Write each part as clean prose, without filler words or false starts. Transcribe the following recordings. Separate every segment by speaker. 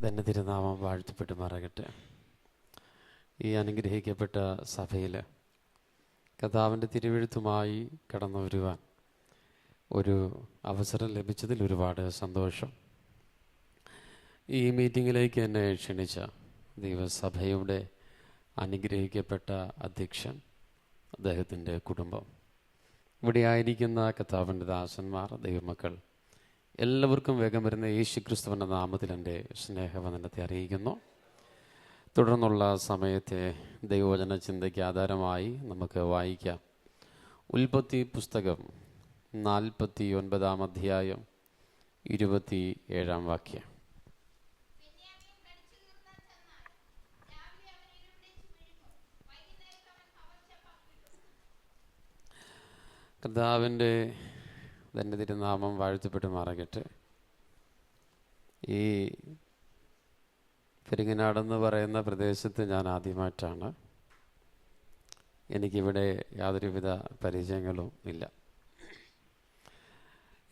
Speaker 1: തന്നെ തിരുനാമം വാഴ്ത്തപ്പെട്ടുമാറാകട്ടെ. ഈ അനുഗ്രഹിക്കപ്പെട്ട സഭയിൽ കർത്താവിൻ്റെ തിരുവെഴുത്തുമായി കടന്നു വരുവാൻ ഒരു അവസരം ലഭിച്ചതിൽ ഒരുപാട് സന്തോഷം. ഈ മീറ്റിങ്ങിലേക്ക് എന്നെ ക്ഷണിച്ച ദൈവസഭയുടെ അനുഗ്രഹിക്കപ്പെട്ട അധ്യക്ഷൻ, അദ്ദേഹത്തിൻ്റെ കുടുംബം, ഇവിടെ ആയിരിക്കുന്ന കർത്താവിൻ്റെ ദാസന്മാർ, ദൈവമക്കൾ എല്ലാവർക്കും വേഗം വരുന്ന യേശുക്രിസ്തുവിൻ്റെ നാമത്തിൽ എൻ്റെ സ്നേഹവന്ദനത്തെ അറിയിക്കുന്നു. തുടർന്നുള്ള സമയത്തെ ദൈവവചന ചിന്തയ്ക്ക് ആധാരമായി നമുക്ക് വായിക്കാം. ഉൽപ്പത്തി പുസ്തകം 49 അധ്യായം 27 വാക്യം. കർത്താവിൻ്റെ തന്നെ തിരുനാമം വാഴ്ത്തപ്പെട്ടുമാറാകട്ടെ. ഈ പെരിങ്ങനാടെന്ന് പറയുന്ന പ്രദേശത്ത് ഞാൻ ആദ്യമായിട്ടാണ്. എനിക്കിവിടെ യാതൊരുവിധ പരിചയങ്ങളും ഇല്ല.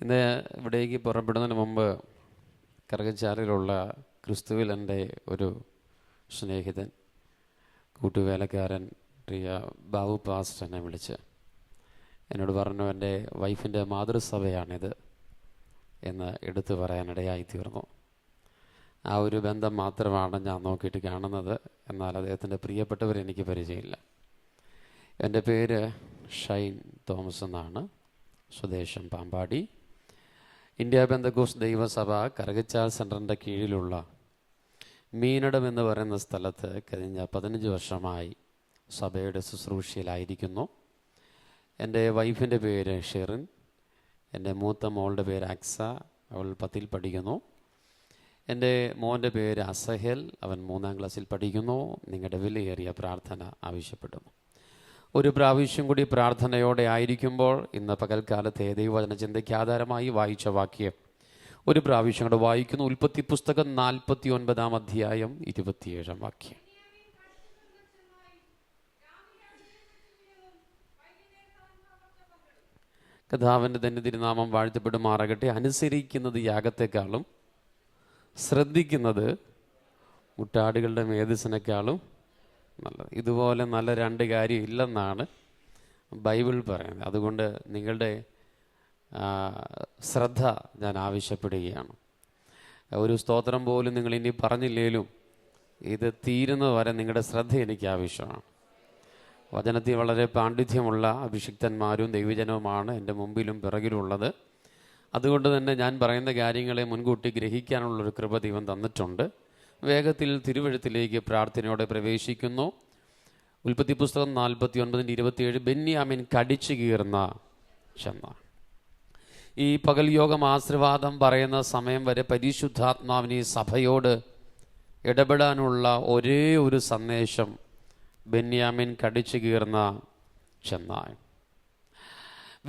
Speaker 1: ഇന്ന് ഇവിടേക്ക് പുറപ്പെടുന്നതിന് മുമ്പ് കറുകച്ചാലിലുള്ള ക്രിസ്തുവിൽ എൻ്റെ ഒരു സ്നേഹിതൻ, കൂട്ടുവേലക്കാരൻ പ്രിയ ബാബു പാസ്റ്റർ എന്നെ വിളിച്ച് എന്നോട് പറഞ്ഞു, എൻ്റെ വൈഫിൻ്റെ മാതൃസഭയാണിത് എന്ന് എടുത്തു പറയാനിടയായി തീർന്നു. ആ ഒരു ബന്ധം മാത്രമാണ് ഞാൻ നോക്കിയിട്ട് കാണുന്നത്. എന്നാൽ അദ്ദേഹത്തിൻ്റെ പ്രിയപ്പെട്ടവരെനിക്ക് പരിചയമില്ല. എൻ്റെ പേര് ഷൈൻ തോമസ് എന്നാണ്. സ്വദേശം പാമ്പാടി. ഇന്ത്യ പെന്തക്കോസ്ത് ദൈവസഭ കറുകച്ചാൽ സെൻറ്ററിൻ്റെ കീഴിലുള്ള മീനടം എന്ന് പറയുന്ന സ്ഥലത്ത് കഴിഞ്ഞ 15 വർഷമായി സഭയുടെ ശുശ്രൂഷയിലായിരിക്കുന്നു. എൻ്റെ വൈഫിൻ്റെ പേര് ഷെറിൻ. എൻ്റെ മൂത്ത മോളുടെ പേര് അക്സ, അവൾ 10ൽ പഠിക്കുന്നു. എൻ്റെ മോൻ്റെ പേര് അസഹൽ, അവൻ 3ാം ക്ലാസ്സിൽ പഠിക്കുന്നു. നിങ്ങളുടെ വിലയേറിയ പ്രാർത്ഥന ആവശ്യപ്പെടുന്നു. ഒരു പ്രാവശ്യം കൂടി പ്രാർത്ഥനയോടെ ആയിരിക്കുമ്പോൾ ഇന്ന് പകൽക്കാലത്തെ ദൈവവചന ചിന്തയ്ക്ക് ആധാരമായി വായിച്ച വാക്യം ഒരു പ്രാവശ്യം കൂടെ വായിക്കുന്നു. ഉൽപ്പത്തി പുസ്തകം 49 അധ്യായം 27 വാക്യം. കർത്താവിൻ്റെ തന്നെ തിരുനാമം വാഴ്ത്തപ്പെടുമാറാകട്ടെ. അനുസരിക്കുന്നത് യാഗത്തെക്കാളും ശ്രദ്ധിക്കുന്നത് മുട്ടാടുകളുടെ മേധസ്സിനേക്കാളും നല്ലത്. ഇതുപോലെ നല്ല 2 കാര്യം ഇല്ലെന്നാണ് ബൈബിൾ പറയുന്നത്. അതുകൊണ്ട് നിങ്ങളുടെ ശ്രദ്ധ ഞാൻ ആവശ്യപ്പെടുകയാണ്. ഒരു സ്തോത്രം പോലും നിങ്ങൾ ഇനി പറഞ്ഞില്ലേലും ഇത് തീരുന്നത് വരെ നിങ്ങളുടെ ശ്രദ്ധ എനിക്ക് ആവശ്യമാണ്. വചനത്തിൽ വളരെ പാണ്ഡിത്യമുള്ള അഭിഷിക്തന്മാരും ദൈവജനവുമാണ് എൻ്റെ മുമ്പിലും പിറകിലുള്ളത്. അതുകൊണ്ട് തന്നെ ഞാൻ പറയുന്ന കാര്യങ്ങളെ മുൻകൂട്ടി ഗ്രഹിക്കാനുള്ളൊരു കൃപ ദൈവം തന്നിട്ടുണ്ട്. വേഗത്തിൽ തിരുവെഴുത്തിലേക്ക് പ്രാർത്ഥനയോടെ പ്രവേശിക്കുന്നു. ഉൽപ്പത്തി പുസ്തകം 49:27. ബെന്യാമിൻ കടിച്ചു കീർന്ന ചെന്ന. ഈ പകൽ യോഗം ആശീർവാദം പറയുന്ന സമയം വരെ പരിശുദ്ധാത്മാവിന് ഈ സഭയോട് ഇടപെടാനുള്ള ഒരേ ഒരു സന്ദേശം, ബെന്യാമിൻ കടിച്ചു കീർന്ന ചെന്നായ്.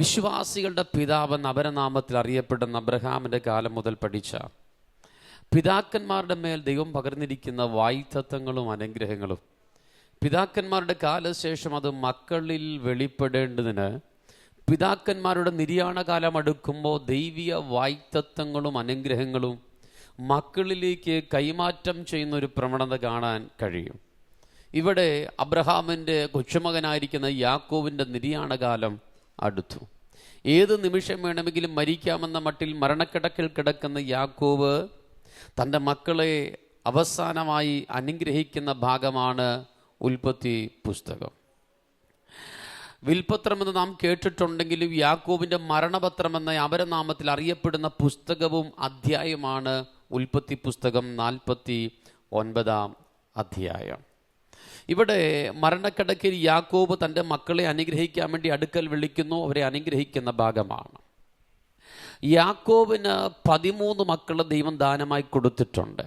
Speaker 1: വിശ്വാസികളുടെ പിതാവെന്ന് അപരനാമത്തിൽ അറിയപ്പെടുന്ന അബ്രഹാമിൻ്റെ കാലം മുതൽ പഠിച്ച പിതാക്കന്മാരുടെ മേൽ ദൈവം പകർന്നിരിക്കുന്ന വാഗ്ദത്തങ്ങളും അനുഗ്രഹങ്ങളും പിതാക്കന്മാരുടെ കാലശേഷം അത് മക്കളിൽ വെളിപ്പെടേണ്ടതിന് പിതാക്കന്മാരുടെ നിര്യാണകാലം അടുക്കുമ്പോൾ ദൈവിക വാഗ്ദത്തങ്ങളും അനുഗ്രഹങ്ങളും മക്കളിലേക്ക് കൈമാറ്റം ചെയ്യുന്ന ഒരു പ്രവണത കാണാൻ കഴിയും. ഇവിടെ അബ്രഹാമിൻ്റെ കൊച്ചുമകനായിരിക്കുന്ന യാക്കോബിൻ്റെ നിര്യാണകാലം അടുത്തു. ഏത് നിമിഷം വേണമെങ്കിലും മരിക്കാമെന്ന മട്ടിൽ മരണക്കിടക്കിൽ കിടക്കുന്ന യാക്കോബ് തൻ്റെ മക്കളെ അവസാനമായി അനുഗ്രഹിക്കുന്ന ഭാഗമാണ് ഉൽപ്പത്തി പുസ്തകം. വിൽപത്രമെന്ന് നാം കേട്ടിട്ടുണ്ടെങ്കിലും യാക്കോബിൻ്റെ മരണപത്രമെന്ന അപരനാമത്തിൽ അറിയപ്പെടുന്ന പുസ്തകവും അധ്യായമാണ് ഉൽപ്പത്തി പുസ്തകം 49 അധ്യായം. ഇവിടെ മരണക്കിടക്കിൽ യാക്കോബ് തൻ്റെ മക്കളെ അനുഗ്രഹിക്കാൻ വേണ്ടി അടുക്കൽ വിളിക്കുന്നു. അവരെ അനുഗ്രഹിക്കുന്ന ഭാഗമാണ്. യാക്കോബിന് 13 മക്കളെ ദൈവം ദാനമായി കൊടുത്തിട്ടുണ്ട്.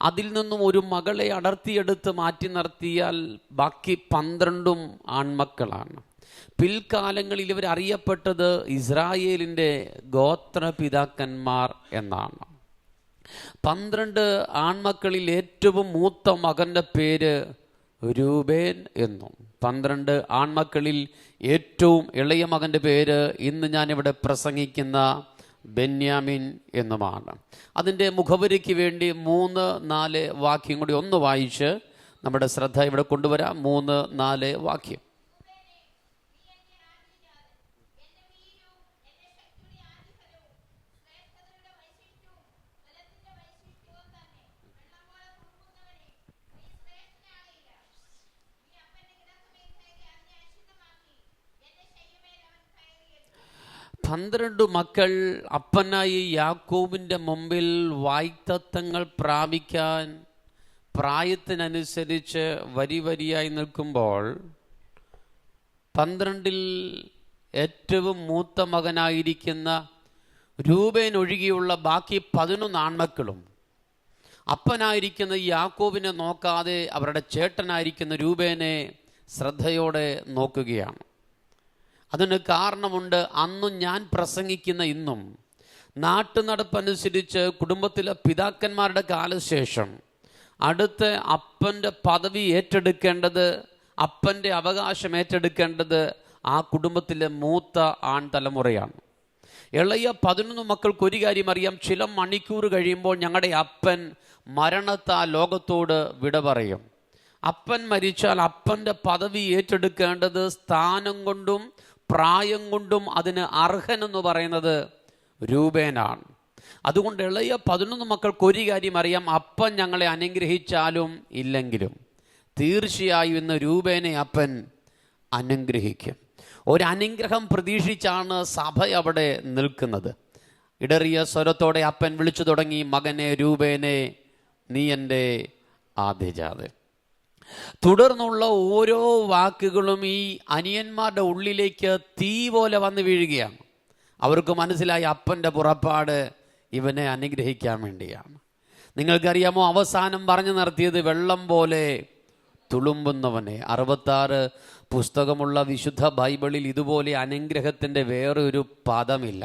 Speaker 1: അതിൽ നിന്നും ഒരു മകളെ അടർത്തിയെടുത്ത് മാറ്റി നിർത്തിയാൽ ബാക്കി 12 ആൺമക്കളാണ്. പിൽക്കാലങ്ങളിൽ ഇവർ അറിയപ്പെട്ടത് ഇസ്രായേലിൻ്റെ ഗോത്രപിതാക്കന്മാർ എന്നാണ്. 12 ആൺമക്കളിൽ ഏറ്റവും മൂത്ത മകൻ്റെ പേര് രൂബേൻ എന്നും 12 ആൺമക്കളിൽ ഏറ്റവും ഇളയ മകൻ്റെ പേര് ഇന്ന് ഞാനിവിടെ പ്രസംഗിക്കുന്ന ബെന്യാമിൻ എന്നുമാണ്. അതിൻ്റെ മുഖവരിക്ക് വേണ്ടി 3-4 വാക്യം കൂടി ഒന്ന് വായിച്ച് നമ്മുടെ ശ്രദ്ധ ഇവിടെ കൊണ്ടുവരാം. 3-4 വാക്യം. പന്ത്രണ്ട് മക്കൾ അപ്പനായി യാക്കോബിൻ്റെ മുമ്പിൽ വാഗ്ദത്തങ്ങൾ പ്രാപിക്കാൻ പ്രായത്തിനനുസരിച്ച് വരിയായി നിൽക്കുമ്പോൾ 12 ഏറ്റവും മൂത്ത മകനായിരിക്കുന്ന രൂബേൻ ഒഴികെയുള്ള ബാക്കി 11 ആൺമക്കളും അപ്പനായിരിക്കുന്ന യാക്കോബിനെ നോക്കാതെ അവരുടെ ചേട്ടനായിരിക്കുന്ന രൂബേനെ ശ്രദ്ധയോടെ നോക്കുകയാണ്. അതിന് കാരണമുണ്ട്. അന്നും ഞാൻ പ്രസംഗിക്കുന്ന ഇന്നും നാട്ടുനടപ്പനുസരിച്ച് കുടുംബത്തിലെ പിതാക്കന്മാരുടെ കാലശേഷം അടുത്ത അപ്പൻ്റെ പദവി ഏറ്റെടുക്കേണ്ടത്, അപ്പൻ്റെ അവകാശം ഏറ്റെടുക്കേണ്ടത് ആ കുടുംബത്തിലെ മൂത്ത ആൺ തലമുറയാണ്. ഇളയ 11 മക്കൾക്ക് ഒരു കാര്യം അറിയാം. ചില മണിക്കൂർ കഴിയുമ്പോൾ ഞങ്ങളുടെ അപ്പൻ മരണത്താൽ ലോകത്തോട് വിട പറയും. അപ്പൻ മരിച്ചാൽ അപ്പൻ്റെ പദവി ഏറ്റെടുക്കേണ്ടത് സ്ഥാനം കൊണ്ടും പ്രായം കൊണ്ടും അതിന് അർഹനെന്ന് പറയുന്നത് രൂബേനാണ്. അതുകൊണ്ട് ഇളയ 11 മക്കൾക്ക് ഒരു കാര്യം അറിയാം. അപ്പൻ ഞങ്ങളെ അനുഗ്രഹിച്ചാലും ഇല്ലെങ്കിലും തീർച്ചയായും ഇന്ന് രൂബേനെ അപ്പൻ അനുഗ്രഹിക്കും. ഒരനുഗ്രഹം പ്രതീക്ഷിച്ചാണ് സഭ അവിടെ നിൽക്കുന്നത്. ഇടറിയ സ്വരത്തോടെ അപ്പൻ വിളിച്ചു തുടങ്ങി, മകനെ രൂബേനെ, നീ എൻ്റെ ആദ്യജാതൻ. തുടർന്നുള്ള ഓരോ വാക്കുകളും ഈ അനിയന്മാരുടെ ഉള്ളിലേക്ക് തീ പോലെ വന്ന് വീഴുകയാണ്. അവർക്ക് മനസ്സിലായി അപ്പൻ്റെ പുറപ്പാട് ഇവനെ അനുഗ്രഹിക്കാൻ വേണ്ടിയാണ്. നിങ്ങൾക്കറിയാമോ, അവസാനം പറഞ്ഞു നിർത്തിയത് വെള്ളം പോലെ തുളുമ്പുന്നവനെ. 66 പുസ്തകമുള്ള വിശുദ്ധ ബൈബിളിൽ ഇതുപോലെ അനുഗ്രഹത്തിൻ്റെ വേറെ ഒരു പദമില്ല.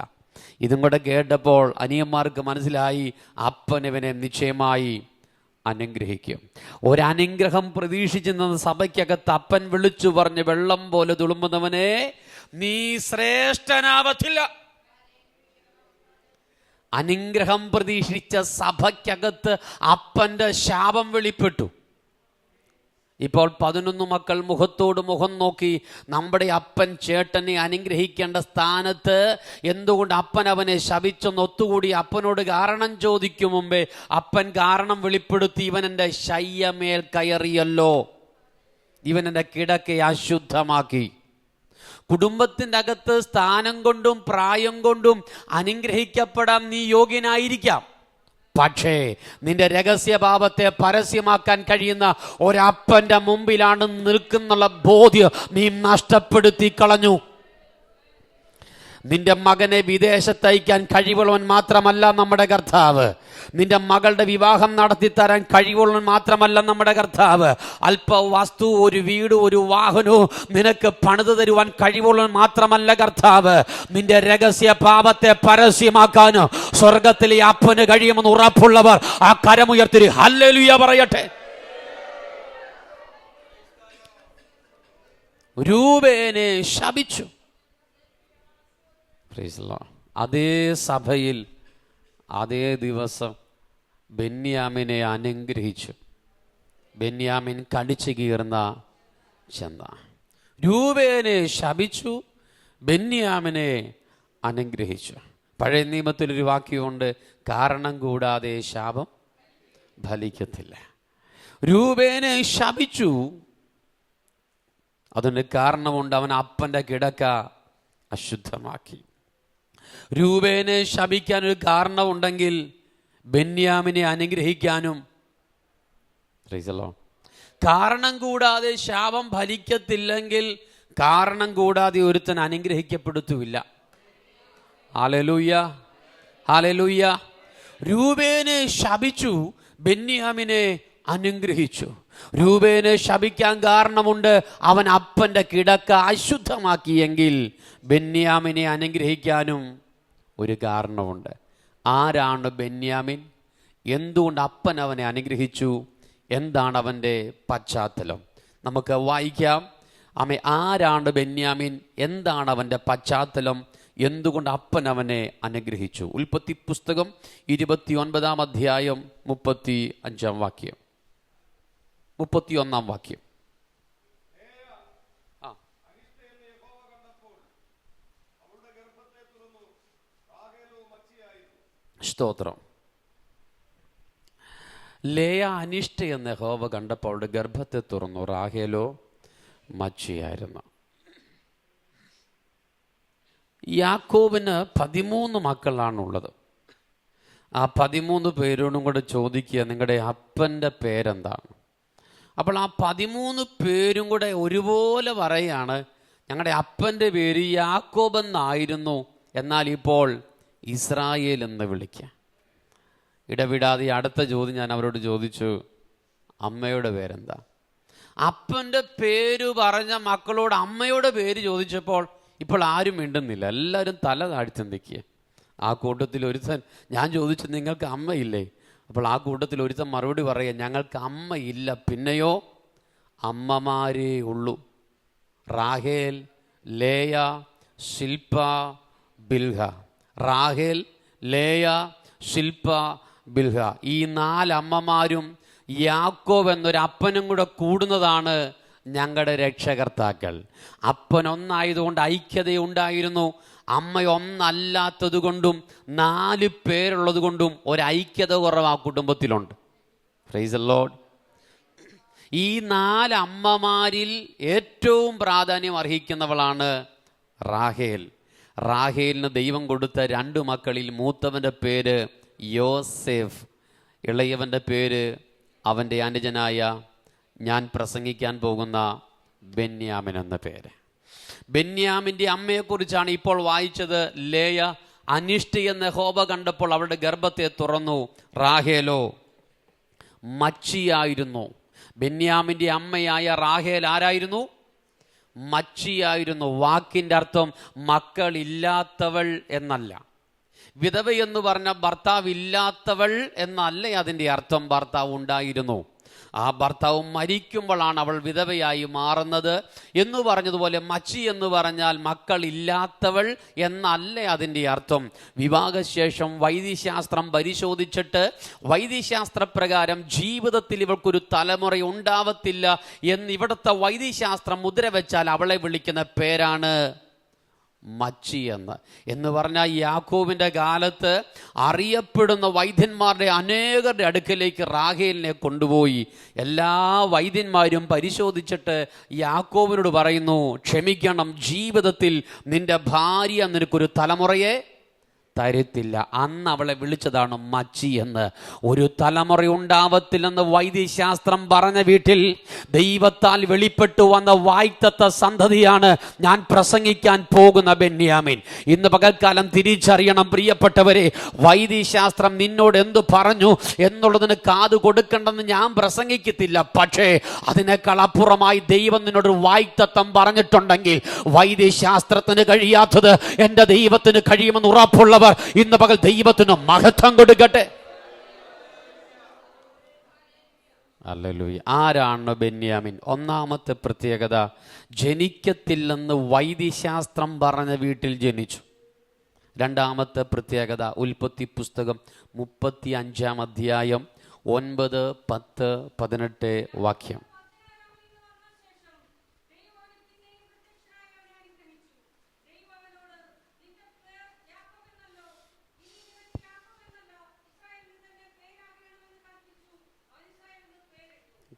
Speaker 1: ഇതും കൂടെ കേട്ടപ്പോൾ അനിയന്മാർക്ക് മനസ്സിലായി അപ്പൻ ഇവനെ നിശ്ചയമായി അനുഗ്രഹിക്കും. ഒരനുഗ്രഹം പ്രതീക്ഷിച്ചു നിന്ന സഭയ്ക്കകത്ത് അപ്പൻ വിളിച്ചു പറഞ്ഞ്, വെള്ളം പോലെ തുളുമ്പുന്നവനെ, നീ ശ്രേഷ്ഠനാവത്തില്ല. അനുഗ്രഹം പ്രതീക്ഷിച്ച സഭയ്ക്കകത്ത് അപ്പൻ്റെ ശാപം വെളിപ്പെട്ടു. ഇപ്പോൾ 11 മക്കൾ മുഖത്തോട് മുഖം നോക്കി നമ്മുടെ അപ്പൻ ചേട്ടനെ അനുഗ്രഹിക്കേണ്ട സ്ഥാനത്ത് എന്തുകൊണ്ട് അപ്പൻ അവനെ ശപിച്ചെന്ന് ഒത്തുകൂടി അപ്പനോട് കാരണം ചോദിക്കും മുമ്പേ അപ്പൻ കാരണം വെളിപ്പെടുത്തി, ഇവൻ എൻ്റെ ശയ്യമേൽ കയറിയല്ലോ, ഇവൻ എൻ്റെ കിടക്കയെ അശുദ്ധമാക്കി. കുടുംബത്തിൻ്റെ അകത്ത് സ്ഥാനം കൊണ്ടും പ്രായം കൊണ്ടും അനുഗ്രഹിക്കപ്പെടാൻ നീ യോഗ്യനായിരിക്കാം. പക്ഷേ നിന്റെ രഹസ്യഭാവത്തെ പരസ്യമാക്കാൻ കഴിയുന്ന ഒരപ്പൻ്റെ മുമ്പിലാണ് നിൽക്കുന്നുള്ള ബോധ്യം നീ നഷ്ടപ്പെടുത്തി കളഞ്ഞു. നിന്റെ മകനെ വിദേശത്തയക്കാൻ കഴിവുള്ളവൻ മാത്രമല്ല നമ്മുടെ കർത്താവ്. നിന്റെ മകളുടെ വിവാഹം നടത്തിത്തരാൻ കഴിവുള്ളവൻ മാത്രമല്ല നമ്മുടെ കർത്താവ്. അല്പ വസ്തു, ഒരു വീട്, ഒരു വാഹനവും നിനക്ക് പണിതു തരുവാൻ കഴിവുള്ളവൻ മാത്രമല്ല കർത്താവ്. നിന്റെ രഹസ്യ പാപത്തെ പരസ്യമാക്കാനോ സ്വർഗത്തിലെ അപ്പന് കഴിയുമെന്ന് ഉറപ്പുള്ളവർ ആ കരമുയർത്തി ഹല്ലേലൂയ പറയട്ടെ. രൂബേനെ ശപിച്ചു. അതേ സഭയിൽ അതേ ദിവസം ബെന്യാമിനെ അനുഗ്രഹിച്ചു. ബെന്യാമിൻ കടിച്ചു കീർന്ന ചെന്ന. രൂബേനെ ശപിച്ചു, ബെന്യാമിനെ അനുഗ്രഹിച്ചു. പഴയ നിയമത്തിലൊരു വാക്യമുണ്ട്, കാരണം കൂടാതെ ശാപം ഫലിക്കത്തില്ല. രൂബേനെ ശപിച്ചു, അതിന് കാരണമുണ്ട്. അവൻ അപ്പൻ്റെ കിടക്ക അശുദ്ധമാക്കി. രൂബേനെ ശപിക്കാൻ ഒരു കാരണമുണ്ടെങ്കിൽ ബെന്യാമിനെ അനുഗ്രഹിക്കാനും കാരണം കൂടാതെ ശാപം ഫലിക്കത്തില്ലെങ്കിൽ കാരണം കൂടാതെ ഒരുത്തൻ അനുഗ്രഹിക്കപ്പെടുത്തുമില്ല. Hallelujah, hallelujah. രൂബേനെ ശപിച്ചു, ബെന്യാമിനെ അനുഗ്രഹിച്ചു. രൂബേനെ ശപിക്കാൻ കാരണമുണ്ട്, അവൻ അപ്പൻ്റെ കിടക്ക അശുദ്ധമാക്കിയെങ്കിൽ ബെന്യാമിനെ അനുഗ്രഹിക്കാനും ഒരു കാരണമുണ്ട്. ആരാണ് ബെന്യാമിൻ? എന്തുകൊണ്ട് അപ്പൻ അവനെ അനുഗ്രഹിച്ചു? എന്താണ് അവൻ്റെ പശ്ചാത്തലം? നമുക്ക് വായിക്കാം. ആരാണ് ബെന്യാമിൻ? എന്താണ് അവൻ്റെ പശ്ചാത്തലം എന്തുകൊണ്ട് അപ്പൻ അവനെ അനുഗ്രഹിച്ചു. ഉൽപ്പത്തി പുസ്തകം 29 അധ്യായം 35 വാക്യം, 31 വാക്യം. സ്തോത്രം. ലേയ അനിഷ്ട എന്ന് യഹോവ കണ്ടപ്പോൾ അവളുടെ ഗർഭത്തെ തുറന്നു, റാഹേലോ മച്ചിയായിരുന്നു. യാക്കോബിന് 13 മക്കളാണുള്ളത്. ആ 13 പേരോടും കൂടെ ചോദിക്കുക, നിങ്ങളുടെ അപ്പൻ്റെ പേരെന്താണ്? അപ്പോൾ ആ 13 പേരും കൂടെ ഒരുപോലെ പറയാണ്, ഞങ്ങളുടെ അപ്പൻ്റെ പേര് യാക്കോബ് എന്നായിരുന്നു, എന്നാൽ ഇപ്പോൾ ഇസ്രായേൽ എന്ന് വിളിക്കുക. ഇടവിടാതെ അടുത്ത ചോദ്യം ഞാൻ അവരോട് ചോദിച്ചു, അമ്മയുടെ പേരെന്താ? അപ്പൻ്റെ പേര് പറഞ്ഞ മക്കളോട് അമ്മയുടെ പേര് ചോദിച്ചപ്പോൾ ഇപ്പോൾ ആരും മിണ്ടുന്നില്ല, എല്ലാവരും തല താഴ്ത്തിന്തിക്കുക. ആ കൂട്ടത്തിൽ ഒരുത്തൻ, ഞാൻ ചോദിച്ചു നിങ്ങൾക്ക് അമ്മയില്ലേ? അപ്പോൾ ആ കൂട്ടത്തിൽ ഒരുത്തൻ മറുപടി പറയുക, ഞങ്ങൾക്ക് അമ്മയില്ല, പിന്നെയോ അമ്മമാരേ ഉള്ളൂ. റാഹേൽ, ലേയ, ശിൽപ, ബിൽഹ. റാഹേൽ, ലേയ, ശിൽപ, ബിൽഹ. ഈ 4 അമ്മമാരും യാക്കോബ് എന്നൊരു അപ്പനും കൂടെ കൂടുന്നതാണ് ഞങ്ങളുടെ രക്ഷകർത്താക്കൾ. അപ്പൻ ഒന്നായതുകൊണ്ട് ഐക്യതയുണ്ടായിരുന്നു, അമ്മ ഒന്നല്ലാത്തത് കൊണ്ടും 4 പേരുള്ളത് കൊണ്ടും ഒരൈക്യത കുറവ് ആ കുടുംബത്തിലുണ്ട്. Price the Lord. ഈ 4 അമ്മമാരിൽ ഏറ്റവും പ്രാധാന്യം അർഹിക്കുന്നവളാണ് റാഹേൽ. റാഹേലിന് ദൈവം കൊടുത്ത 2 മക്കളിൽ മൂത്തവൻ്റെ പേര് യോസേഫ്, ഇളയവൻ്റെ പേര് അവൻ്റെ അനുജനായ ഞാൻ പ്രസംഗിക്കാൻ പോകുന്ന ബെന്യാമിൻ എന്ന പേര്. ബെന്യാമിൻ്റെ അമ്മയെക്കുറിച്ചാണ് ഇപ്പോൾ വായിച്ചത്. ലേയ അനിഷ്ട എന്ന യഹോവ കണ്ടപ്പോൾ അവളുടെ ഗർഭത്തെ തുറന്നു, റാഹേലോ മച്ചിയായിരുന്നു. ബെന്യാമിൻ്റെ അമ്മയായ റാഹേൽ ആരായിരുന്നു? മച്ചിയായിരുന്നു. വാക്കിൻ്റെ അർത്ഥം മക്കളില്ലാത്തവൾ എന്നല്ല. വിധവയെന്ന് പറഞ്ഞ ഭർത്താവ് ഇല്ലാത്തവൾ എന്നല്ല അതിൻ്റെ അർത്ഥം. ഭർത്താവ് ഉണ്ടായിരുന്നു, ആ ഭർത്താവ് മരിക്കുമ്പോഴാണ് അവൾ വിധവയായി മാറുന്നത് എന്ന് പറഞ്ഞതുപോലെ മച്ചി എന്ന് പറഞ്ഞാൽ മക്കളില്ലാത്തവൾ എന്നല്ല അതിൻ്റെ അർത്ഥം. വിവാഹശേഷം വൈദ്യശാസ്ത്രം പരിശോധിച്ചിട്ട് വൈദ്യശാസ്ത്രപ്രകാരം ജീവിതത്തിൽ ഇവൾക്കൊരു തലമുറ ഉണ്ടാവത്തില്ല എന്നിവിടുത്തെ വൈദ്യശാസ്ത്രം മുദ്ര വെച്ചാൽ അവളെ വിളിക്കുന്ന പേരാണ് മച്ചി എന്ന് പറഞ്ഞാൽ യാക്കോബിൻ്റെ കാലത്ത് അറിയപ്പെടുന്ന വൈദ്യന്മാരുടെ അനേകരുടെ അടുക്കലേക്ക് റാഹേലിനെ കൊണ്ടുപോയി. എല്ലാ വൈദ്യന്മാരും പരിശോധിച്ചിട്ട് യാക്കോബിനോട് പറയുന്നു, ക്ഷമിക്കണം, ജീവിതത്തിൽ നിന്റെ ഭാര്യ നിനക്കൊരു തലമുറയെ തരത്തില്ല. അന്ന് അവളെ വിളിച്ചതാണ് മച്ചി എന്ന്. ഒരു തലമുറ ഉണ്ടാവത്തില്ലെന്ന് വൈദ്യശാസ്ത്രം പറഞ്ഞ വീട്ടിൽ ദൈവത്താൽ വെളിപ്പെട്ടു വന്ന വായ്ത്തത്ത സന്തതിയാണ് ഞാൻ പ്രസംഗിക്കാൻ പോകുന്ന ബെന്യാമിൻ. ഇന്ന് പകൽക്കാലം തിരിച്ചറിയണം പ്രിയപ്പെട്ടവരെ, വൈദ്യശാസ്ത്രം നിന്നോട് എന്തു പറഞ്ഞു എന്നുള്ളതിന് കാത് കൊടുക്കണ്ടെന്ന് ഞാൻ പ്രസംഗിക്കത്തില്ല. പക്ഷേ അതിനേക്കാൾ അപ്പുറമായി ദൈവം നിന്നോട് വായ്ത്തത്തം പറഞ്ഞിട്ടുണ്ടെങ്കിൽ വൈദ്യശാസ്ത്രത്തിന് കഴിയാത്തത് എൻ്റെ ദൈവത്തിന് കഴിയുമെന്ന് ഉറപ്പുള്ളവർ ഇന്ന് പകൽ ദൈവത്തിന് മഹത്വം കൊടുക്കട്ടെ. ഹല്ലേലൂയ. ആരാണ് ബെന്യാമിൻ? ഒന്നാമത്തെ പ്രത്യേകത, ജനിക്കത്തില്ലെന്ന് വൈദ്യശാസ്ത്രം പറഞ്ഞ വീട്ടിൽ ജനിച്ചു. രണ്ടാമത്തെ പ്രത്യേകത, ഉൽപ്പത്തി പുസ്തകം 35 അധ്യായം 9, 10, 18 വാക്യം.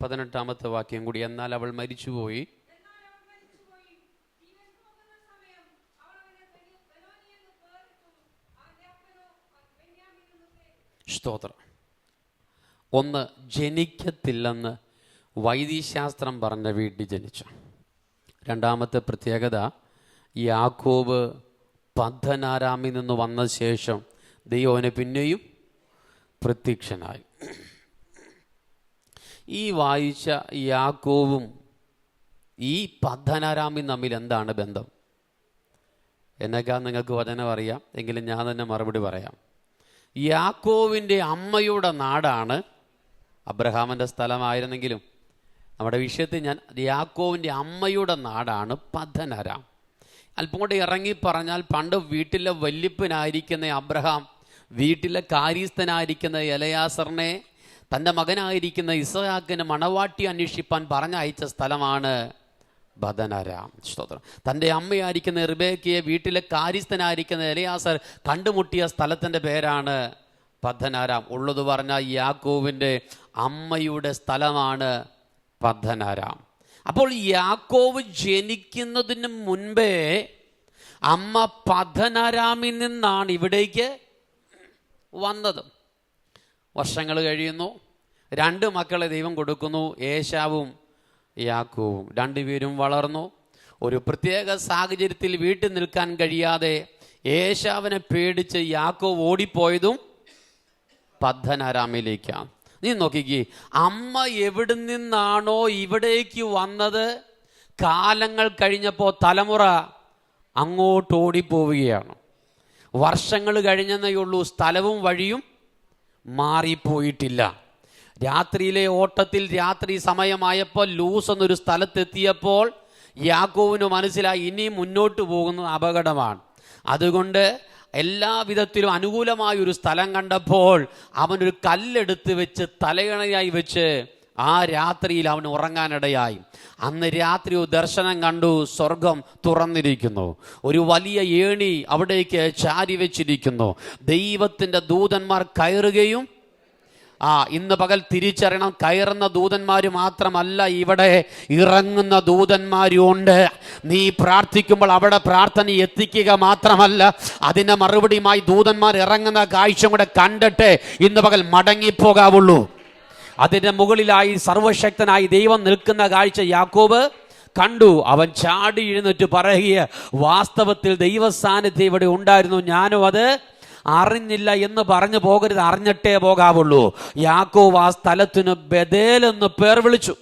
Speaker 1: പതിനെട്ടാമത്തെ വാക്യം കൂടി. എന്നാൽ അവൾ മരിച്ചുപോയി, സ്തോത്രം. ഒന്ന്, ജനിക്കത്തില്ലെന്ന് വൈദ്യശാസ്ത്രം പറഞ്ഞ വീട്ടിൽ ജനിച്ചു. രണ്ടാമത്തെ പ്രത്യേകത, യാക്കോബ് പദ്ദൻഅരാമിൽ നിന്ന് വന്ന ശേഷം ദൈവം അവനെ പിന്നെയും പ്രത്യക്ഷനായി. ഈ വായിച്ച യാക്കോബും ഈ പദ്ദൻഅരാമിൽ തമ്മിൽ എന്താണ് ബന്ധം? എന്നേക്കാൾ നിങ്ങൾക്ക് വചനം അറിയാം, എങ്കിലും ഞാൻ തന്നെ മറുപടി പറയാം. യാക്കോബിൻ്റെ അമ്മയുടെ നാടാണ്, അബ്രഹാമിൻ്റെ സ്ഥലമായിരുന്നെങ്കിലും നമ്മുടെ വിഷയത്തിൽ ഞാൻ യാക്കോബിൻ്റെ അമ്മയുടെ നാടാണ് പദ്ദൻഅരാം. അല്പം കൂടെ ഇറങ്ങി പറഞ്ഞാൽ, പണ്ട് വീട്ടിലെ വല്യപ്പനായിരിക്കുന്ന അബ്രഹാം വീട്ടിലെ കാര്യസ്ഥനായിരിക്കുന്ന എലയാസറിനെ തൻ്റെ മകനായിരിക്കുന്ന ഇസഹാക്കിന് മണവാട്ടി അന്വേഷിപ്പാൻ പറഞ്ഞയച്ച സ്ഥലമാണ് പദ്ദൻഅരാം. സ്തോത്രം. തൻ്റെ അമ്മയായിരിക്കുന്ന റിബേക്കയെ വീട്ടിലെ കാര്യസ്ഥനായിരിക്കുന്ന എലയാസർ കണ്ടുമുട്ടിയ സ്ഥലത്തിൻ്റെ പേരാണ് പദ്ദൻഅരാം. ഉള്ളത് പറഞ്ഞാൽ യാക്കോവിൻ്റെ അമ്മയുടെ സ്ഥലമാണ് പദ്ദൻഅരാം. അപ്പോൾ യാക്കോവ് ജനിക്കുന്നതിന് മുൻപേ അമ്മ പദ്ദൻഅരാമിൽ നിന്നാണ് ഇവിടേക്ക് വന്നത്. വർഷങ്ങൾ കഴിയുന്നു. 2 മക്കളെ ദൈവം കൊടുക്കുന്നു, ഏശാവും യാക്കോവും. രണ്ടുപേരും വളർന്നു. ഒരു പ്രത്യേക സാഹചര്യത്തിൽ വീട്ടിൽ നിൽക്കാൻ കഴിയാതെ ഏശാവിനെ പേടിച്ച് യാക്കോവ് ഓടിപ്പോയതും പദ്ദൻഅരാമിലേക്കാണ്. നീ നോക്കിക്കേ, അമ്മ എവിടെ നിന്നാണോ ഇവിടേക്ക് വന്നത്, കാലങ്ങൾ കഴിഞ്ഞപ്പോൾ തലമുറ അങ്ങോട്ട് ഓടിപ്പോവുകയാണ്. വർഷങ്ങൾ കഴിഞ്ഞെന്നേ ഉള്ളൂ, സ്ഥലവും വഴിയും മാറിപ്പോയിട്ടില്ല. രാത്രിയിലെ ഓട്ടത്തിൽ രാത്രി സമയമായപ്പോൾ ലൂസ് എന്നൊരു സ്ഥലത്തെത്തിയപ്പോൾ യാക്കോവിന് മനസ്സിലായി ഇനി മുന്നോട്ട് പോകുന്നത് അപകടമാണ്. അതുകൊണ്ട് എല്ലാവിധത്തിലും അനുകൂലമായൊരു സ്ഥലം കണ്ടപ്പോൾ അവനൊരു കല്ലെടുത്ത് വെച്ച് തലയണയായി വെച്ച് ആ രാത്രിയിൽ അവൻ ഉറങ്ങാനിടയായി. അന്ന് രാത്രി ഒരു ദർശനം കണ്ടു. സ്വർഗം തുറന്നിരിക്കുന്നു. ഒരു വലിയ ഏണി അവിടേക്ക് ചാരി വെച്ചിരിക്കുന്നു. ദൈവത്തിൻ്റെ ദൂതന്മാർ കയറുകയും ഇന്ന് പകൽ തിരിച്ചറിയണം, കയറുന്ന ദൂതന്മാർ മാത്രമല്ല, ഇവിടെ ഇറങ്ങുന്ന ദൂതന്മാരും ഉണ്ട്. നീ പ്രാർത്ഥിക്കുമ്പോൾ അവിടെ പ്രാർത്ഥന എത്തിക്കുക മാത്രമല്ല, അതിൻ്റെ മറുപടിയുമായി ദൂതന്മാർ ഇറങ്ങുന്ന കാഴ്ച കൂടെ കണ്ടിട്ട് ഇന്ന് പകൽ മടങ്ങിപ്പോകാവുള്ളൂ. അതിൻ്റെ മുകളിലായി സർവശക്തനായി ദൈവം നിൽക്കുന്ന കാഴ്ച യാക്കോബ് കണ്ടു. അവൻ ചാടി എഴുന്നേറ്റ് പറയുക, വാസ്തവത്തിൽ ദൈവസാന്നിധ്യം ഇവിടെ ഉണ്ടായിരുന്നു, ഞാനും അത് അറിഞ്ഞില്ല എന്ന് പറഞ്ഞു പോകരുത്, അറിഞ്ഞിട്ടേ പോകാവുള്ളൂ. യാക്കോബ് ആ സ്ഥലത്തിന് ബേഥേൽ എന്ന് പേർ വിളിച്ചു.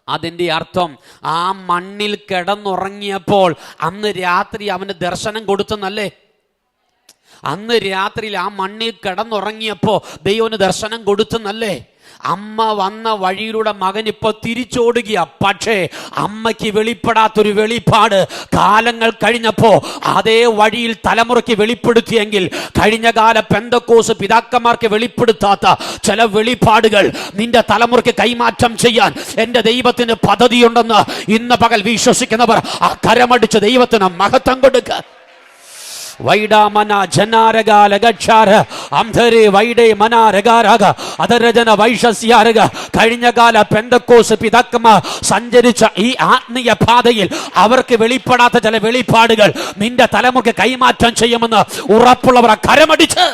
Speaker 1: അതിൻ്റെ അർത്ഥം ആ മണ്ണിൽ കിടന്നുറങ്ങിയപ്പോൾ അന്ന് രാത്രി അവന് ദർശനം കൊടുത്തെന്നല്ലേ. അന്ന് രാത്രിയിൽ ആ മണ്ണിൽ കിടന്നുറങ്ങിയപ്പോൾ ദൈവന് ദർശനം കൊടുത്തെന്നല്ലേ. അമ്മ വന്ന വഴിയിലൂടെ മകൻ ഇപ്പോൾ തിരിച്ചോടുക. പക്ഷേ അമ്മയ്ക്ക് വെളിപ്പെടാത്തൊരു വെളിപ്പാട് കാലങ്ങൾ കഴിഞ്ഞപ്പോൾ അതേ വഴിയിൽ തലമുറയ്ക്ക് വെളിപ്പെടുത്തിയെങ്കിൽ, കഴിഞ്ഞ കാല പെന്തക്കോസ് പിതാക്കന്മാർക്ക് വെളിപ്പെടുത്താത്ത ചില വെളിപ്പാടുകൾ നിന്റെ തലമുറയ്ക്ക് കൈമാറ്റം ചെയ്യാൻ എൻ്റെ ദൈവത്തിന് പദ്ധതിയുണ്ടെന്ന് ഇന്ന് പകൽ വിശ്വസിക്കുന്നവർ ആ കരമടിച്ച് ദൈവത്തിന് മഹത്വം കൊടുക്കുക. വൈഡാമന ജനാരകാലഗാര അംധരെ വൈഡേ മനാരകാരക അതരജന വൈഷസ്യാരക. കഴിഞ്ഞകാല പെന്തക്കോസ് പിതാക്കന്മാർ സഞ്ചരിച്ച ഈ ആത്മീയ പാതയിൽ അവർക്ക് വെളിപ്പെടാത്ത ചില വെളിപ്പാടുകൾ നിന്റെ തലമുറയ്ക്ക് കൈമാറ്റം ചെയ്യുമെന്ന് ഉറപ്പുള്ളവർ കരമടിച്ച്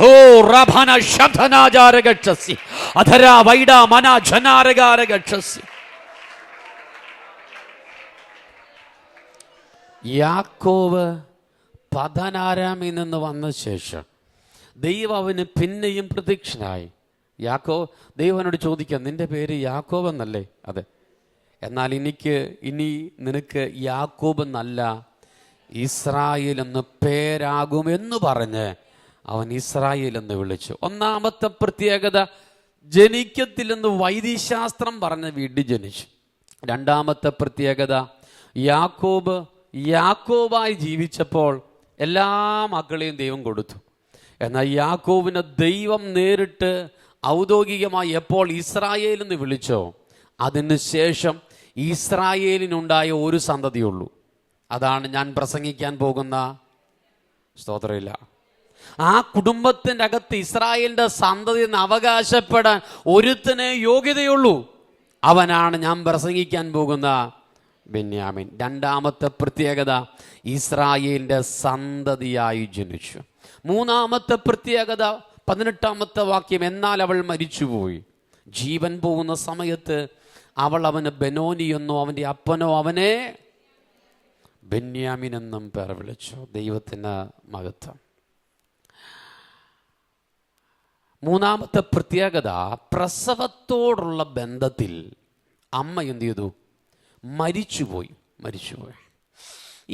Speaker 1: ഓ റഭന ശബ്ദനാജാരഗക്ഷസി അധര വൈഡാ മന ജനാരകാരഗക്ഷസി. യാക്കോവ് പദ്ദൻഅരാമിൽ നിന്ന് വന്ന ശേഷം ദൈവം അവന് പിന്നെയും പ്രത്യക്ഷനായി. ദൈവനോട് ചോദിക്കാം, നിന്റെ പേര് യാക്കോബ് എന്നല്ലേ? അതെ. എന്നാൽ ഇനി നിനക്ക് യാക്കോബ് എന്നല്ല, ഇസ്രായേൽ എന്ന് പേരാകുമെന്ന് പറഞ്ഞ് അവൻ ഇസ്രായേൽ എന്ന് വിളിച്ചു. ഒന്നാമത്തെ പ്രത്യേകത, ജനിക്കത്തില്ലെന്ന് വൈദ്യശാസ്ത്രം പറഞ്ഞ വീട്ടിൽ ജനിച്ചു. രണ്ടാമത്തെ പ്രത്യേകത, യാക്കോബായി ജീവിച്ചപ്പോൾ എല്ലാ മക്കളെയും ദൈവം കൊടുത്തു. എന്നാൽ യാക്കോബിനെ ദൈവം നേരിട്ട് ഔദ്യോഗികമായി എപ്പോൾ ഇസ്രായേൽ എന്ന് വിളിച്ചോ, അതിനുശേഷം ഇസ്രായേലിനുണ്ടായ ഒരു സന്തതിയുള്ളൂ. അതാണ് ഞാൻ പ്രസംഗിക്കാൻ പോകുന്ന സ്തോത്രമില്ല. ആ കുടുംബത്തിൻ്റെ അകത്ത് ഇസ്രായേലിൻ്റെ സന്തതി എന്ന് അവകാശപ്പെടാൻ ഒരുത്തനെ യോഗ്യതയുള്ളൂ. അവനാണ് ഞാൻ പ്രസംഗിക്കാൻ പോകുന്ന ബെന്യാമിൻ. രണ്ടാമത്തെ പ്രത്യേകത, ഇസ്രായേലിൻ്റെ സന്തതിയായി ജനിച്ചു. മൂന്നാമത്തെ പ്രത്യേകത 18-ാമത്തെ വാക്യം, എന്നാൽ അവൾ മരിച്ചുപോയി. ജീവൻ പോകുന്ന സമയത്ത് അവൾ അവന് ബെനോനി എന്നോ അവൻ്റെ അപ്പനോ അവനെ ബെന്യാമിൻ എന്നും പേർ വിളിച്ചു. ദൈവത്തിന് മഹത്വം. മൂന്നാമത്തെ പ്രത്യേകത, പ്രസവത്തോടുള്ള ബന്ധത്തിൽ അമ്മ എന്ത് ചെയ്തു? മരിച്ചുപോയി.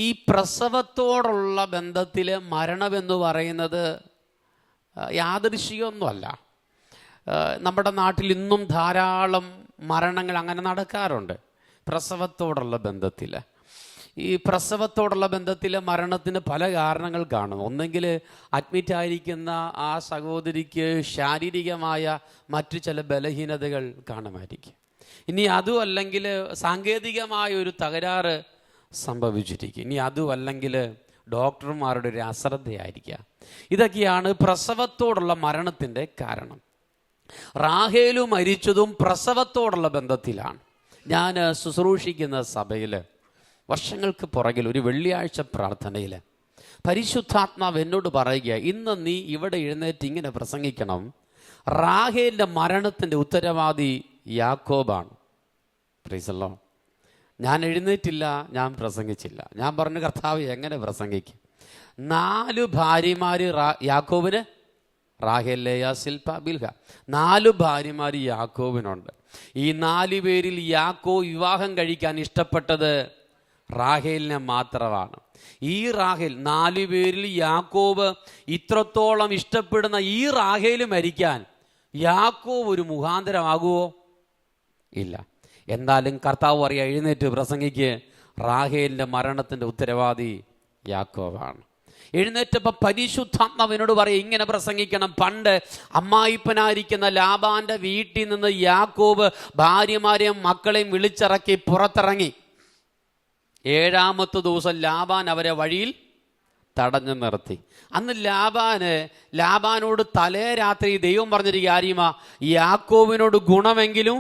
Speaker 1: ഈ പ്രസവത്തോടുള്ള ബന്ധത്തിൽ മരണമെന്ന് പറയുന്നത് യാദൃശ്ചികമൊന്നുമല്ല. നമ്മുടെ നാട്ടിൽ ഇന്നും ധാരാളം മരണങ്ങൾ അങ്ങനെ നടക്കാറുണ്ട്. പ്രസവത്തോടുള്ള ബന്ധത്തിൽ, ഈ പ്രസവത്തോടുള്ള ബന്ധത്തിൽ മരണത്തിന് പല കാരണങ്ങൾ കാണും. ഒന്നെങ്കിൽ അഡ്മിറ്റായിരിക്കുന്ന ആ സഹോദരിക്ക് ശാരീരികമായ മറ്റു ചില ബലഹീനതകൾ കാണുമായിരിക്കും. ഇനി അതും അല്ലെങ്കിൽ സാങ്കേതികമായ ഒരു തകരാറ് സംഭവിച്ചിരിക്കും. ഇനി അതും അല്ലെങ്കിൽ ഡോക്ടർമാരുടെ ഒരു അശ്രദ്ധയായിരിക്കാം. ഇതൊക്കെയാണ് പ്രസവത്തോടുള്ള മരണത്തിൻ്റെ കാരണം. റാഹേലു മരിച്ചതും പ്രസവത്തോടുള്ള ബന്ധത്തിലാണ്. ഞാൻ ശുശ്രൂഷിക്കുന്ന സഭയിൽ വർഷങ്ങൾക്ക് പുറകിൽ ഒരു വെള്ളിയാഴ്ച പ്രാർത്ഥനയിൽ പരിശുദ്ധാത്മാവ് എന്നോട് പറയുക, ഇന്ന് നീ ഇവിടെ എഴുന്നേറ്റ് ഇങ്ങനെ പ്രസംഗിക്കണം, റാഹേലിൻ്റെ മരണത്തിൻ്റെ ഉത്തരവാദി യാക്കോബാണ്. Price the Lord. ഞാൻ എഴുന്നേറ്റില്ല, ഞാൻ പ്രസംഗിച്ചില്ല. ഞാൻ പറഞ്ഞു, കർത്താവ് എങ്ങനെ പ്രസംഗിക്കും? 4 ഭാര്യമാർ യാക്കോബിന്, റാഹേൽ, ലേയ, സിൽപ, ബിൽഹ, 4 ഭാര്യമാർ യാക്കോബിനുണ്ട്. ഈ 4 പേരിൽ യാക്കോബ് വിവാഹം കഴിക്കാൻ ഇഷ്ടപ്പെട്ടത് റാഹേലിനെ മാത്രമാണ്. ഈ റാഹേൽ, 4 പേരിൽ യാക്കോബ് ഇത്രത്തോളം ഇഷ്ടപ്പെടുന്ന ഈ റാഹേൽ മരിക്കാൻ യാക്കോബ് ഒരു മുഖാന്തരമാകുമോ? ഇല്ല. എന്നാലും കർത്താവ് പറയാ, എഴുന്നേറ്റ് പ്രസംഗിക്ക്, റാഹേലിൻ്റെ മരണത്തിൻ്റെ ഉത്തരവാദി യാക്കോബാണ്. എഴുന്നേറ്റപ്പോൾ പരിശുദ്ധാത്മാവിനോട് പറയും, ഇങ്ങനെ പ്രസംഗിക്കണം. പണ്ട് അമ്മായിപ്പനായിരിക്കുന്ന ലാബാന്റെ വീട്ടിൽ നിന്ന് യാക്കോബ് ഭാര്യമാരെയും മക്കളെയും വിളിച്ചിറക്കി പുറത്തിറങ്ങി. 7-ാമത്തെ ദിവസം ലാബാൻ അവരെ വഴിയിൽ തടഞ്ഞു നിർത്തി. അന്ന് ലാബാനോട് തലേ രാത്രി ദൈവം പറഞ്ഞിരിക്കുക, ആര്യമാ, യാക്കോബിനോട് ഗുണമെങ്കിലും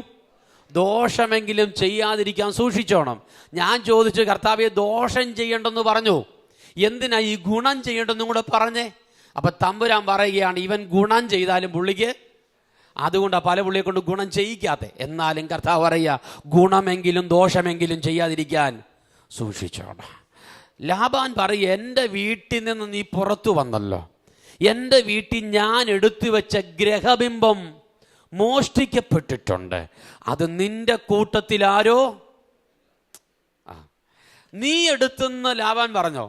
Speaker 1: ദോഷമെങ്കിലും ചെയ്യാതിരിക്കാൻ സൂക്ഷിച്ചോണം. ഞാൻ ചോദിച്ചു, കർത്താവേ, ദോഷം ചെയ്യണ്ടെന്ന് പറഞ്ഞു, എന്തിനാ ഈ ഗുണം ചെയ്യേണ്ടെന്നും കൂടെ പറഞ്ഞേ? അപ്പൊ തമ്പുരാൻ പറയുകയാണ്, ഇവൻ ഗുണം ചെയ്താലും പുള്ളിക്ക്, അതുകൊണ്ടാണ് പല പുള്ളിയെ കൊണ്ട് ഗുണം ചെയ്യിക്കാതെ. എന്നാലും കർത്താവ് പറയുക, ഗുണമെങ്കിലും ദോഷമെങ്കിലും ചെയ്യാതിരിക്കാൻ സൂക്ഷിച്ചോണം. ലാബാൻ പറയും, എൻ്റെ വീട്ടിൽ നിന്ന് നീ പുറത്തു വന്നല്ലോ, എൻ്റെ വീട്ടിൽ ഞാൻ എടുത്തു വെച്ച ഗ്രഹബിംബം മോഷ്ടിക്കപ്പെട്ടിട്ടുണ്ട്. അത് നിന്റെ കൂട്ടത്തിലാരോ നീ എടുത്തെന്ന് ലാബാൻ പറഞ്ഞോ?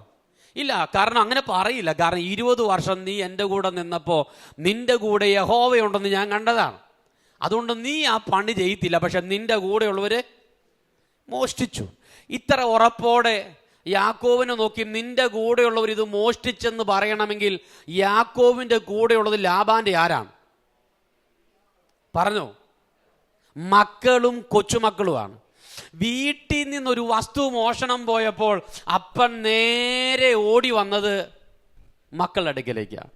Speaker 1: ഇല്ല. കാരണം അങ്ങനെ പറയില്ല. കാരണം 20 വർഷം നീ എൻ്റെ കൂടെ നിന്നപ്പോൾ നിന്റെ കൂടെ യഹോവയുണ്ടെന്ന് ഞാൻ കണ്ടതാണ്. അതുകൊണ്ട് നീ ആ പണി ചെയ്യത്തില്ല. പക്ഷെ നിന്റെ കൂടെയുള്ളവർ മോഷ്ടിച്ചു. ഇത്ര ഉറപ്പോടെ യാക്കോവിനെ നോക്കി നിന്റെ കൂടെയുള്ളവർ ഇത് മോഷ്ടിച്ചെന്ന് പറയണമെങ്കിൽ യാക്കോവിൻ്റെ കൂടെയുള്ളത് ലാബാന്റെ ആരാണ്? പറഞ്ഞോ? മക്കളും കൊച്ചുമക്കളുമാണ്. വീട്ടിൽ നിന്നൊരു വസ്തു മോഷണം പോയപ്പോൾ അപ്പൻ നേരെ ഓടി വന്നത് മക്കളുടെ അടുക്കലേക്കാണ്.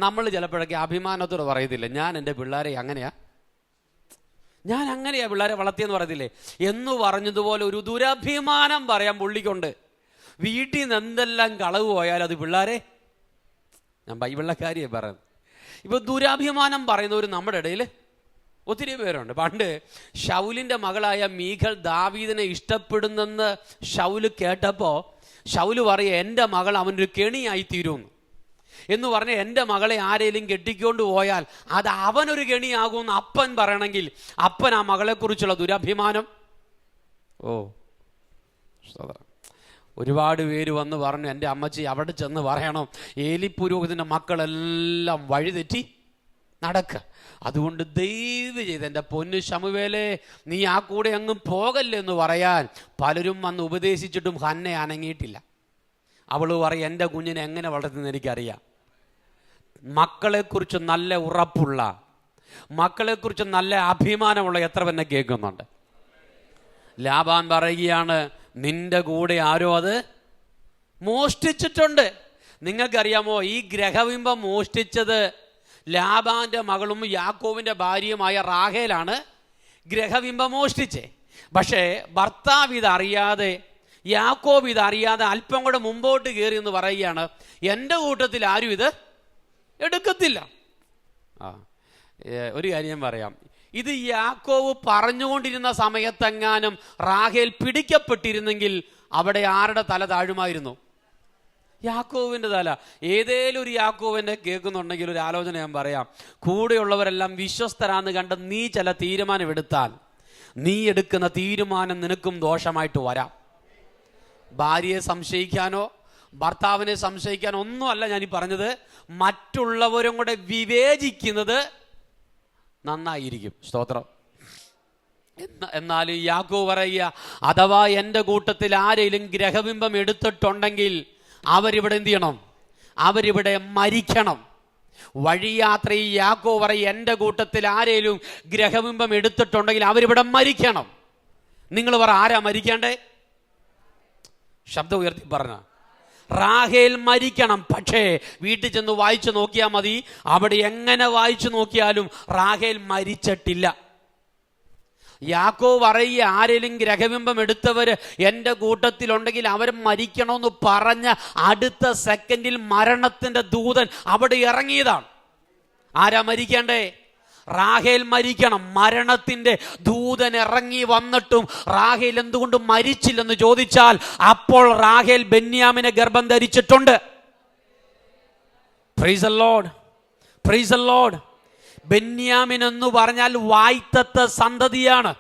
Speaker 1: നമ്മൾ ചിലപ്പോഴൊക്കെ അഭിമാനത്തോട് പറയത്തില്ലേ, ഞാൻ എൻ്റെ പിള്ളേരെ ഞാൻ അങ്ങനെയാ പിള്ളേരെ വളർത്തിയെന്ന് പറയത്തില്ലേ എന്ന് പറഞ്ഞതുപോലെ ഒരു ദുരഭിമാനം പറയാൻ പുള്ളിക്കൊണ്ട്. വീട്ടിൽ നിന്ന് എന്തെല്ലാം കളവ് പോയാലും അത് പിള്ളേരെ, ഞാൻ ബൈബിളിലെ കാര്യമേ പറയുന്നത്. ഇപ്പൊ ദുരഭിമാനം പറയുന്നവർ നമ്മുടെ ഇടയിൽ ഒത്തിരി പേരുണ്ട്. പണ്ട് ശൗലിൻ്റെ മകളായ മീഖൽ ദാവീദിനെ ഇഷ്ടപ്പെടുന്നെന്ന് ശൗല് കേട്ടപ്പോൾ ശൗല് പറയുക, എൻ്റെ മകൾ അവനൊരു കെണിയായി തീരുമെന്ന് എന്ന് പറഞ്ഞ് എൻ്റെ മകളെ ആരെങ്കിലും കെട്ടിക്കൊണ്ട് പോയാൽ അത് അവനൊരു കെണിയാകുമെന്ന് അപ്പൻ പറയണമെങ്കിൽ അപ്പൻ ആ മകളെക്കുറിച്ചുള്ള ദുരഭിമാനം. ഒരുപാട് പേര് വന്ന് പറഞ്ഞു, എൻ്റെ അമ്മച്ചി അവിടെ ചെന്ന് പറയണം, ഏലി പുരോഹിതൻ്റെ മക്കളെല്ലാം വഴിതെറ്റി നടക്കുക. അതുകൊണ്ട് ദയവ് ചെയ്ത് എൻ്റെ പൊന്നു ശമുവേലേ, നീ ആ കൂടെ അങ്ങ് പോകല്ലേ എന്ന് പറയാൻ പലരും വന്ന് ഉപദേശിച്ചിട്ടും ഹന്നെ അനങ്ങിയിട്ടില്ല. അവള് പറയും, എൻ്റെ കുഞ്ഞിനെ എങ്ങനെ വളർത്തുന്ന എനിക്കറിയാം. മക്കളെക്കുറിച്ച് നല്ല ഉറപ്പുള്ള, മക്കളെക്കുറിച്ച് നല്ല അഭിമാനമുള്ള എത്ര പേരെ കേൾക്കുന്നുണ്ട്? ലാബാൻ പറയുകയാണ്, നിന്റെ കൂടെ ആരോ അത് മോഷ്ടിച്ചിട്ടുണ്ട്. നിങ്ങൾക്കറിയാമോ, ഈ ഗ്രഹബിംബം മോഷ്ടിച്ചത് ലാബാന്റെ മകളും യാക്കോവിൻ്റെ ഭാര്യയുമായ റാഹേലാണ് ഗ്രഹബിംബം മോഷ്ടിച്ചേ. പക്ഷേ ഭർത്താവ് ഇതറിയാതെ, യാക്കോബ് ഇതറിയാതെ അല്പം കൂടെ മുമ്പോട്ട് കയറി എന്ന് പറയുകയാണ്, എൻ്റെ കൂട്ടത്തിൽ ആരും ഇത് എടുക്കത്തില്ല. ഒരു കാര്യം പറയാം, ഇത് യാക്കോബ് പറഞ്ഞുകൊണ്ടിരുന്ന സമയത്തെങ്ങാനും റാഹേൽ പിടിക്കപ്പെട്ടിരുന്നെങ്കിൽ അവിടെ ആരുടെ തല താഴുമായിരുന്നു? യാക്കോവിൻ്റെ തല. ഏതേലും ഒരു യാക്കോവിനെ കേൾക്കുന്നുണ്ടെങ്കിൽ ഒരു ആലോചന ഞാൻ പറയാം. കൂടെയുള്ളവരെല്ലാം വിശ്വസ്തരാന്ന് കണ്ട് നീ ചില തീരുമാനം എടുത്താൽ നീ എടുക്കുന്ന തീരുമാനം നിനക്കും ദോഷമായിട്ട് വരാം. ഭാര്യയെ സംശയിക്കാനോ ഭർത്താവിനെ സംശയിക്കാനോ ഒന്നുമല്ല ഞാനീ പറഞ്ഞത്. മറ്റുള്ളവരും കൂടെ വിവേചിക്കുന്നത് നന്നായിരിക്കും. സ്തോത്രം. എന്നാൽ യാക്കോബ് പറയുക, അഥവാ എൻ്റെ കൂട്ടത്തിൽ ആരെങ്കിലും ഗ്രഹബിംബം എടുത്തിട്ടുണ്ടെങ്കിൽ അവരിവിടെ എന്ത് ചെയ്യണം? അവരിവിടെ മരിക്കണം. വഴിയാത്രയിൽ യാക്കോബ് പറയും, എൻ്റെ കൂട്ടത്തിൽ ആരെങ്കിലും ഗ്രഹബിംബം എടുത്തിട്ടുണ്ടെങ്കിൽ അവരിവിടെ മരിക്കണം. നിങ്ങൾ പറ, ആരാ മരിക്കേണ്ടേ? ശബ്ദം ഉയർത്തി പറഞ്ഞ, റാഹേൽ മരിക്കണം. പക്ഷേ വീട്ടിൽ ചെന്ന് വായിച്ചു നോക്കിയാൽ മതി, അവിടെ എങ്ങനെ വായിച്ചു നോക്കിയാലും റാഹേൽ മരിച്ചിട്ടില്ല. യാക്കോബ് പറയുക, ആരെങ്കിലും ഗ്രഹബിംബം എടുത്തവര് എൻ്റെ കൂട്ടത്തിലുണ്ടെങ്കിൽ അവർ മരിക്കണമെന്ന് പറഞ്ഞ അടുത്ത സെക്കൻഡിൽ മരണത്തിന്റെ ദൂതൻ അവിടെ ഇറങ്ങിയതാണ്. ആരാ മരിക്കേണ്ടേ? റാഹേൽ മരിക്കണം. മരണത്തിന്റെ ദൂതൻ ഇറങ്ങി വന്നിട്ടും റാഹേൽ എന്തുകൊണ്ട് മരിച്ചില്ലെന്ന് ചോദിച്ചാൽ, അപ്പോൾ റാഹേൽ ബെന്യാമിനെ ഗർഭം ധരിച്ചിട്ടുണ്ട്. Praise the lord, praise the lord. ബെന്യാമിൻ എന്ന് പറഞ്ഞാൽ വായ്ത്തത്ത സന്തതിയാണ്.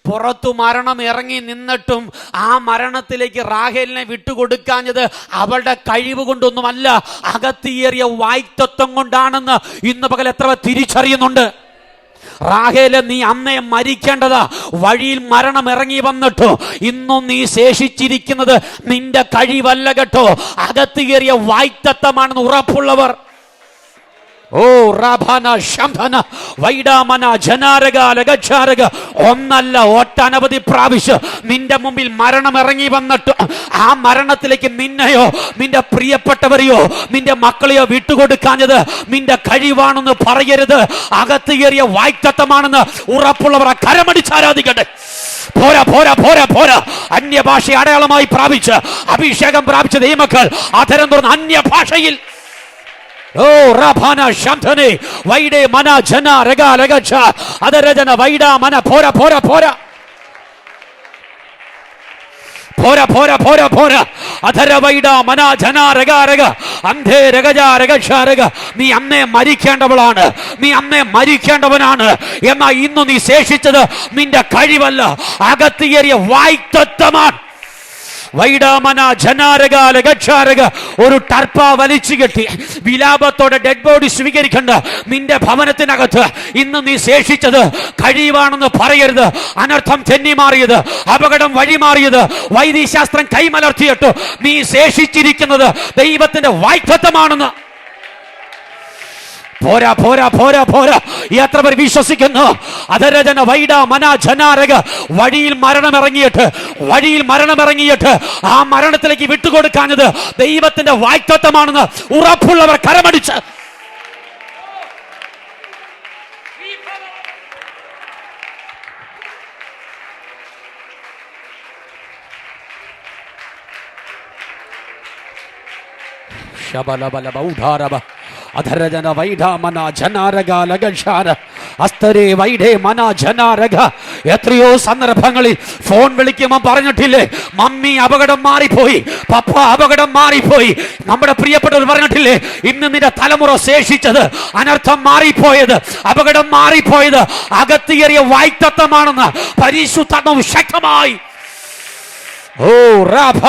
Speaker 1: പുറത്തു മരണം ഇറങ്ങി നിന്നിട്ടും ആ മരണത്തിലേക്ക് റാഹേലിനെ വിട്ടുകൊടുക്കാഞ്ഞത് അവളുടെ കഴിവ് കൊണ്ടൊന്നുമല്ല, അകത്തിയേറിയ വായ്ത്തത്വം കൊണ്ടാണെന്ന് ഇന്ന് പകൽ എത്ര തിരിച്ചറിയുന്നുണ്ട്? റാഹേല്, നീ അന്നേ മരിക്കേണ്ടതാ. വഴിയിൽ മരണം ഇറങ്ങി വന്നിട്ടോ ഇന്നും നീ ശേഷിച്ചിരിക്കുന്നത് നിന്റെ കഴിവല്ല കേട്ടോ, അകത്തിയേറിയ വായ്ത്തത്വമാണെന്ന് ഉറപ്പുള്ളവർ. ഓ റാഭാന ശംഭന വൈഡാമന ജനാരക ഒന്നല്ല ഒട്ടനവധി പ്രാവശ്യം നിന്റെ മുമ്പിൽ മരണം ഇറങ്ങി വന്നിട്ട് ആ മരണത്തിലേക്ക് നിന്നെയോ നിന്റെ പ്രിയപ്പെട്ടവരെയോ നിന്റെ മക്കളെയോ വിട്ടുകൊടുക്കാഞ്ഞത് നിന്റെ കഴിവാണെന്ന് പറയരുത്, അകത്ത് കയറിയ വായ്ത്തത്വമാണെന്ന് ഉറപ്പുള്ളവർ കരമടിച്ചാരാധിക്കട്ടെ. പോരാ പോരാ പോരാ പോരാ. അന്യഭാഷ അടയാളമായി പ്രാപിച്ച് അഭിഷേകം പ്രാപിച്ച ദൈവമക്കൾ അധരം തുറന്ന് അന്യഭാഷയിൽ ഓ റഭാന ശംധനെ വൈഡേ മന ജന രഗ രഗച്ച അതരജന വൈഡ മന പോരാ പോരാ പോരാ പോരാ പോരാ പോരാ പോരാ അധര വൈഡ മന ജന രഗ രഗ അന്ധേ രഗജ രഗക്ഷ രഗ. നീ അന്നേ മരിക്കേണ്ടവളാണ്, നീ അന്നേ മരിക്കേണ്ടവനാണ്. എന്നാൽ ഇന്ന് നീ ശേഷിച്ചത് നിന്റെ കഴിവല്ല, അകത്തിയേറിയ വായ്ത്തത്വമാണ്. വൈഡാമന ജനാരക ലഗക്ഷാരക. ഒരു ടർപ്പ വലിച്ചു കെട്ടി വിലാപത്തോടെ ഡെഡ് ബോഡി സ്വീകരിക്കണ്ട നിന്റെ ഭവനത്തിനകത്ത് ഇന്ന് നീ ശേഷിച്ചത് കഴിവാണെന്ന് പറയരുത്. അനർത്ഥം തെന്നിമാറിയത്, അപകടം വഴിമാറിയത്, വൈദ്യശാസ്ത്രം കൈമലർത്തിയിട്ട് നീ ശേഷിച്ചിരിക്കുന്നത് ദൈവത്തിന്റെ വായ്ത്തത്വമാണെന്ന്. പോരാ പോരാ പോരാ പോരാ. എത്ര പേർ വിശ്വസിക്കുന്നു? അധരജന വൈഡ മന ജനാരക. വഴിയിൽ മരണമിറങ്ങിയിട്ട് ആ മരണത്തിലേക്ക് വിട്ടുകൊടുക്കാഞ്ഞത് ദൈവത്തിന്റെ വായ്ത്തത്വമാണെന്ന് ഉറപ്പുള്ളവർ കരമടിച്ച് ശബലബലബ ഉധാരബ അധരജന വൈഡ മന ജനാരക ലഗക്ഷാര അസ്തരേ വൈഡേ മന ജനാരക. എത്രയോ സന്ദർഭങ്ങളിൽ ഫോൺ വിളിക്കുമ്പോൾ പറഞ്ഞിട്ടില്ലേ, മമ്മി അപകടം മാറിപ്പോയി, പപ്പ അപകടം മാറിപ്പോയി. നമ്മുടെ പ്രിയപ്പെട്ടവർ പറഞ്ഞിട്ടില്ലേ, ഇന്ന് നിന്റെ തലമുറ ശേഷിച്ചത്, അനർത്ഥം മാറിപ്പോയത്, അപകടം മാറിപ്പോയത് അകത്തിയേറിയ വായ്ത്തത്വമാണെന്ന് പരിശുദ്ധാത്മാവ് ശക്തമായി. ഓ റാഭ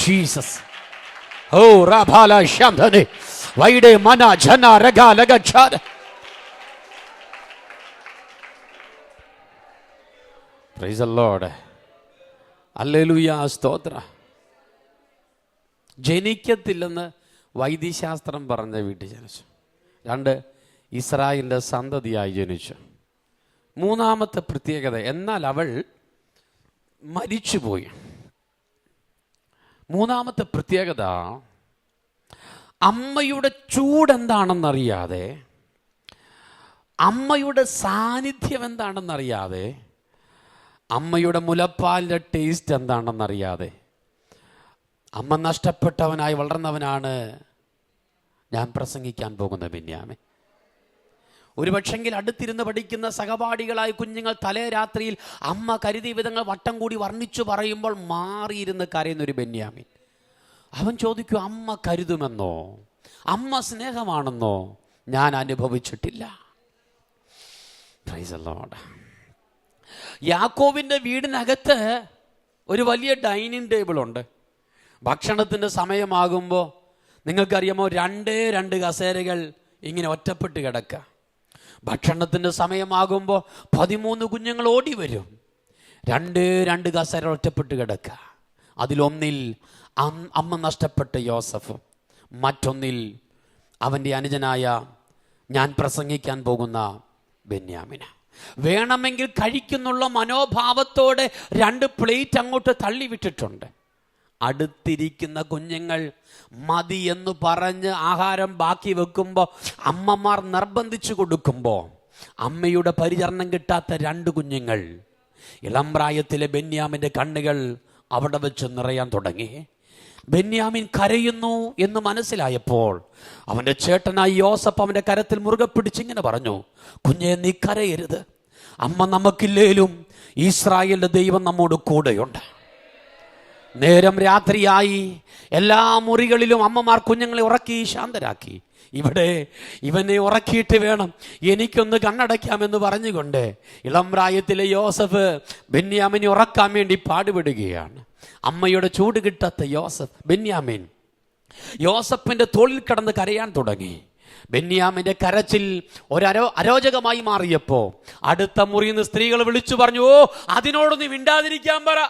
Speaker 1: ജീസസ്. ഓ റഭാല ശംധനെ വൈഡേ മന ജന രഗ ലഗക്ഷാര. Praise the lord. ഹല്ലേലൂയ, സ്തോത്ര. ജനിക്കത്തില്ലെന്ന് വൈദ്യശാസ്ത്രം പറഞ്ഞ വീട്ടിൽ ജനിച്ചു. 2, ഇസ്രായേലിന്റെ സന്തതിയായി ജനിച്ചു. മൂന്നാമത്തെ പ്രത്യേകത, എന്നാൽ അവൾ മരിച്ചുപോയി. മൂന്നാമത്തെ പ്രത്യേകത, അമ്മയുടെ ചൂടെന്താണെന്നറിയാതെ, അമ്മയുടെ സാന്നിധ്യം എന്താണെന്നറിയാതെ, അമ്മയുടെ മുലപ്പാലിൻ്റെ ടേസ്റ്റ് എന്താണെന്നറിയാതെ, അമ്മ നഷ്ടപ്പെട്ടവനായി വളർന്നവനാണ് ഞാൻ പ്രസംഗിക്കാൻ പോകുന്ന ബെന്യാമിൻ. ഒരുപക്ഷെങ്കിൽ അടുത്തിരുന്ന് പഠിക്കുന്ന സഹപാഠികളായ കുഞ്ഞുങ്ങൾ തലേ രാത്രിയിൽ അമ്മ കരുതിയ വിധങ്ങൾ വട്ടം കൂടി വർണ്ണിച്ചു പറയുമ്പോൾ മാറിയിരുന്ന് കരയുന്നൊരു ബെന്യാമിൻ. അവൻ ചോദിക്കും, അമ്മ കരുതുമെന്നോ, അമ്മ സ്നേഹമാണെന്നോ ഞാൻ അനുഭവിച്ചിട്ടില്ല. Price the Lord. യാക്കോബിൻ്റെ വീടിനകത്ത് ഒരു വലിയ ഡൈനിങ് ടേബിളുണ്ട്. ഭക്ഷണത്തിൻ്റെ സമയമാകുമ്പോൾ
Speaker 2: നിങ്ങൾക്കറിയാമോ, രണ്ട് കസേരകൾ ഇങ്ങനെ ഒറ്റപ്പെട്ട് കിടക്കുക. ഭക്ഷണത്തിൻ്റെ സമയമാകുമ്പോൾ 13 കുഞ്ഞുങ്ങൾ ഓടി വരും. രണ്ട് കസേര ഒറ്റപ്പെട്ട് കിടക്കുക. അതിലൊന്നിൽ അമ്മ നഷ്ടപ്പെട്ട യോസഫ്, മറ്റൊന്നിൽ അവൻ്റെ അനുജനായ ഞാൻ പ്രസംഗിക്കാൻ പോകുന്ന ബെന്യാമിന്. വേണമെങ്കിൽ കഴിക്കുന്നുള്ള മനോഭാവത്തോടെ 2 പ്ലേറ്റ് അങ്ങോട്ട് തള്ളിവിട്ടിട്ടുണ്ട്. അടുത്തിരിക്കുന്ന കുഞ്ഞുങ്ങൾ മതി എന്ന് പറഞ്ഞ് ആഹാരം ബാക്കി വെക്കുമ്പോൾ, അമ്മമാർ നിർബന്ധിച്ചു കൊടുക്കുമ്പോൾ, അമ്മയുടെ പരിചരണം കിട്ടാത്ത 2 കുഞ്ഞുങ്ങൾ, ഇളം പ്രായത്തിലെ ബെന്യാമിൻ്റെ കണ്ണുകൾ അവിടെ വെച്ച് നിറയാൻ തുടങ്ങി. ബെന്യാമിൻ കരയുന്നു എന്ന് മനസ്സിലായപ്പോൾ അവൻ്റെ ചേട്ടനായി യോസഫ് അവൻ്റെ കരത്തിൽ മുറുകെ പിടിച്ചിങ്ങനെ പറഞ്ഞു, കുഞ്ഞെ നീ കരയരുത്, അമ്മ നമുക്കില്ലേലും ഇസ്രായേലിൻ്റെ ദൈവം നമ്മോട് കൂടെയുണ്ട്. നേരം രാത്രിയായി. എല്ലാ മുറികളിലും അമ്മമാർ കുഞ്ഞുങ്ങളെ ഉറക്കി ശാന്തരാക്കി. ഇവിടെ ഇവനെ ഉറക്കിയിട്ട് വേണം എനിക്കൊന്ന് കണ്ണടയ്ക്കാമെന്ന് പറഞ്ഞുകൊണ്ട് ഇളം പ്രായത്തിലെ യോസഫ് ബെന്യാമിനെ ഉറക്കാൻ വേണ്ടി പാടുപെടുകയാണ്. അമ്മയുടെ ചൂട് കിട്ടാത്ത ബെന്യാമിൻ യോസഫിന്റെ തോളിൽ കിടന്ന് കരയാൻ തുടങ്ങി. ബെന്യാമിന്റെ കരച്ചിൽ അരോചകമായി മാറിയപ്പോ അടുത്ത മുറിയിൽ നിന്ന് സ്ത്രീകൾ വിളിച്ചു പറഞ്ഞു, ഓ അതിനോട് നീ മിണ്ടാതിരിക്കാൻ പറ.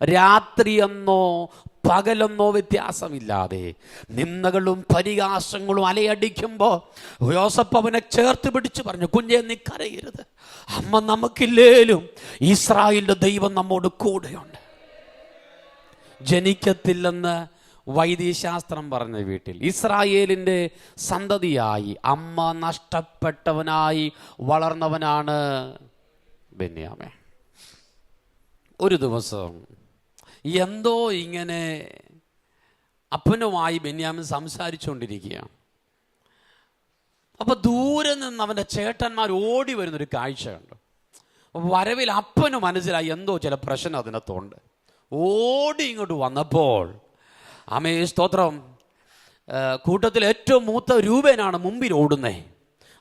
Speaker 2: രാത്രിയെന്നോ പകലെന്നോ വ്യത്യാസമില്ലാതെ നിന്ദകളും പരിഹാസങ്ങളും അലയടിക്കുമ്പോ യോസഫ് അവനെ ചേർത്ത് പിടിച്ചു പറഞ്ഞു, കുഞ്ഞെ നീ കരയരുത്, അമ്മ നമുക്കില്ലേലും ഇസ്രായേലിന്റെ ദൈവം നമ്മോട് കൂടെയുണ്ട്. ജനിക്കത്തില്ലെന്ന് വൈദ്യശാസ്ത്രം പറഞ്ഞ വീട്ടിൽ ഇസ്രായേലിൻ്റെ സന്തതിയായി അമ്മ നഷ്ടപ്പെട്ടവനായി വളർന്നവനാണ് ബെന്യാമിൻ. ഒരു ദിവസം എന്തോ ഇങ്ങനെ അപ്പനുമായി ബെന്യാമിൻ സംസാരിച്ചുകൊണ്ടിരിക്കുകയാണ്. അപ്പൊ ദൂരെ നിന്ന് അവൻ്റെ ചേട്ടന്മാർ ഓടി വരുന്നൊരു കാഴ്ച കണ്ടു. വരവിൽ അപ്പന് മനസ്സിലായി എന്തോ ചില പ്രശ്നം അതിനകത്തുണ്ട്. ഓടി ഇങ്ങോട്ട് വന്നപ്പോൾ ആമേ സ്തോത്രം, കൂട്ടത്തിൽ ഏറ്റവും മൂത്ത രൂപേനാണ് മുമ്പിൽ ഓടുന്നേ.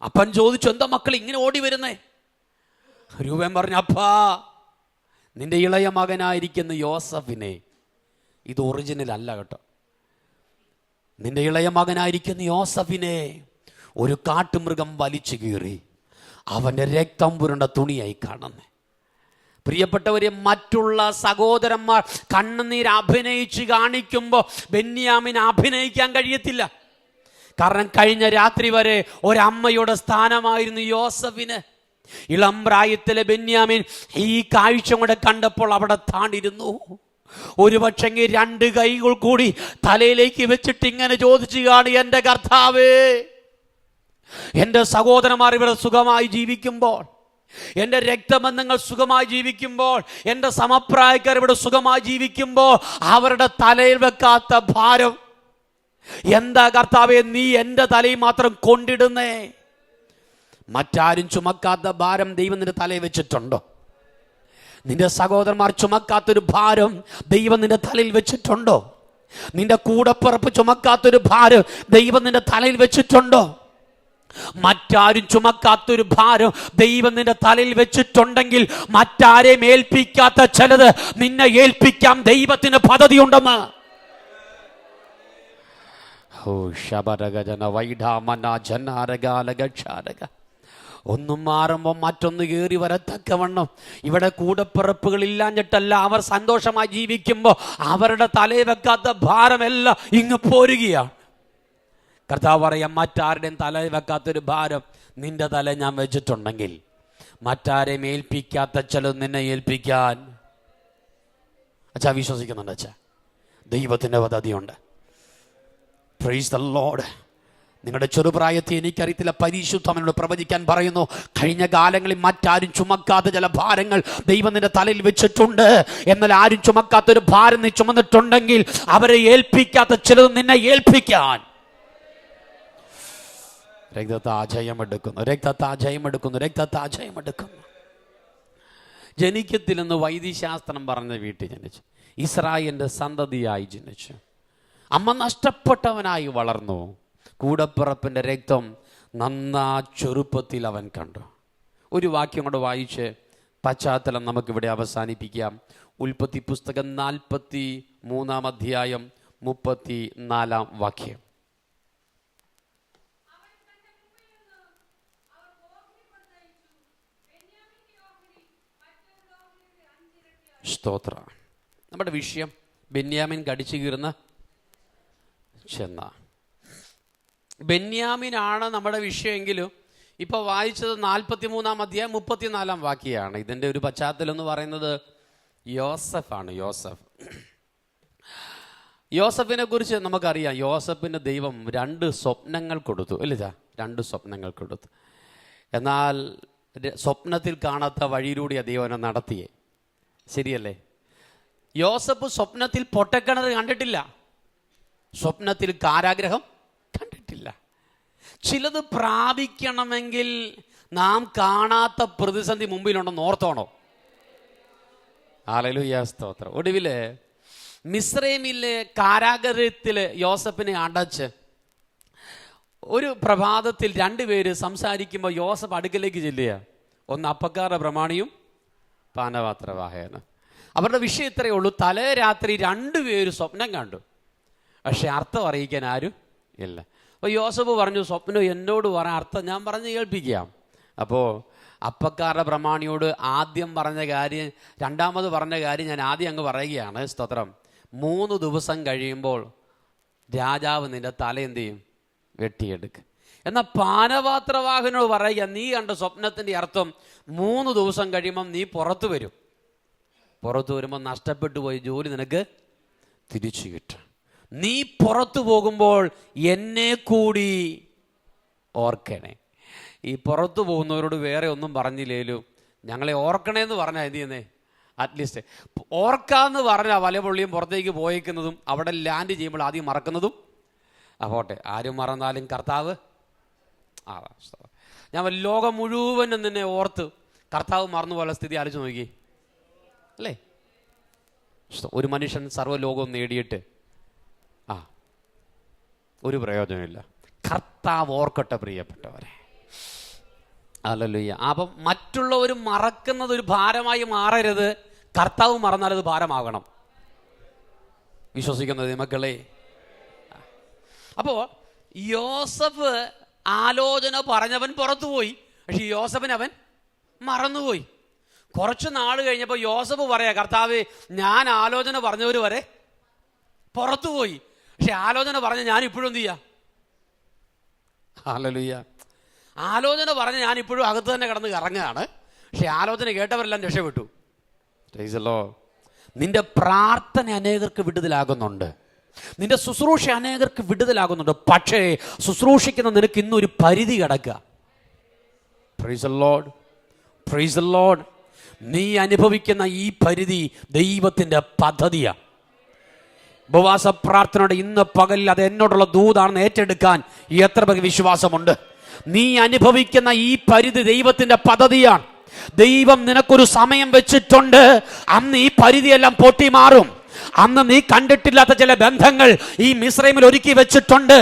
Speaker 2: അപ്പൻ ചോദിച്ചു, എന്താ മക്കൾ ഇങ്ങനെ ഓടി വരുന്നേ? രൂപൻ പറഞ്ഞു, അപ്പാ നിന്റെ ഇളയ മകനായിരിക്കുന്ന യോസഫിനെ, ഇത് ഒറിജിനൽ അല്ല കേട്ടോ, നിന്റെ ഇളയ മകനായിരിക്കുന്ന യോസഫിനെ ഒരു കാട്ടുമൃഗം വലിച്ചു കീറി അവൻ്റെ രക്തം പുരണ്ട തുണിയായി കാണുന്നേ. പ്രിയപ്പെട്ടവരെ, മറ്റുള്ള സഹോദരന്മാർ കണ്ണുനീർ അഭിനയിച്ച് കാണിക്കുമ്പോൾ ബെന്യാമിന് അഭിനയിക്കാൻ കഴിയത്തില്ല. കാരണം കഴിഞ്ഞ രാത്രി വരെ ഒരമ്മയുടെ സ്ഥാനമായിരുന്നു യോസഫിന്. ഇളം പ്രായത്തിലെ ബെന്യാമിൻ ഈ കാഴ്ച കൂടെ കണ്ടപ്പോൾ അവിടെ താണിരുന്നു. ഒരു പക്ഷേ 2 കൈകൾ കൂടി തലയിലേക്ക് വെച്ചിട്ട് ഇങ്ങനെ ചോദിച്ചു കാണി, എൻ്റെ കർത്താവേ, എൻ്റെ സഹോദരന്മാർ ഇവിടെ സുഖമായി ജീവിക്കുമ്പോൾ, എൻ്റെ രക്തബന്ധങ്ങൾ സുഖമായി ജീവിക്കുമ്പോൾ, എൻ്റെ സമപ്രായക്കാർ ഇവിടെ സുഖമായി ജീവിക്കുമ്പോൾ അവരുടെ തലയിൽ വെക്കാത്ത ഭാരം എന്താ കർത്താവേ നീ എൻ്റെ തലയിൽ മാത്രം കൊണ്ടിടുന്നേ? മറ്റാരും ചുമക്കാത്ത ഭാരം ദൈവം നിന്റെ തലയിൽ വെച്ചിട്ടുണ്ടോ? നിന്റെ സഹോദരന്മാർ ചുമക്കാത്തൊരു ഭാരം ദൈവം നിന്റെ തലയിൽ വെച്ചിട്ടുണ്ടോ? നിന്റെ കൂടപ്പിറപ്പ് ചുമക്കാത്തൊരു ഭാരം ദൈവം നിന്റെ തലയിൽ വെച്ചിട്ടുണ്ടോ? മറ്റാരും ചുമക്കാത്തൊരു ഭാരം ദൈവം നിന്റെ തലയിൽ വെച്ചിട്ടുണ്ടെങ്കിൽ മറ്റാരെയും ഏൽപ്പിക്കാത്ത ചിലത് നിന്നെ ഏൽപ്പിക്കാം ദൈവത്തിന് പദ്ധതിയുണ്ടെന്ന്. ഒന്നും മാറുമ്പോൾ മറ്റൊന്ന് കയറി വരത്തക്കവണ്ണം ഇവിടെ കൂടപ്പിറപ്പുകൾ ഇല്ലാഞ്ഞിട്ടല്ല, അവർ സന്തോഷമായി ജീവിക്കുമ്പോൾ അവരുടെ തലയിൽ വെക്കാത്ത ഭാരമെല്ലാം ഇങ്ങ് പോരുകയാണ്. കർത്താവ് പറയാം, മറ്റാരുടെയും തലയിൽ വെക്കാത്തൊരു ഭാരം നിന്റെ തല ഞാൻ വെച്ചിട്ടുണ്ടെങ്കിൽ മറ്റാരെയും ഏൽപ്പിക്കാത്ത ചിലത് നിന്നെ ഏൽപ്പിക്കാൻ അച്ഛാ വിശ്വസിക്കുന്നുണ്ട്. അച്ഛാ, ദൈവത്തിൻ്റെ പദ്ധതിയുണ്ട്. Price the Lord. നിങ്ങളുടെ ചെറുപ്രായത്തെ എനിക്കറിയത്തില്ല, പരിശുദ്ധമനോട് പ്രവചിക്കാൻ പറയുന്നു, കഴിഞ്ഞ കാലങ്ങളിൽ മറ്റാരും ചുമക്കാത്ത ചില ഭാരങ്ങൾ ദൈവം നിന്റെ തലയിൽ വെച്ചിട്ടുണ്ട്. എന്നാൽ ആരും ചുമക്കാത്തൊരു ഭാരം നീ ചുമന്നിട്ടുണ്ടെങ്കിൽ അവരെ ഏൽപ്പിക്കാത്ത ചിലത് നിന്നെ ഏൽപ്പിക്കാൻ രക്തത്താജയമെടുക്കുന്നു. ജനിക്കത്തില്ലെന്ന് വൈദ്യശാസ്ത്രം പറഞ്ഞ വീട്ടിൽ ജനിച്ചു. ഇസ്രായേലിന്റെ സന്തതിയായി ജനിച്ചു. അമ്മ നഷ്ടപ്പെട്ടവനായി വളർന്നു. കൂടപ്പിറപ്പിൻ്റെ രക്തം നന്നാ ചെറുപ്പത്തിൽ അവൻ കണ്ടു. ഒരു വാക്യം കൊണ്ട് വായിച്ച് പശ്ചാത്തലം നമുക്കിവിടെ അവസാനിപ്പിക്കാം. ഉൽപ്പത്തി പുസ്തകം 43-ാം അധ്യായം 34 സ്തോത്ര. നമ്മുടെ വിഷയം ബെന്യാമിൻ കടിച്ചു കീറുന്ന ചെന്ന. ബെന്യാമിനാണ് നമ്മുടെ വിഷയമെങ്കിലും ഇപ്പോൾ വായിച്ചത് 43-ാം അധ്യായം 34-ാം വാക്യമാണ്. ഇതിൻ്റെ ഒരു പശ്ചാത്തലം എന്ന് പറയുന്നത് യോസഫാണ്. യോസഫിനെ കുറിച്ച് നമുക്കറിയാം. യോസഫിന് ദൈവം 2 സ്വപ്നങ്ങൾ കൊടുത്തു, ഇല്ല? 2 സ്വപ്നങ്ങൾ കൊടുത്തു. എന്നാൽ സ്വപ്നത്തിൽ കാണാത്ത വഴിയിലൂടെയാണ് ദൈവനെ നടത്തിയേ. ശരിയല്ലേ? യോസഫ് സ്വപ്നത്തിൽ പൊട്ടക്കിണർ കണ്ടിട്ടില്ല, സ്വപ്നത്തിൽ കാരാഗ്രഹം കണ്ടിട്ടില്ല. ചിലത് പ്രാപിക്കണമെങ്കിൽ നാം കാണാത്ത പ്രതിസന്ധി മുമ്പിലുണ്ടെന്ന് ഓർത്തോണോ? ഹല്ലേലൂയ, സ്തോത്രം. ഒടുവില് മിസ്രൈമിലെ കാരാഗ്രഹത്തിൽ യോസഫിനെ അടച്ച് ഒരു പ്രഭാതത്തിൽ 2 പേര് സംസാരിക്കുമ്പോൾ യോസഫ് അടുക്കലേക്ക് ചെല്ലുക. ഒന്ന് അപ്പക്കാരുടെ പ്രമാണിയും പാനപാത്രവാഹകനും. അവരുടെ വിഷയം ഇത്രയേ ഉള്ളൂ. തലേ രാത്രി 2 പേര് സ്വപ്നം കണ്ടു, പക്ഷെ അർത്ഥം അറിയിക്കാൻ ആരും ഇല്ല. അപ്പോൾ യോസഫ് പറഞ്ഞു, സ്വപ്നം എന്നോട് പറയാൻ അർത്ഥം ഞാൻ പറഞ്ഞ് കേൾപ്പിക്കാം. അപ്പോൾ അപ്പക്കാരുടെ പ്രമാണിയോട് ആദ്യം പറഞ്ഞ കാര്യം, രണ്ടാമത് പറഞ്ഞ കാര്യം ഞാൻ ആദ്യം അങ്ങ് പറയുകയാണ്. സ്തോത്രം. 3 ദിവസം കഴിയുമ്പോൾ രാജാവ് നിന്റെ തല എന്ത് ചെയ്യും? വെട്ടിയെടുക്കുക. എന്നാൽ പാനപാത്രവാഹനോട് പറയുക, നീ കണ്ട സ്വപ്നത്തിൻ്റെ അർത്ഥം 3 ദിവസം കഴിയുമ്പം നീ പുറത്തു വരും. പുറത്തു വരുമ്പോൾ നഷ്ടപ്പെട്ടു പോയി ജോലി നിനക്ക് തിരിച്ചു കിട്ടും. നീ പുറത്തു പോകുമ്പോൾ എന്നെ കൂടി ഓർക്കണേ. ഈ പുറത്തു പോകുന്നവരോട് വേറെ ഒന്നും പറഞ്ഞില്ലേലും ഞങ്ങളെ ഓർക്കണേന്ന് പറഞ്ഞാൽ എന്ത് ചെയ്യുന്നേ? അറ്റ്ലീസ്റ്റ് ഓർക്കാന്ന് പറഞ്ഞാൽ വല പൊള്ളിയും പുറത്തേക്ക് പോയേക്കുന്നതും അവിടെ ലാൻഡ് ചെയ്യുമ്പോൾ ആദ്യം മറക്കുന്നതും. പോട്ടെ, ആരും മറന്നാലും കർത്താവ്. ഞാൻ ലോകം മുഴുവനും നിന്നെ ഓർത്ത് കർത്താവ് മറന്നു പോലെ സ്ഥിതി ആലോചിച്ച് നോക്കി, അല്ലേ? ഒരു മനുഷ്യൻ സർവ്വലോകവും നേടിയിട്ട് ഒരു പ്രയോജനമില്ല. കർത്താവ് ഓർക്കട്ടെ പ്രിയപ്പെട്ടവരെ. ഹല്ലേലൂയ. അപ്പം മറ്റുള്ളവർ മറക്കുന്നത് ഒരു ഭാരമായി മാറരുത്. കർത്താവ് മറന്നാൽ അത് ഭാരമാകണം. വിശ്വസിക്കുന്നത് മക്കളെ. അപ്പോൾ യോസഫ് ആലോചന പറഞ്ഞവൻ പുറത്തുപോയി, പക്ഷെ യോസഫിന് അവൻ മറന്നുപോയി. കുറച്ച് നാൾ കഴിഞ്ഞപ്പോൾ യോസഫ് പറയാ, കർത്താവേ, ഞാൻ ആലോചന പറഞ്ഞവർ വരെ പുറത്തുപോയി, പക്ഷെ ആലോചന പറഞ്ഞ ഞാൻ ഇപ്പോഴും എന്ത് ചെയ്യാ? ഹല്ലേലൂയ. ആലോചന പറഞ്ഞ് ഞാൻ ഇപ്പോഴും അകത്ത് തന്നെ കിടന്ന് കറങ്ങുകയാണ്, പക്ഷെ ആലോചന കേട്ടവരെല്ലാം രക്ഷപ്പെട്ടു. Price the Lord. നിന്റെ പ്രാർത്ഥന അനേകർക്ക് വിടുതലാകുന്നുണ്ട്, നിന്റെ ശുശ്രൂഷ അനേകർക്ക് വിടുതലാകുന്നുണ്ട്. പക്ഷേ ശുശ്രൂഷിക്കുന്ന നിനക്ക് ഇന്നൊരു പരിധി കിടക്കുക. Price the lord, praise the lord. നീ അനുഭവിക്കുന്ന ഈ പരിധി ദൈവത്തിൻ്റെ പദ്ധതിയാണ്. ഉപവാസ പ്രാർത്ഥനയുടെ ഇന്ന് പകലിൽ അത് എന്നോടുള്ള ദൂതാണെന്ന് ഏറ്റെടുക്കാൻ എത്ര പേർക്ക് വിശ്വാസമുണ്ട്? നീ അനുഭവിക്കുന്ന ഈ പരിധി ദൈവത്തിന്റെ പദ്ധതിയാണ്. ദൈവം നിനക്കൊരു സമയം വെച്ചിട്ടുണ്ട്. അന്ന് ഈ പരിധിയെല്ലാം പൊട്ടി മാറും. അന്ന് നീ കണ്ടിട്ടില്ലാത്ത ചില ബന്ധങ്ങൾ ഈ മിസ്രൈമിൽ ഒരുക്കി വെച്ചിട്ടുണ്ട്.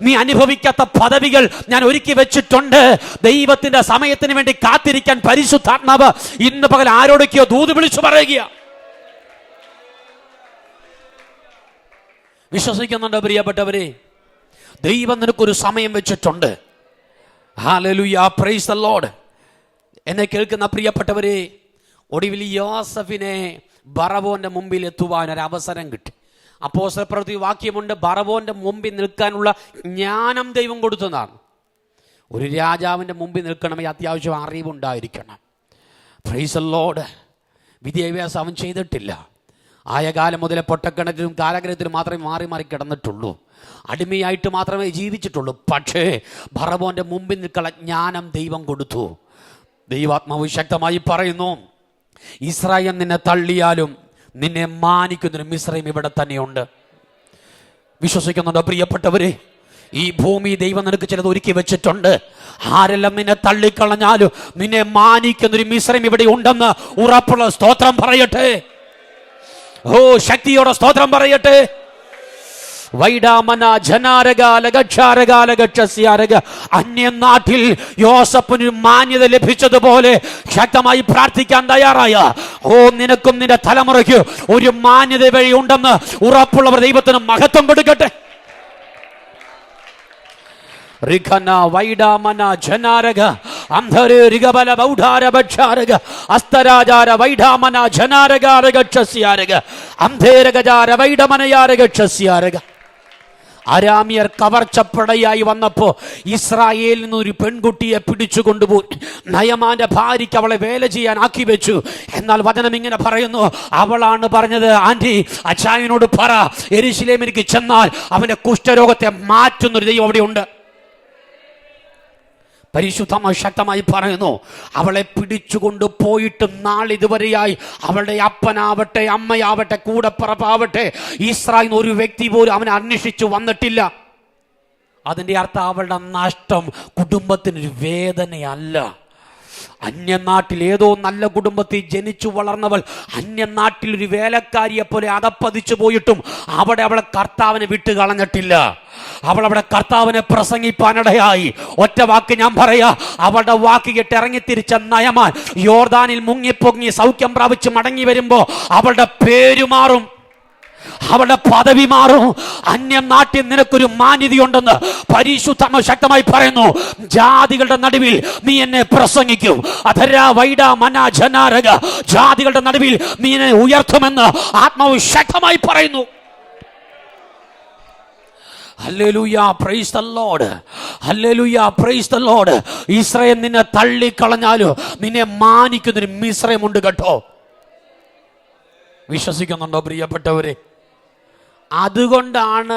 Speaker 2: നീ അനുഭവിക്കാത്ത പദവികൾ ഞാൻ ഒരുക്കി വെച്ചിട്ടുണ്ട്. ദൈവത്തിന്റെ സമയത്തിന് വേണ്ടി കാത്തിരിക്കാൻ പരിശുദ്ധാത്മാവ് ഇന്ന് പകൽ ആരോടൊക്കെയോ ദൂത് വിളിച്ചു പറയുക. വിശ്വസിക്കുന്നുണ്ടോ പ്രിയപ്പെട്ടവരെ? ദൈവം നിനക്കൊരു സമയം വെച്ചിട്ടുണ്ട്. Hallelujah, price the Lord. എന്നെ കേൾക്കുന്ന പ്രിയപ്പെട്ടവരെ, ഒടുവിൽ യോസഫിനെ ബറവോന്റെ മുമ്പിൽ എത്തുവാൻ ഒരു അവസരം കിട്ടി. അപ്പോസ്തലപ്രവൃത്തി വാക്യമുണ്ട്, ബറവോന്റെ മുമ്പിൽ നിൽക്കാനുള്ള ജ്ഞാനം ദൈവം കൊടുത്തതാണ്. ഒരു രാജാവിൻ്റെ മുമ്പിൽ നിൽക്കണമെങ്കിൽ അത്യാവശ്യം അറിവുണ്ടായിരിക്കണം. Price the Lord. വിദ്യാഭ്യാസം അവൻ ചെയ്തിട്ടില്ല. ആയ കാലം മുതലേ പൊട്ടക്കിണറ്റിലും കാരാഗ്രഹത്തിലും മാത്രമേ മാറി മാറി കിടന്നിട്ടുള്ളൂ. അടിമയായിട്ട് മാത്രമേ ജീവിച്ചിട്ടുള്ളൂ. പക്ഷേ ബറവോന്റെ മുമ്പിൽ നിൽക്കുന്ന ജ്ഞാനം ദൈവം കൊടുത്തു. ദൈവാത്മാവ് ശക്തമായി പറയുന്നു, ഇസ്രായേൽ നിന്നെ തള്ളിയാലും നിന്നെ മാനിക്കുന്നൊരു മിസ്രൈം ഇവിടെ തന്നെയുണ്ട്. വിശ്വസിക്കുന്നുണ്ടോ പ്രിയപ്പെട്ടവരെ? ഈ ഭൂമി ദൈവം നിനക്ക് ചിലത് ഒരുക്കി വെച്ചിട്ടുണ്ട്. ആരെല്ലാം നിന്നെ തള്ളിക്കളഞ്ഞാലും നിന്നെ മാനിക്കുന്നൊരു മിസ്രൈം ഇവിടെ ഉണ്ടെന്ന് ഉറപ്പുള്ള സ്തോത്രം പറയട്ടെ. ഓ, ശക്തിയോടെ സ്തോത്രം പറയട്ടെ. വൈഡാമന ജനാരകാലകക്ഷാരകാലകക്ഷസ്യാരക. അന്യനാട്ടിൽ യോസഫിന് മാന്യത ലഭിച്ചതുപോലെ ശക്തമായി പ്രാർത്ഥിക്കാൻ തയ്യാറായ നിനക്കും നിന്റെ തലമുറയ്ക്ക് ഒരു മാന്യത വഴി ഉണ്ടെന്ന് ഉറപ്പുള്ളവർ ദൈവത്തിന് മഹത്വം കൊടുക്കട്ടെ. റിഖന വൈഡാമന ജനാരക അന്ധരെ രിഗബല ബൗഢാര ഭക്ഷാരക അസ്തരാജാര വൈഡാമന ജനാരകാരകക്ഷസ്യാരക അന്ധേരഗജാര വൈഡമനയാരകക്ഷസ്യാരക. അരാമിയർ കവർച്ചപ്പടയായി വന്നപ്പോ ഇസ്രായേലിൽ നിന്ന് ഒരു പെൺകുട്ടിയെ പിടിച്ചു കൊണ്ടുപോയി നയമാന്റെ ഭാര്യയ്ക്ക് അവളെ വേല ചെയ്യാൻ ആക്കി വെച്ചു. എന്നാൽ വചനം ഇങ്ങനെ പറയുന്നു, അവളാണ് പറഞ്ഞത്, ആന്റി അച്ചായനോട് പറ യെരൂശലേമിലേക്ക് ചെന്നാൽ അവന്റെ കുഷ്ഠരോഗത്തെ മാറ്റുന്നൊരു ദൈവം അവിടെ ഉണ്ട്. പരിശുദ്ധമായി ശക്തമായി പറയുന്നു, അവളെ പിടിച്ചുകൊണ്ട് പോയിട്ട് നാളിതുവരെയായി അവളുടെ അപ്പനാവട്ടെ അമ്മയാവട്ടെ കൂടപ്പറപ്പാവട്ടെ ഇസ്രായേൽ ഒരു വ്യക്തി പോലും അവനെ അന്വേഷിച്ചു വന്നിട്ടില്ല. അതിൻ്റെ അർത്ഥം അവളുടെ നഷ്ടം കുടുംബത്തിനൊരു വേദനയല്ല. അന്യനാട്ടിൽ ഏതോ നല്ല കുടുംബത്തിൽ ജനിച്ചു വളർന്നവൾ അന്യനാട്ടിൽ ഒരു വേലക്കാരിയെ പോലെ അകപ്പതിച്ചു പോയിട്ടും അവിടെ അവളെ കർത്താവിനെ വിട്ട് കളഞ്ഞിട്ടില്ല. അവളവിടെ കർത്താവിനെ പ്രസംഗിപ്പാനിടയായി. ഒറ്റ വാക്ക് ഞാൻ പറയാ, അവളുടെ വാക്ക് കേട്ട് ഇറങ്ങിത്തിരിച്ച നയമാൻ യോർദാനിൽ മുങ്ങിപ്പൊങ്ങി സൗഖ്യം പ്രാപിച്ച് മടങ്ങി വരുമ്പോ അവളുടെ പേര് മാറും, അവളുടെ പദവി മാറും. അന്യനാട്ടിൽ നിനക്കൊരു മാന്യതയുണ്ടെന്ന് പരിശുദ്ധ ശക്തമായി പറയുന്നു. ജാതികളുടെ നടുവിൽ നീ എന്നെ പ്രസംഗിക്കും. അധരാ വൈഡാ മന ജനാരക. ജാതികളുടെ നടുവിൽ നീ എന്നെ ഉയർത്തുമെന്ന് ആത്മാവ് ശക്തമായി പറയുന്നു. Hallelujah, price the lord. Hallelujah, price the Lord. Israel നിന്നെ തള്ളിക്കളഞ്ഞാലും നിന്നെ മാനിക്കുന്നൊരു മിസ്രയമുണ്ട് കേട്ടോ. വിശ്വസിക്കുന്നുണ്ടോ പ്രിയപ്പെട്ടവരെ? അതുകൊണ്ടാണ്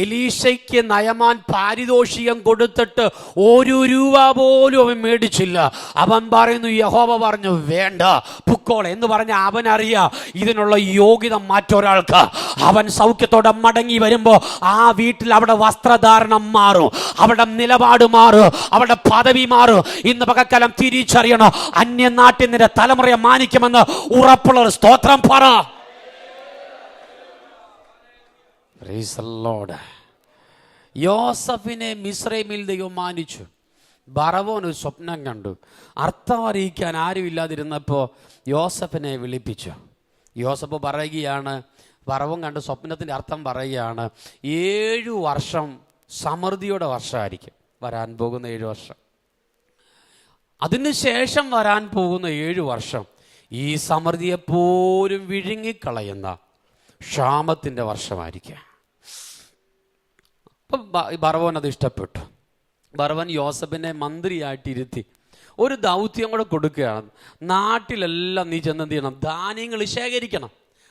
Speaker 2: എലീശയ്ക്ക് നയമാൻ പാരിതോഷികം കൊടുത്തിട്ട് ഒരു രൂപ പോലും അവൻ മേടിച്ചില്ല. അവൻ പറയുന്നു, യഹോവ പറഞ്ഞു വേണ്ട പുക്കോളെ എന്ന് പറഞ്ഞ അവനറിയാം ഇതിനുള്ള യോഗ്യത മറ്റൊരാൾക്ക്. അവൻ സൗഖ്യത്തോടെ മടങ്ങി വരുമ്പോൾ ആ വീട്ടിൽ അവിടെ വസ്ത്രധാരണം മാറും, അവിടെ നിലപാട് മാറും, അവിടെ പദവി മാറും. ഇന്ന് പകൽക്കാലം തിരിച്ചറിയണം, അന്യനാട്ടിൽ നിന്റെ തലമുറയെ മാനിക്കുമെന്ന് ഉറപ്പുള്ള സ്തോത്രം പറ. യോസഫിനെ മിസ്രൈമിൽ ദൈവം മാനിച്ചു. ഫറവോൻ ഒരു സ്വപ്നം കണ്ടു. അർത്ഥം അറിയിക്കാൻ ആരും ഇല്ലാതിരുന്നപ്പോൾ യോസഫിനെ വിളിപ്പിച്ചു. യോസഫ് പറയുകയാണ്, ഫറവോൻ കണ്ട സ്വപ്നത്തിൻ്റെ അർത്ഥം പറയുകയാണ്, 7 വർഷം സമൃദ്ധിയുടെ വർഷമായിരിക്കും വരാൻ പോകുന്ന 7 വർഷം. അതിനുശേഷം വരാൻ പോകുന്ന 7 വർഷം ഈ സമൃദ്ധിയെപ്പോലും വിഴുങ്ങിക്കളയുന്ന ക്ഷാമത്തിൻ്റെ വർഷമായിരിക്കും. അപ്പം ഫറവോൻ അത് ഇഷ്ടപ്പെട്ടു. ഫറവോൻ യോസഫിനെ മന്ത്രിയായിട്ടിരുത്തി ഒരു ദൗത്യം കൂടെ കൊടുക്കുകയാണ്. നാട്ടിലെല്ലാം നീ ചെന്ന് എന്ത് ചെയ്യണം? ധാന്യങ്ങൾ ശേഖരിക്കണം.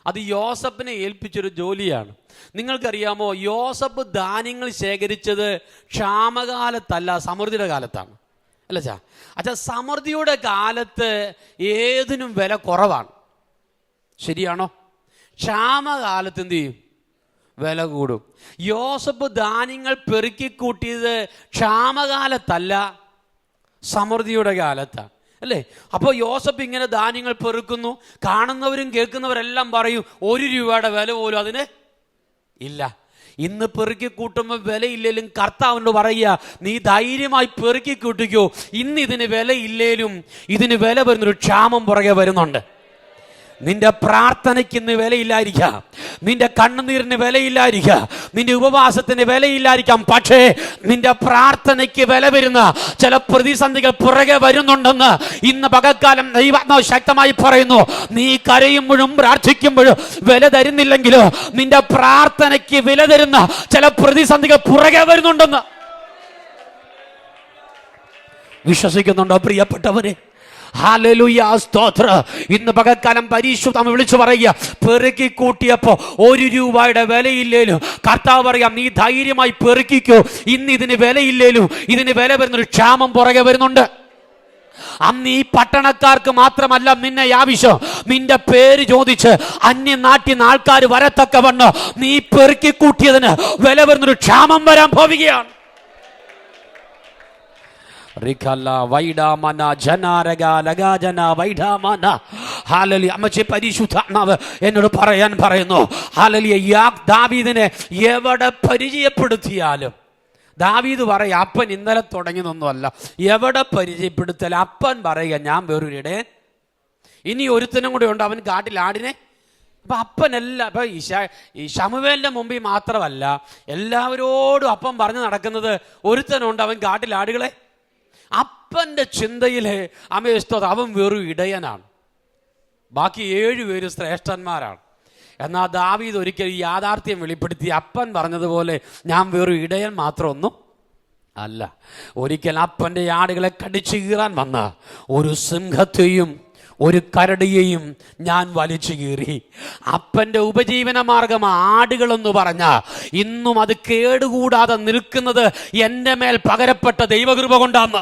Speaker 2: അത് യോസഫിനെ ഏൽപ്പിച്ചൊരു ജോലിയാണ്. നിങ്ങൾക്കറിയാമോ, യോസഫ് ധാന്യങ്ങൾ ശേഖരിച്ചത് ക്ഷാമകാലത്തല്ല, സമൃദ്ധിയുടെ കാലത്താണ്. അല്ല അച്ഛാ, സമൃദ്ധിയുടെ കാലത്ത് ഏതിനും വില കുറവാണ്, ശരിയാണോ? ക്ഷാമകാലത്ത് എന്ത് ചെയ്യും? വില കൂടും. യോസഫ് ധാന്യങ്ങൾ പെറുക്കിക്കൂട്ടിയത് ക്ഷാമകാലത്തല്ല, സമൃദ്ധിയുടെ കാലത്താണ്, അല്ലേ? അപ്പോൾ യോസഫ് ഇങ്ങനെ ധാന്യങ്ങൾ പെറുക്കുന്നു. കാണുന്നവരും കേൾക്കുന്നവരെല്ലാം പറയും 1 രൂപയുടെ വില പോലും അതിന് ഇല്ല. ഇന്ന് പെറുക്കി കൂട്ടുമ്പോൾ വിലയില്ലേലും കർത്താവിനോട് പറയുക, നീ ധൈര്യമായി പെറുക്കി കൂട്ടിക്കോ. ഇന്ന് ഇതിന് വിലയില്ലേലും ഇതിന് വില വരുന്നൊരു ക്ഷാമം പുറകെ വരുന്നുണ്ട്. നിന്റെ പ്രാർത്ഥനയ്ക്ക് ഇന്ന് വിലയില്ലായിരിക്കാം, നിന്റെ കണ്ണുനീരിന് വിലയില്ലായിരിക്കാം, നിന്റെ ഉപവാസത്തിന് വിലയില്ലായിരിക്കാം. പക്ഷേ നിന്റെ പ്രാർത്ഥനയ്ക്ക് വില വരുന്ന ചില പ്രതിസന്ധികൾ പുറകെ വരുന്നുണ്ടെന്ന് ഇന്ന് പകൽക്കാലം ദൈവാത്മാവ് ശക്തമായി പറയുന്നു. നീ കരയുമ്പോഴും പ്രാർത്ഥിക്കുമ്പോഴും വില തരുന്നില്ലെങ്കിലോ നിന്റെ പ്രാർത്ഥനയ്ക്ക് വില തരുന്ന ചില പ്രതിസന്ധികൾ പുറകെ വരുന്നുണ്ടെന്ന് വിശ്വസിക്കുന്നുണ്ടോ പ്രിയപ്പെട്ടവരെ? ഹല്ലേലൂയ, സ്തോത്രം. ഇന്ന് പകൽക്കാലം പരിശുദ്ധം വിളിച്ചു പറയുക, പെറുക്കി കൂട്ടിയപ്പോ 1 രൂപയുടെ വിലയില്ലേലും കർത്താവ് പറയാം, നീ ധൈര്യമായി പെറുക്കിക്കോ. ഇന്ന് ഇതിന് വിലയില്ലേലും ഇതിന് വില വരുന്നൊരു ക്ഷാമം പുറകെ വരുന്നുണ്ട്. അന്ന് ഈ പട്ടണക്കാർക്ക് മാത്രമല്ല നിന്നെ ആവശ്യം, നിന്റെ പേര് ചോദിച്ച് അന്യനാട്ടിൽ നിന്ന് ആൾക്കാർ വരത്തക്കവണ്ണം നീ പെറുക്കി കൂട്ടിയതിന് വില വരുന്നൊരു ക്ഷാമം വരാൻ പോവുകയാണ്. അമ്മച്ചി പരിശുദ്ധാത്മാവ് എന്നോട് പറയാൻ പറയുന്നു, ഹല്ലേലൂയ, ദാവീദിനെ എവിടെ പരിചയപ്പെടുത്തിയാലും, ദാവീദ് പറയുക അപ്പൻ ഇന്നലെ തുടങ്ങിയതൊന്നുമല്ല, എവിടെ പരിചയപ്പെടുത്തിയാലും അപ്പൻ പറയുക ഞാൻ വേറൊരു ഇടയൻ, ഇനി ഒരുത്തനും കൂടെ ഉണ്ട് അവൻ കാട്ടിൽ ആടിനെ. അപ്പൊ അപ്പനെല്ലാം ഇപ്പൊ ഈ ശമൂവേലിന്റെ മുമ്പിൽ മാത്രമല്ല, എല്ലാവരോടും അപ്പൻ പറഞ്ഞു നടക്കുന്നത് ഒരുത്തനുണ്ട് അവൻ കാട്ടിൽ ആടുകളെ. അപ്പന്റെ ചിന്തയിലെ അമേസ്തോത് അവൻ വെറും ഇടയനാണ്, ബാക്കി 7 പേര് ശ്രേഷ്ഠന്മാരാണ്. എന്നാൽ ദാവീദ് ഒരിക്കൽ ഈ യാഥാർത്ഥ്യം വെളിപ്പെടുത്തി, അപ്പൻ പറഞ്ഞതുപോലെ ഞാൻ വെറും ഇടയൻ മാത്രമൊന്നും അല്ല. ഒരിക്കൽ അപ്പന്റെ ആടുകളെ കടിച്ചു കീറാൻ വന്ന ഒരു സിംഹത്തെയും ഒരു കരടിയെയും ഞാൻ വലിച്ചു കീറി. അപ്പന്റെ ഉപജീവന മാർഗം ആടുകളെന്ന് പറഞ്ഞ ഇന്നും അത് കേടുകൂടാതെ നിൽക്കുന്നത് എൻ്റെ മേൽ പകരപ്പെട്ട ദൈവകൃപ കൊണ്ടാണ്.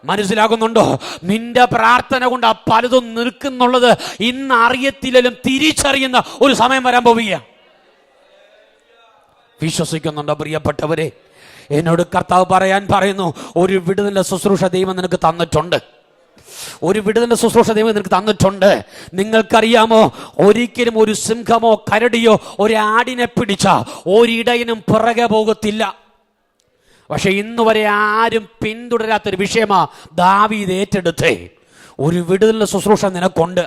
Speaker 2: മനസ്സിലാകുന്നുണ്ടോ? നിന്റെ പ്രാർത്ഥന കൊണ്ട് ആ പലതും നിൽക്കുന്നുള്ളത് ഇന്ന് അറിയത്തില്ലെങ്കിലും തിരിച്ചറിയുന്ന ഒരു സമയം വരാൻ പോവുക. വിശ്വസിക്കുന്നുണ്ടോ പ്രിയപ്പെട്ടവരെ? എന്നോട് കർത്താവ് പറയാൻ പറയുന്നു, ഒരു വിടുതലിന്റെ ശുശ്രൂഷ ദൈവം നിനക്ക് തന്നിട്ടുണ്ട്. ഒരു വിടുതലിന്റെ ശുശ്രൂഷ ദൈവം നിനക്ക് തന്നിട്ടുണ്ട്. നിങ്ങൾക്കറിയാമോ, ഒരിക്കലും ഒരു സിംഹമോ കരടിയോ ഒരു ആടിനെ പിടിച്ച ഒരിടയനും പുറകെ പോകത്തില്ല. പക്ഷെ ഇന്ന് വരെ ആരും പിന്തുടരാത്തൊരു വിഷയമാ ദാവീദ് ഏറ്റെടുത്തേ. ഒരു വിടുതലിന്റെ ശുശ്രൂഷ നിനക്കുണ്ട്.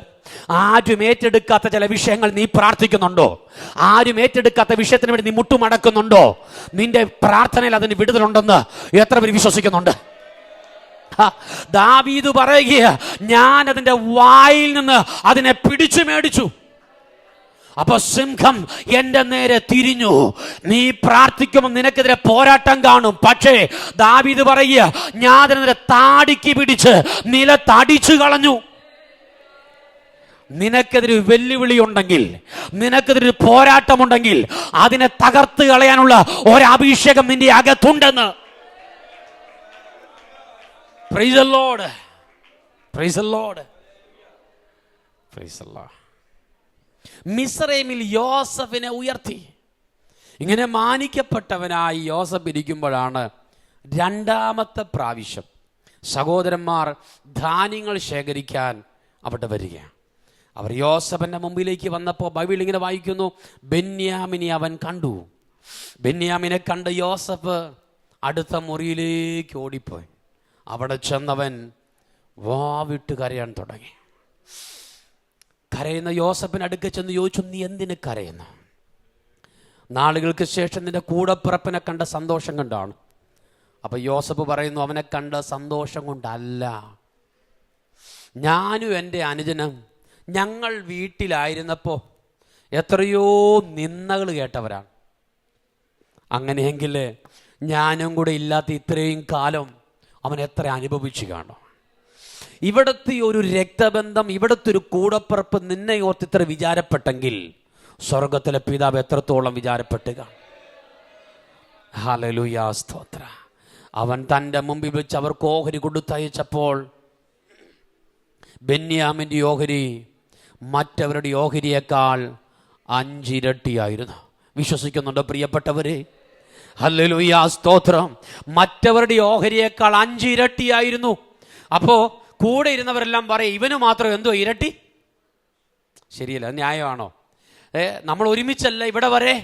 Speaker 2: ആരും ഏറ്റെടുക്കാത്ത ചില വിഷയങ്ങൾ നീ പ്രാർത്ഥിക്കുന്നുണ്ടോ? ആരും ഏറ്റെടുക്കാത്ത വിഷയത്തിന് വേണ്ടി നീ മുട്ടുമടക്കുന്നുണ്ടോ? നിന്റെ പ്രാർത്ഥനയിൽ അതിന് വിടുതലുണ്ടെന്ന് എത്ര പേര് വിശ്വസിക്കുന്നുണ്ട്? ദാവീദ് പറയുക, ഞാൻ അതിന്റെ വായിൽ നിന്ന് അതിനെ പിടിച്ചു മേടിച്ചു. അപ്പൊ സിംഹം എന്റെ നേരെ തിരിഞ്ഞു. നീ പ്രാർത്ഥിക്കുമ്പോൾ നിനക്കെതിരെ പോരാട്ടം കാണും. പക്ഷേ ദാവീദ് പറയുക, ഞാൻ അതിനെതിരെ താടിക്ക് പിടിച്ച് നിലത്തടിച്ചു കളഞ്ഞു. നിനക്കെതിരെ വെല്ലുവിളി ഉണ്ടെങ്കിൽ, നിനക്കെതിരെ പോരാട്ടമുണ്ടെങ്കിൽ അതിനെ തകർത്ത് കളയാനുള്ള ഒരഭിഷേകം നിന്റെ അകത്തുണ്ടെന്ന്. Praise the Lord. Praise the Lord. Praise the Lord. മിസ്രയീമിൽ യോസഫിനെ ഉയർത്തി. ഇങ്ങനെ മാനിക്കപ്പെട്ടവനായി യോസഫ് ഇരിക്കുമ്പോഴാണ് രണ്ടാമത്തെ പ്രാവശ്യം സഹോദരന്മാർ ധാന്യങ്ങൾ ശേഖരിക്കാൻ അവിടെ വരിക. അവർ യോസഫിന്റെ മുമ്പിലേക്ക് വന്നപ്പോൾ ബൈബിൾ ഇങ്ങനെ വായിക്കുന്നു, ബെന്യാമിനെ അവൻ കണ്ടു. ബെന്യാമിനെ കണ്ട് യോസഫ് അടുത്ത മുറിയിലേക്ക് ഓടിപ്പോയി. അവിടെ ചെന്നവൻ വാവിട്ട് കരയാൻ തുടങ്ങി. കരയുന്ന യോസഫിന് അടുക്ക ചെന്ന് ചോദിച്ചു, നീ എന്തിന് കരയുന്നു? നാളുകൾക്ക് ശേഷം നിന്റെ കൂടപ്പിറപ്പിനെ കണ്ട സന്തോഷം കൊണ്ടാണ്. അപ്പൊ യോസഫ് പറയുന്നു, അവനെ കണ്ട സന്തോഷം കൊണ്ടല്ല, ഞാനും എൻ്റെ അനുജനും ഞങ്ങൾ വീട്ടിലായിരുന്നപ്പോൾ എത്രയോ നിന്ദകൾ കേട്ടവരാണ്. അങ്ങനെയെങ്കിൽ ഞാനും കൂടെ ഇല്ലാത്ത ഇത്രയും കാലം അവൻ എത്ര അനുഭവിച്ചു കാണും. ഇവിടുത്തെ ഒരു രക്തബന്ധം, ഇവിടുത്തെ ഒരു കൂടപ്പിറപ്പ് നിന്നെ ഓർത്ത് ഇത്ര വിചാരപ്പെട്ടെങ്കിൽ സ്വർഗത്തിലെ പിതാവ് എത്രത്തോളം വിചാരപ്പെട്ടുക. ഹല്ലേലൂയ, സ്തോത്ര. അവൻ തൻ്റെ മുമ്പിൽ വെച്ച് അവർക്ക് ഓഹരി കൊടുത്തയച്ചപ്പോൾ ബെന്യാമിൻ്റെ ഓഹരി മറ്റവരുടെ ഓഹരിയേക്കാൾ 5 ഇരട്ടിയായിരുന്നു. വിശ്വസിക്കുന്നുണ്ടോ പ്രിയപ്പെട്ടവരെ? ഹല്ലേലൂയ, സ്തോത്രം. മറ്റവരുടെ ഓഹരിയേക്കാൾ 5 ഇരട്ടിയായിരുന്നു. അപ്പോ കൂടെ ഇരുന്നവരെല്ലാം പറയും, ഇവന് മാത്രം എന്തോ ഇരട്ടി? ശരിയല്ല, ന്യായമാണോ? നമ്മൾ ഒരുമിച്ചല്ല ഇവിടെ വരെ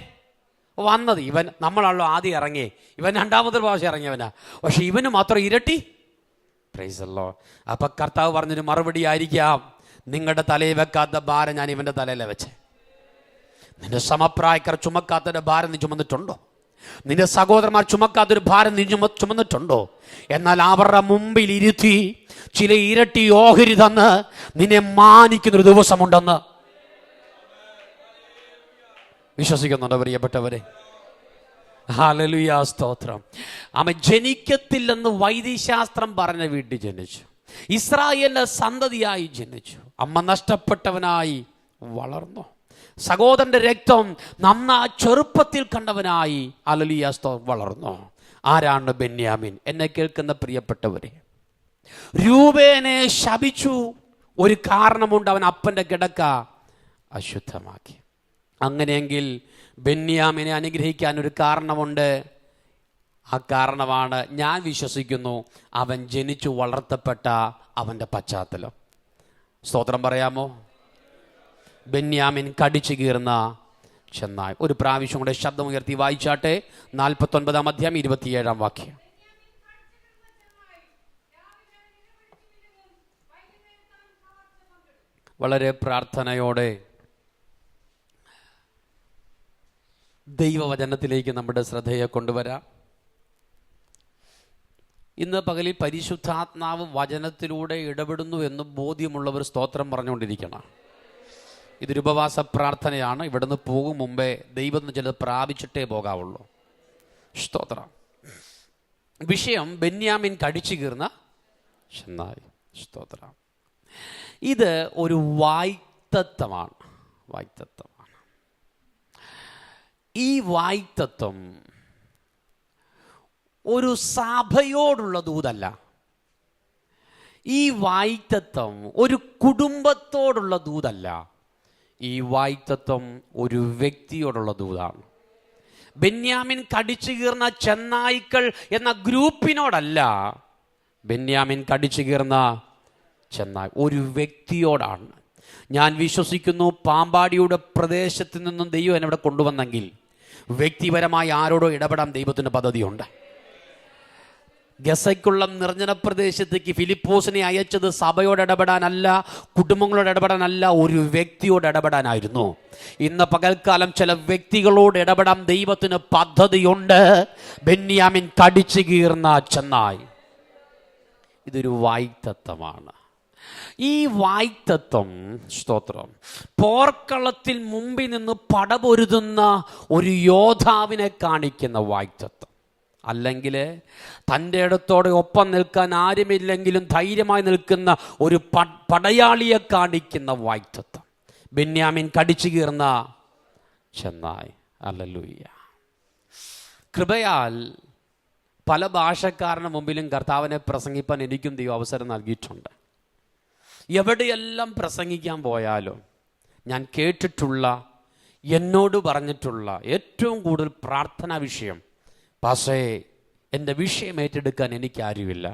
Speaker 2: വന്നത്. ഇവൻ, നമ്മളാണല്ലോ ആദ്യം ഇറങ്ങി, ഇവൻ രണ്ടാമത്തെ പ്രാവശ്യം ഇറങ്ങിയവനാ, പക്ഷെ ഇവന് മാത്രം ഇരട്ടി. Price the Lord. അപ്പൊ കർത്താവ് പറഞ്ഞൊരു മറുപടി ആയിരിക്കാം, നിങ്ങളുടെ തലയിൽ വെക്കാത്ത ഭാരം ഞാൻ ഇവന്റെ തലയിലെ വെച്ച്. നിന്റെ സമപ്രായക്കാർ ചുമക്കാത്തതിന്റെ ഭാരം നീ ചുമന്നിട്ടുണ്ടോ? നിന്റെ സഹോദരന്മാർ ചുമക്കാത്തൊരു ഭാരം നീ ചുമന്നിട്ടുണ്ടോ? എന്നാൽ അവരുടെ മുമ്പിൽ ഇരുത്തി ചില ഇരട്ടി ഓഹരി തന്ന് നിന്നെ മാനിക്കുന്നൊരു ദിവസമുണ്ടെന്ന് വിശ്വസിക്കുന്നുണ്ടോ പ്രിയപ്പെട്ടവരെ? ഹല്ലേലൂയ, സ്തോത്രം. അവൻ ജനിക്കത്തില്ലെന്ന് വൈദ്യശാസ്ത്രം പറഞ്ഞ വീട്ടിൽ ജനിച്ചു. ഇസ്രായേലിന്റെ സന്തതിയായി ജനിച്ചു. അമ്മ നഷ്ടപ്പെട്ടവനായി വളർന്നു. സഹോദരന്റെ രക്തം നന്നാ ചെറുപ്പത്തിൽ കണ്ടവനായി ഹല്ലേലൂയ, സ്തോത്രം, വളർന്നു. ആരാണ് ബെന്യാമിൻ? എന്നെ കേൾക്കുന്ന പ്രിയപ്പെട്ടവരെ, രൂബേനെ ശപിച്ചു. ഒരു കാരണമുണ്ട്, അവൻ അപ്പന്റെ കിടക്ക അശുദ്ധമാക്കി. അങ്ങനെയെങ്കിൽ ബെന്യാമിനെ അനുഗ്രഹിക്കാൻ ഒരു കാരണമുണ്ട്. ആ കാരണമാണ് ഞാൻ വിശ്വസിക്കുന്നു അവൻ ജനിച്ചു വളർത്തപ്പെട്ട അവൻ്റെ പശ്ചാത്തലം. സ്തോത്രം പറയാമോ? ബെന്യാമിൻ കടിച്ചു കീർന്ന ചെന്നായ്. ഒരു പ്രാവശ്യം കൂടെ ശബ്ദമുയർത്തി വായിച്ചാട്ടെ. 49 അധ്യായം 27 വാക്യം. വളരെ പ്രാർത്ഥനയോടെ ദൈവവചനത്തിലേക്ക് നമ്മുടെ ശ്രദ്ധയെ കൊണ്ടുവരാം. ഇന്ന് പകലിൽ പരിശുദ്ധാത്മാവ് വചനത്തിലൂടെ ഇടപെടുന്നു എന്ന് ബോധ്യമുള്ളവർ സ്തോത്രം പറഞ്ഞുകൊണ്ടിരിക്കണം. ഇതൊരു ഉപവാസ പ്രാർത്ഥനയാണ്. ഇവിടുന്ന് പോകും മുമ്പേ ദൈവം ചിലത് പ്രാപിച്ചിട്ടേ പോകാവുള്ളൂ. സ്തോത്രം. വിഷയം ബെന്യാമിൻ കടിച്ചു കീർന്ന ചെന്നായ്. സ്തോത്രം. ഇത് ഒരു വായ്ത്തത്വമാണ്. ഈ വായ്ത്തത്വം ഒരു സഭയോടുള്ള ദൂതല്ല. ഈ വായ്ത്തത്വം ഒരു കുടുംബത്തോടുള്ള ദൂതല്ല. ഈ വായ്ത്തത്വം ഒരു വ്യക്തിയോടുള്ള ദൂതാണ്. ബെന്യാമിൻ കടിച്ചു കീർന്ന ചെന്നായ്ക്കൾ എന്ന ഗ്രൂപ്പിനോടല്ല ബെന്യാമിൻ കടിച്ചു കീർന്ന ചെന്നായ്, ഒരു വ്യക്തിയോടാണ്. ഞാൻ വിശ്വസിക്കുന്നു പാമ്പാടിയുടെ പ്രദേശത്ത് നിന്നും ദൈവം എന്നെ ഇവിടെ കൊണ്ടുവന്നെങ്കിൽ വ്യക്തിപരമായി ആരോടോ ഇടപെടാൻ ദൈവത്തിന് പദ്ധതിയുണ്ട്. ഗസയ്ക്കുള്ള നിർജ്ജന പ്രദേശത്തേക്ക് ഫിലിപ്പോസിനെ അയച്ചത് സഭയോട് ഇടപെടാനല്ല, കുടുംബങ്ങളോട് ഇടപെടാനല്ല, ഒരു വ്യക്തിയോട് ഇടപെടാനായിരുന്നു. ഇന്ന് പകൽക്കാലം ചില വ്യക്തികളോട് ഇടപെടാൻ ദൈവത്തിന് പദ്ധതിയുണ്ട്. ബെന്യാമിൻ കടിച്ചു കീർന്ന ചെന്നായ്. ഇതൊരു വായ്ത്തത്വമാണ്. ഈ വായ്ത്തത്വം, സ്തോത്രം, പോർക്കളത്തിൽ മുമ്പിൽ നിന്ന് പടപൊരുതുന്ന ഒരു യോദ്ധാവിനെ കാണിക്കുന്ന വായ്ത്തത്വം. അല്ലെങ്കിൽ തൻ്റെ ഇടത്തോടെ ഒപ്പം നിൽക്കാൻ ആരുമില്ലെങ്കിലും ധൈര്യമായി നിൽക്കുന്ന ഒരു പടയാളിയെ കാണിക്കുന്ന വായ്ത്തത്വം. ബെന്യാമിൻ കടിച്ചു കീർന്ന ചെന്നായ്. ഹല്ലേലൂയ. കൃപയാൽ പല ഭാഷക്കാരുടെ മുമ്പിലും കർത്താവിനെ പ്രസംഗിപ്പാൻ എനിക്കും ദൈവം അവസരം നൽകിയിട്ടുണ്ട്. എവിടെയെല്ലാം പ്രസംഗിക്കാൻ പോയാലും ഞാൻ കേട്ടിട്ടുള്ള, എന്നോട് പറഞ്ഞിട്ടുള്ള ഏറ്റവും കൂടുതൽ പ്രാർത്ഥനാ വിഷയം, പാസേ എൻ്റെ വിഷയം ഏറ്റെടുക്കാൻ എനിക്കാരുമില്ല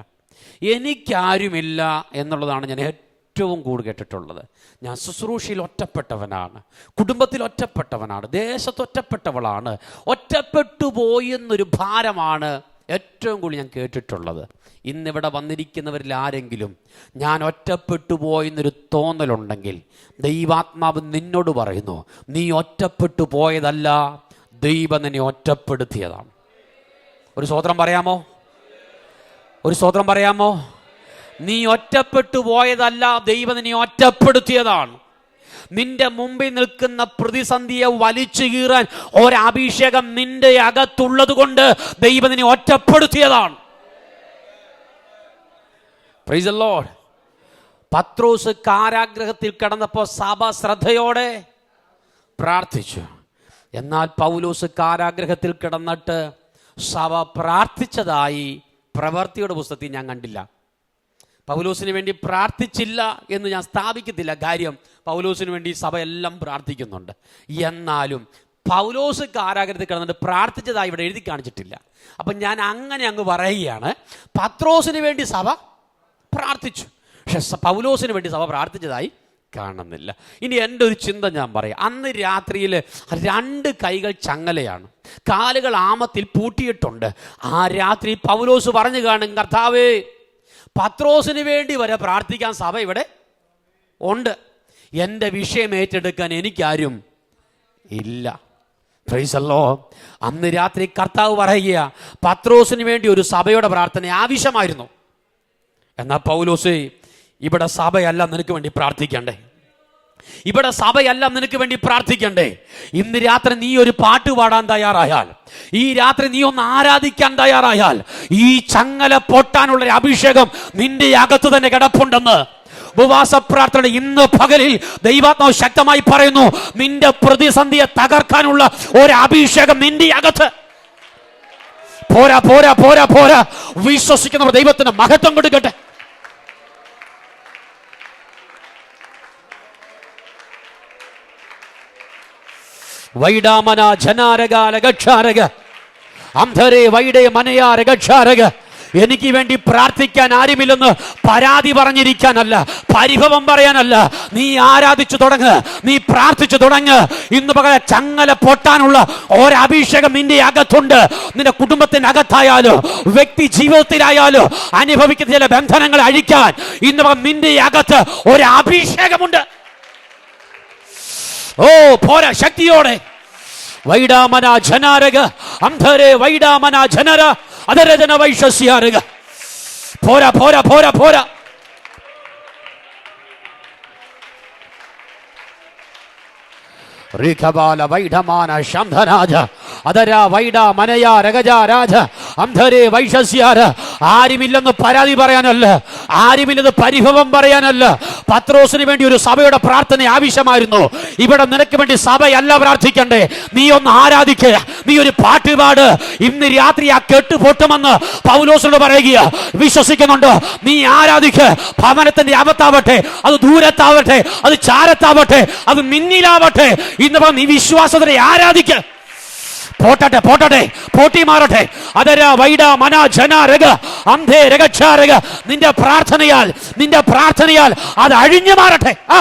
Speaker 2: എന്നുള്ളതാണ് ഞാൻ ഏറ്റവും കൂടുതൽ കേട്ടിട്ടുള്ളത്. ഞാൻ ശുശ്രൂഷയിൽ ഒറ്റപ്പെട്ടവനാണ്, കുടുംബത്തിൽ ഒറ്റപ്പെട്ടവനാണ്, ദേശത്ത് ഒറ്റപ്പെട്ടവളാണ്, ഒറ്റപ്പെട്ടു പോയി എന്നൊരു ഭാരമാണ് ഏറ്റവും കൂടുതൽ ഞാൻ കേട്ടിട്ടുള്ളത്. ഇന്നിവിടെ വന്നിരിക്കുന്നവരിൽ ആരെങ്കിലും ഞാൻ ഒറ്റപ്പെട്ടു പോയെന്നൊരു തോന്നലുണ്ടെങ്കിൽ ദൈവാത്മാവ് നിന്നോട് പറയുന്നു, നീ ഒറ്റപ്പെട്ടു പോയതല്ല, ദൈവം നിന്നെ ഒറ്റപ്പെടുത്തിയതാണ്. ഒരു സ്തോത്രം പറയാമോ? ഒരു സ്തോത്രം പറയാമോ? നീ ഒറ്റപ്പെട്ടു പോയതല്ല, ദൈവം നിന്നെ ഒറ്റപ്പെടുത്തിയതാണ്. നിന്റെ മുമ്പിൽ നിൽക്കുന്ന പ്രതിസന്ധിയെ വലിച്ചു കീറാൻ ഒരഭിഷേകം നിന്റെ അകത്തുള്ളത് കൊണ്ട് ദൈവം നിന്നെ ഒറ്റപ്പെടുത്തിയതാണ്. Praise the lord. പത്രോസ് കാരാഗ്രഹത്തിൽ കിടന്നപ്പോൾ സഭ ശ്രദ്ധയോടെ പ്രാർത്ഥിച്ചു. എന്നാൽ പൗലോസ് കാരാഗ്രഹത്തിൽ കിടന്നിട്ട് സഭ പ്രാർത്ഥിച്ചതായി പ്രവൃത്തിയുടെ പുസ്തകത്തിൽ ഞാൻ കണ്ടില്ല. പൗലോസിന് വേണ്ടി പ്രാർത്ഥിച്ചില്ല എന്ന് ഞാൻ സ്ഥാപിക്കത്തില്ല. കാര്യം പൗലോസിന് വേണ്ടി സഭ എല്ലാം പ്രാർത്ഥിക്കുന്നുണ്ട്. എന്നാലും പൗലോസ് കാരാഗ്രഹത്തിൽ കിടന്നിട്ട് പ്രാർത്ഥിച്ചതായി ഇവിടെ എഴുതി കാണിച്ചിട്ടില്ല. അപ്പം ഞാൻ അങ്ങനെ അങ്ങ് പറയുകയാണ്, പത്രോസിന് വേണ്ടി സഭ പ്രാർത്ഥിച്ചു, പക്ഷെ പൗലോസിന് വേണ്ടി സഭ പ്രാർത്ഥിച്ചതായി കാണുന്നില്ല. ഇനി എൻ്റെ ഒരു ചിന്ത ഞാൻ പറയാം. അന്ന് രാത്രിയിൽ 2 കൈകൾ ചങ്ങലയാണ്, കാലുകൾ ആമത്തിൽ പൂട്ടിയിട്ടുണ്ട്. ആ രാത്രി പൗലോസ് പറഞ്ഞു കാണും, കർത്താവേ, പത്രോസിന് വേണ്ടി വരെ പ്രാർത്ഥിക്കാൻ സഭ ഇവിടെ ഉണ്ട്, എൻ്റെ വിഷയം ഏറ്റെടുക്കാൻ എനിക്കാരും ഇല്ല. Price the Lord. അന്ന് രാത്രി കർത്താവ് പറയുക, പത്രോസിന് വേണ്ടി ഒരു സഭയുടെ പ്രാർത്ഥന ആവശ്യമായിരുന്നു. എന്നാൽ പൗലോസേ, ഇവിടെ സഭയല്ല നിനക്ക് വേണ്ടി പ്രാർത്ഥിക്കണ്ടേ, ഇവിടെ സഭയല്ല നിനക്ക് വേണ്ടി പ്രാർത്ഥിക്കണ്ടേ. ഇന്ന് രാത്രി നീ ഒരു പാട്ട് പാടാൻ തയ്യാറായാൽ, ഈ രാത്രി നീ ഒന്ന് ആരാധിക്കാൻ തയ്യാറായാൽ, ഈ ചങ്ങല പൊട്ടാനുള്ള ഒരു അഭിഷേകം നിന്റെ അകത്ത് തന്നെ കിടപ്പുണ്ടെന്ന് ഉപവാസ പ്രാർത്ഥന ഇന്ന് പകലിൽ ദൈവാത്മാവ് ശക്തമായി പറയുന്നു. നിന്റെ പ്രതിസന്ധിയെ തകർക്കാനുള്ള ഒരു അഭിഷേകം നിന്റെ അകത്ത്. പോരാ പോരാ പോരാ പോരാ, വിശ്വസിക്കുന്നവർ ദൈവത്തിന് മഹത്വം കൊടുക്കട്ടെ. വൈഡാമന ജനാരക ലഗക്ഷാരക അന്ധരെ വൈഡേ മനയാ രഗക്ഷാരക. എനിക്ക് വേണ്ടി പ്രാർത്ഥിക്കാൻ ആരുമില്ലെന്ന് പരാതി പറഞ്ഞിരിക്കാനല്ല, പരിഭവം പറയാനല്ല. നീ ആരാധിച്ചു തുടങ്ങ്, നീ പ്രാർത്ഥിച്ചു തുടങ്ങ്. ഇന്ന് പകൽ ചങ്ങല പൊട്ടാനുള്ള ഒരഭിഷേകം നിന്റെ അകത്തുണ്ട്. നിന്റെ കുടുംബത്തിന്റെ അകത്തായാലോ വ്യക്തി ജീവിതത്തിലായാലോ അനുഭവിക്കുന്ന ചില ബന്ധനങ്ങൾ അഴിക്കാൻ ഇന്ന് പകൽ നിന്റെ അകത്ത് ഒരു അഭിഷേകമുണ്ട്. ഓ പോരാ, ശക്തിയോടെ. വൈഡാമന ജനാരക അന്ധരെ വൈഡാമന ജനര അതരജന വൈശ്യസ്യാരക. പോരാ പോരാ പോരാ പോരാ. റിഖബാല വൈഡമാന ശംധരാജ അതര വൈഡ മനയ രഗജ രാജ അന്ധരെ വൈശ്യസ്യാര. ആരുമില്ലെന്ന് പരാതി പറയാനല്ല, ആരുമില്ലെന്ന് പരിഭവം പറയാനല്ല. പത്രോസിന് വേണ്ടി ഒരു സഭയുടെ പ്രാർത്ഥന ആവശ്യമായിരുന്നു. ഇവിടെ നിനക്ക് വേണ്ടി സഭയല്ല പ്രാർത്ഥിക്കണ്ടേ, നീ ഒന്ന് ആരാധിക്കുക, നീ ഒരു പാട്ടുപാട്. ഇന്ന് രാത്രി ആ കെട്ട് പൊട്ടുമെന്ന് പൗലോസിനോട് പറയുക. വിശ്വസിക്കുന്നുണ്ടോ? നീ ആരാധിക്കുക. ഭവനത്തിന്റെ അകത്താവട്ടെ, അത് ദൂരത്താവട്ടെ, അത് ചാരത്താവട്ടെ, അത് മിന്നിലാവട്ടെ, ഇന്ന് നീ വിശ്വാസത്തെ ആരാധിക്കുക. പോട്ടെ പോട്ടെ, പോട്ടി മാറട്ടെ. അതര വൈഡ മന ജന രഗ അന്ധേ രഗക്ഷാരക. നിന്റെ പ്രാർത്ഥനയാൽ അത് അഴിഞ്ഞു മാറട്ടെ. ആ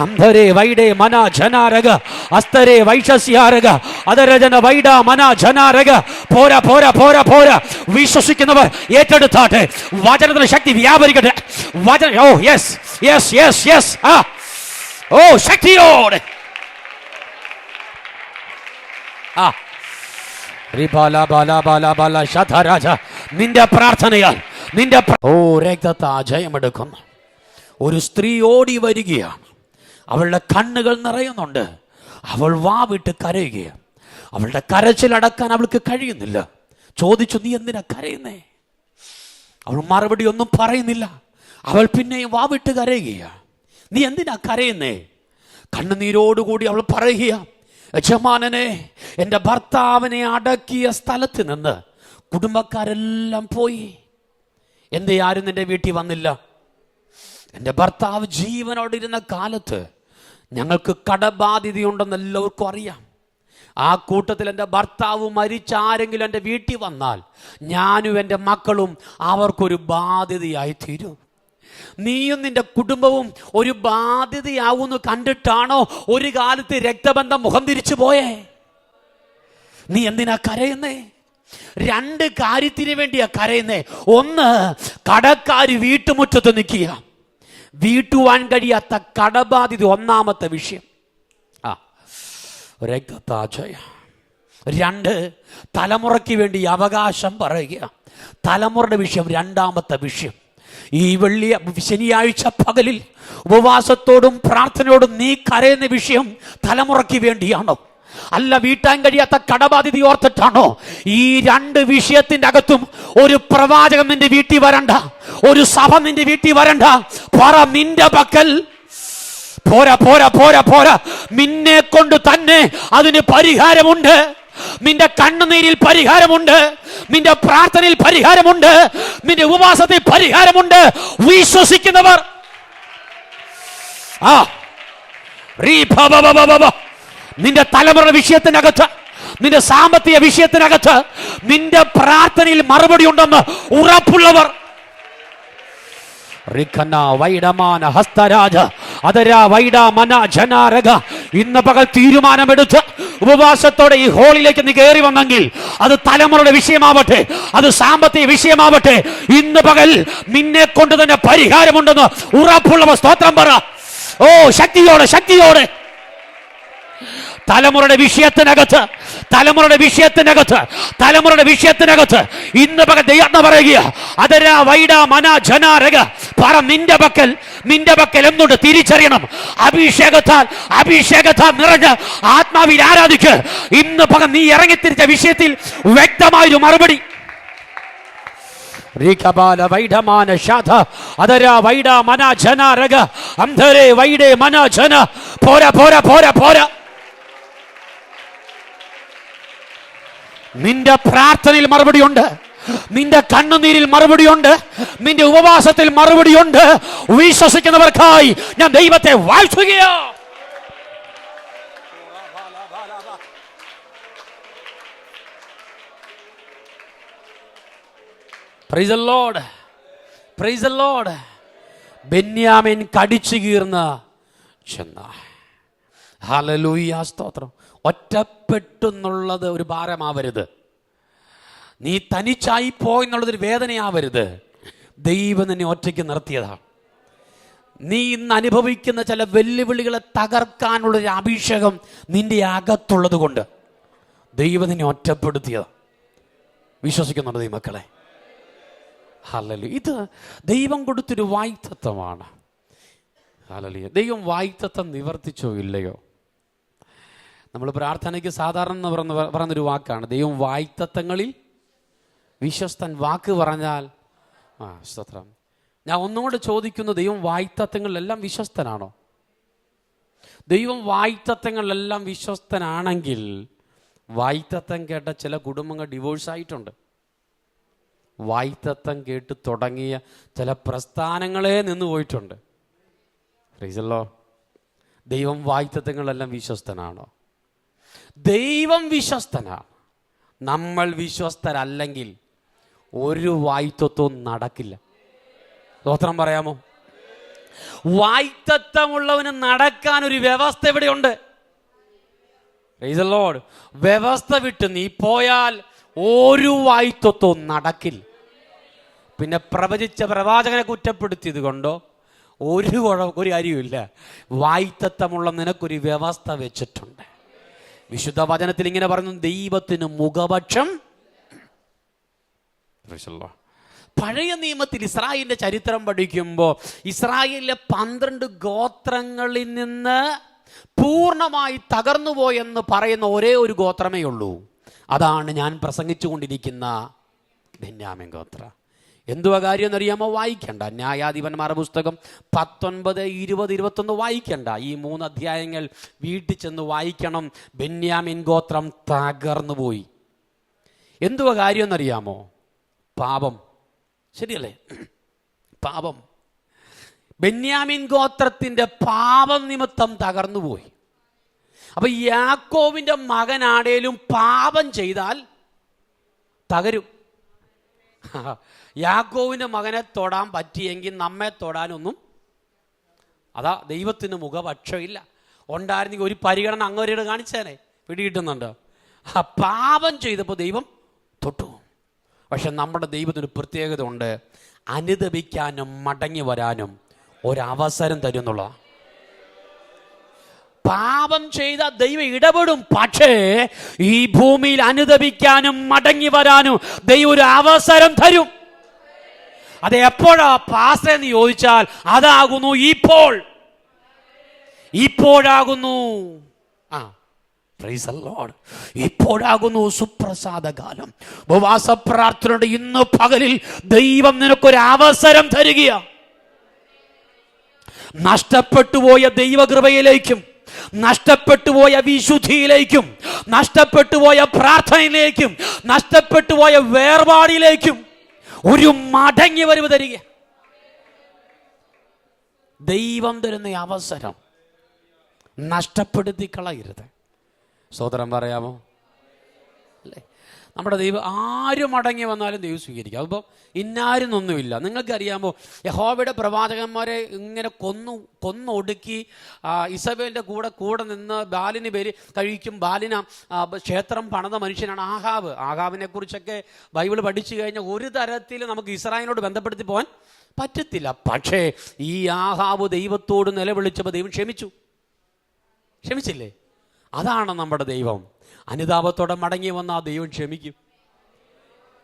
Speaker 2: അന്ധരെ വൈഡേ മന ജനാരക അസ്തരെ വൈശ്യസ്യാരക അതരജന വൈഡ മന ജനാരക. പോരാ പോരാ പോരാ പോരാ. വിശ്വസിക്കുന്നവർ ഏറ്റെടുത്താട്ടെ. വചനത്തിന്റെ ശക്തി വ്യാപരിക്കട്ടെ. വചന ഓ യെസ് യെസ് യെസ് യെസ്. ആ ഓ ശക്തിയോടെ. ആ നിന്റെ പ്രാർത്ഥനയാൽ ഓ രക്തത്താ ജയമെടുക്കുന്നു. ഒരു സ്ത്രീ ഓടി വരികയാണ്. അവളുടെ കണ്ണുകൾ നിറയുന്നുണ്ട്. അവൾ വാവിട്ട് കരയുകയാണ്. അവളുടെ കരച്ചിലടക്കാൻ അവൾക്ക് കഴിയുന്നില്ല. ചോദിച്ചു, നീ എന്തിനാ കരയുന്നേ? അവൾ മറുപടി ഒന്നും പറയുന്നില്ല. അവൾ പിന്നെയും വാവിട്ട് കരയുകയാണ്. നീ എന്തിനാ കരയുന്നേ? കണ്ണുനീരോടുകൂടി അവൾ പറയുക, യജമാനനെ, എൻ്റെ ഭർത്താവിനെ അടക്കിയ സ്ഥലത്ത് നിന്ന് കുടുംബക്കാരെല്ലാം പോയി. എന്തേ ആരും നിന്റെ വീട്ടിൽ വന്നില്ല? എൻ്റെ ഭർത്താവ് ജീവനോടിരുന്ന കാലത്ത് ഞങ്ങൾക്ക് കടബാധ്യതയുണ്ടെന്ന് എല്ലാവർക്കും അറിയാം. ആ കൂട്ടത്തിൽ എൻ്റെ ഭർത്താവ് മരിച്ച ആരെങ്കിലും എൻ്റെ വീട്ടിൽ വന്നാൽ ഞാനും എൻ്റെ മക്കളും അവർക്കൊരു ബാധ്യതയായി തീരും. നീയും നിന്റെ കുടുംബവും ഒരു ബാധ്യതയാവുന്നു കണ്ടിട്ടാണോ ഒരു കാലത്ത് രക്തബന്ധം മുഖം തിരിച്ചു പോയേ? നീ എന്തിനാ കരയുന്നേ? രണ്ട് കാര്യത്തിന് വേണ്ടിയാ കരയുന്നേ. ഒന്ന്, കടക്കാര് വീട്ടുമുറ്റത്ത് നിൽക്കുക, വീട്ടുവാൻ കഴിയാത്ത കടബാധ്യത ഒന്നാമത്തെ വിഷയം. ആ രക്തത്താജയ. രണ്ട്, തലമുറയ്ക്ക് വേണ്ടി അവകാശം പറയുക, തലമുറയുടെ വിഷയം രണ്ടാമത്തെ വിഷയം. ഈ ശനിയാഴ്ച പകലിൽ ഉപവാസത്തോടും പ്രാർത്ഥനയോടും നീ കരയുന്ന വിഷയം തലമുറയ്ക്ക് വേണ്ടിയാണോ? അല്ല വീട്ടാൻ കഴിയാത്ത കടബാധ്യത ഓർത്തിട്ടാണോ? ഈ രണ്ട് വിഷയത്തിന്റെ അകത്തും ഒരു പ്രവാചകൻ നിന്റെ വീട്ടിൽ വരണ്ട, ഒരു സഭ നിന്റെ വീട്ടിൽ വരണ്ട. പറ, നിന്റെ പക്കൽ പോരാ പോരാ പോരാ പോരാ. നിന്നെ കൊണ്ട് തന്നെ അതിന് പരിഹാരമുണ്ട്. നിന്റെ കണ്ണുനീരിൽ പരിഹാരമുണ്ട്, നിന്റെ പ്രാർത്ഥനയിൽ പരിഹാരമുണ്ട്, നിന്റെ ഉപവാസത്തിൽ പരിഹാരമുണ്ട്. വിശ്വസിക്കുന്നവർ ആ നിന്റെ തലമുറ വിഷയത്തിനകത്ത്, നിന്റെ സാമ്പത്തിക വിഷയത്തിനകത്ത് നിന്റെ പ്രാർത്ഥനയിൽ മറുപടി ഉണ്ടെന്ന് ഉറപ്പുള്ളവർ ഇന്ന് പകൽ തീരുമാനമെടുത്ത് ഉപവാസത്തോടെ ഈ ഹോളിലേക്ക് നീ കയറി വന്നെങ്കിൽ അത് തലമുറയുടെ വിഷയമാവട്ടെ, അത് സാമ്പത്തിക വിഷയമാവട്ടെ, ഇന്ന് പകൽ നിന്നെ കൊണ്ട് തന്നെ പരിഹാരമുണ്ടെന്ന് ഉറപ്പുള്ളവർ സ്തോത്രം പറ. ഓ ശക്തിയോടെ ശക്തിയോടെ. തലമുറയുടെ വിഷയത്തിനകത്ത് ഇന്ന് പകൽ ദൈവം പറയുക, അതര വൈഡ മന ജനാരക. പറ, നിന്റെ പക്കൽ എന്തുണ്ട് തിരിച്ചറിയണം. അഭിഷേകത്താൽ നിറഞ്ഞ് ആത്മാവിൽ ആരാധിക്ക്. ഇന്ന് പകൽ നീ ഇറങ്ങിത്തിരിച്ച വിഷയത്തിൽ വ്യക്തമായൊരു മറുപടി. പോരാ പോരാ പോരാ പോരാ. നിന്റെ പ്രാർത്ഥനയിൽ മറുപടിയുണ്ട്, നിന്റെ കണ്ണുനീരിൽ മറുപടിയുണ്ട്, നിന്റെ ഉപവാസത്തിൽ മറുപടിയുണ്ട്. വിശ്വസിക്കുന്നവർക്കായി ഞാൻ ദൈവത്തെ വാഴ്ത്തുകയാ. Praise the lord, praise the lord. ബെന്യാമിൻ കടിച്ചു കീർന്ന ചെന്ന. ഹല്ലേലൂയ, സ്തോത്രം. ഒറ്റപ്പെട്ടെന്നുള്ളത് ഒരു ഭാരമാവരുത്. നീ തനിച്ചായി പോയെന്നുള്ളതൊരു വേദനയാവരുത്. ദൈവം നിന്നെ ഒറ്റയ്ക്ക് നിർത്തിയതാണ്. നീ ഇന്ന് അനുഭവിക്കുന്ന ചില വെല്ലുവിളികളെ തകർക്കാനുള്ളൊരു അഭിഷേകം നിന്റെ അകത്തുള്ളത് കൊണ്ട് ദൈവം നിന്നെ ഒറ്റപ്പെടുത്തിയത്. വിശ്വസിക്കുന്നുണ്ട് ദൈവമക്കളെ? ഹല്ലേലൂയ. ഇത് ദൈവം കൊടുത്തൊരു വാഗ്ദത്തമാണ്. ഹല്ലേലൂയ. ദൈവം വാഗ്ദത്തം നിവർത്തിച്ചോ ഇല്ലയോ? നമ്മൾ പ്രാർത്ഥനയ്ക്ക് സാധാരണ പറയുന്നൊരു വാക്കാണ് ദൈവം വാഗ്ദത്തങ്ങളിൽ വിശ്വസ്തൻ. വാക്ക് പറഞ്ഞാൽ സ്തോത്രം. ഞാൻ ഒന്നുകൂടെ ചോദിക്കുന്നു, ദൈവം വാഗ്ദത്തങ്ങളിലെല്ലാം വിശ്വസ്തനാണോ? ദൈവം വാഗ്ദത്തങ്ങളിലെല്ലാം വിശ്വസ്തനാണെങ്കിൽ വാഗ്ദത്തം കേട്ട ചില കുടുംബങ്ങൾ ഡിവോഴ്സായിട്ടുണ്ട്. വാഗ്ദത്തം കേട്ട് തുടങ്ങിയ ചില പ്രസ്ഥാനങ്ങളെ നിന്ന് പോയിട്ടുണ്ട്. Price the Lord. ദൈവം വാഗ്ദത്തങ്ങളിലെല്ലാം വിശ്വസ്തനാണോ? ദൈവം വിശ്വസ്തനാണ്. നമ്മൾ വിശ്വസ്തരല്ലെങ്കിൽ ഒരു വാഗ്ദത്തവും നടക്കില്ല. സ്തോത്രം പറയാമോ? വാഗ്ദത്തമുള്ളവന് നടക്കാൻ ഒരു വ്യവസ്ഥ ഇവിടെയുണ്ട്. Price the Lord. വ്യവസ്ഥ വിട്ട് നീ പോയാൽ ഒരു വാഗ്ദത്തവും നടക്കില്ല. പിന്നെ പ്രവചിച്ച പ്രവാചകനെ കുറ്റപ്പെടുത്തിയത് കൊണ്ടോ ഒരു കാര്യവുമില്ല. വാഗ്ദത്തമുള്ള നിനക്കൊരു വ്യവസ്ഥ വെച്ചിട്ടുണ്ട്. വിശുദ്ധ വചനത്തിൽ ഇങ്ങനെ പറഞ്ഞു, ദൈവത്തിന് മുഖപക്ഷം. പഴയ നിയമത്തിൽ ഇസ്രായേലിന്റെ ചരിത്രം പഠിക്കുമ്പോൾ ഇസ്രായേലിലെ 12 ഗോത്രങ്ങളിൽ നിന്ന് പൂർണ്ണമായി തകർന്നുപോയെന്ന് പറയുന്ന ഒരേ ഒരു ഗോത്രമേ ഉള്ളൂ. അതാണ് ഞാൻ പ്രസംഗിച്ചു കൊണ്ടിരിക്കുന്ന ബെന്യാമിൻ ഗോത്ര. എന്തുവാ കാര്യം എന്നറിയാമോ? വായിക്കണ്ട. ന്യായാധിപന്മാരുടെ പുസ്തകം 19, 20, 21 വായിക്കണ്ട. ഈ 3 അധ്യായങ്ങൾ വീട്ടിൽ ചെന്ന് വായിക്കണം. ബെന്യാമിൻ ഗോത്രം തകർന്നു പോയി. എന്തുവാ കാര്യം എന്നറിയാമോ? പാപം. ശരിയല്ലേ? പാപം. ബെന്യാമിൻ ഗോത്രത്തിന്റെ പാപം നിമിത്തം തകർന്നുപോയി. അപ്പൊ യാക്കോബിന്റെ മകനാണേലും പാപം ചെയ്താൽ തകരും. യാക്കോബിന്റെ മകനെ തൊടാൻ പറ്റിയെങ്കിൽ നമ്മെ തൊടാനൊന്നും അതാ ദൈവത്തിന് മുഖപക്ഷമില്ല. ഉണ്ടായിരുന്നെങ്കിൽ ഒരു പരിഗണന അങ്ങോട്ട് കാണിച്ചേനെ. പിടികിട്ടുന്നുണ്ടോ? പാപം ചെയ്തപ്പോൾ ദൈവം തൊട്ടു. പക്ഷെ നമ്മുടെ ദൈവത്തിന് പ്രത്യേകത ഉണ്ട്. അനുദപിക്കാനും മടങ്ങി വരാനും ഒരവസരം തരുന്നുള്ള. പാപം ചെയ്ത ദൈവം ഇടപെടും. പക്ഷേ ഈ ഭൂമിയിൽ അനുദപിക്കാനും മടങ്ങി വരാനും ദൈവം ഒരു അവസരം തരും. അത് എപ്പോഴാ പാസ്റ്റർ എന്ന് ചോദിച്ചാൽ അതാകുന്നു ഇപ്പോഴാകുന്നു. Praise the lord. ഇപ്പോഴാകുന്നു സുപ്രസാദ കാലം. ഉപവാസ പ്രാർത്ഥനയുടെ ഇന്ന് പകലിൽ ദൈവം നിനക്കൊരു അവസരം തരികയാ. നഷ്ടപ്പെട്ടുപോയ ദൈവകൃപയിലേക്കും നഷ്ടപ്പെട്ടുപോയ വിശുദ്ധിയിലേക്കും നഷ്ടപ്പെട്ടുപോയ പ്രാർത്ഥനയിലേക്കും നഷ്ടപ്പെട്ടുപോയ വേർപാടിലേക്കും ഒരു മടങ്ങി വരവ് തരിക. ദൈവം തരുന്ന അവസരം നഷ്ടപ്പെടുത്തി കളയരുത്. സഹോദരൻ പറയാമോ? അല്ലേ? നമ്മുടെ ദൈവം ആരും മടങ്ങി വന്നാലും ദൈവം സ്വീകരിക്കും. അതിപ്പോൾ ഇന്നാരുന്നൊന്നുമില്ല. നിങ്ങൾക്കറിയാമോ, യഹോവയുടെ പ്രവാചകന്മാരെ ഇങ്ങനെ കൊന്നൊടുക്കി ഇസബേലിൻ്റെ കൂടെ നിന്ന് ബാലിന് പേര് കഴിക്കും. ബാലിന് ക്ഷേത്രം പണിത മനുഷ്യനാണ് ആഹാബ്. ആഹാബിനെ കുറിച്ചൊക്കെ ബൈബിൾ പഠിച്ചു കഴിഞ്ഞാൽ ഒരു തരത്തിൽ നമുക്ക് ഇസ്രായേലിനോട് ബന്ധപ്പെടുത്തി പോകാൻ പറ്റത്തില്ല. പക്ഷേ ഈ ആഹാബ് ദൈവത്തോട് നിലവിളിച്ചപ്പോൾ ദൈവം ക്ഷമിച്ചില്ലേ? അതാണ് നമ്മുടെ ദൈവം. അനുതാപത്തോടെ മടങ്ങി വന്ന ആ ദൈവം ക്ഷമിക്കും.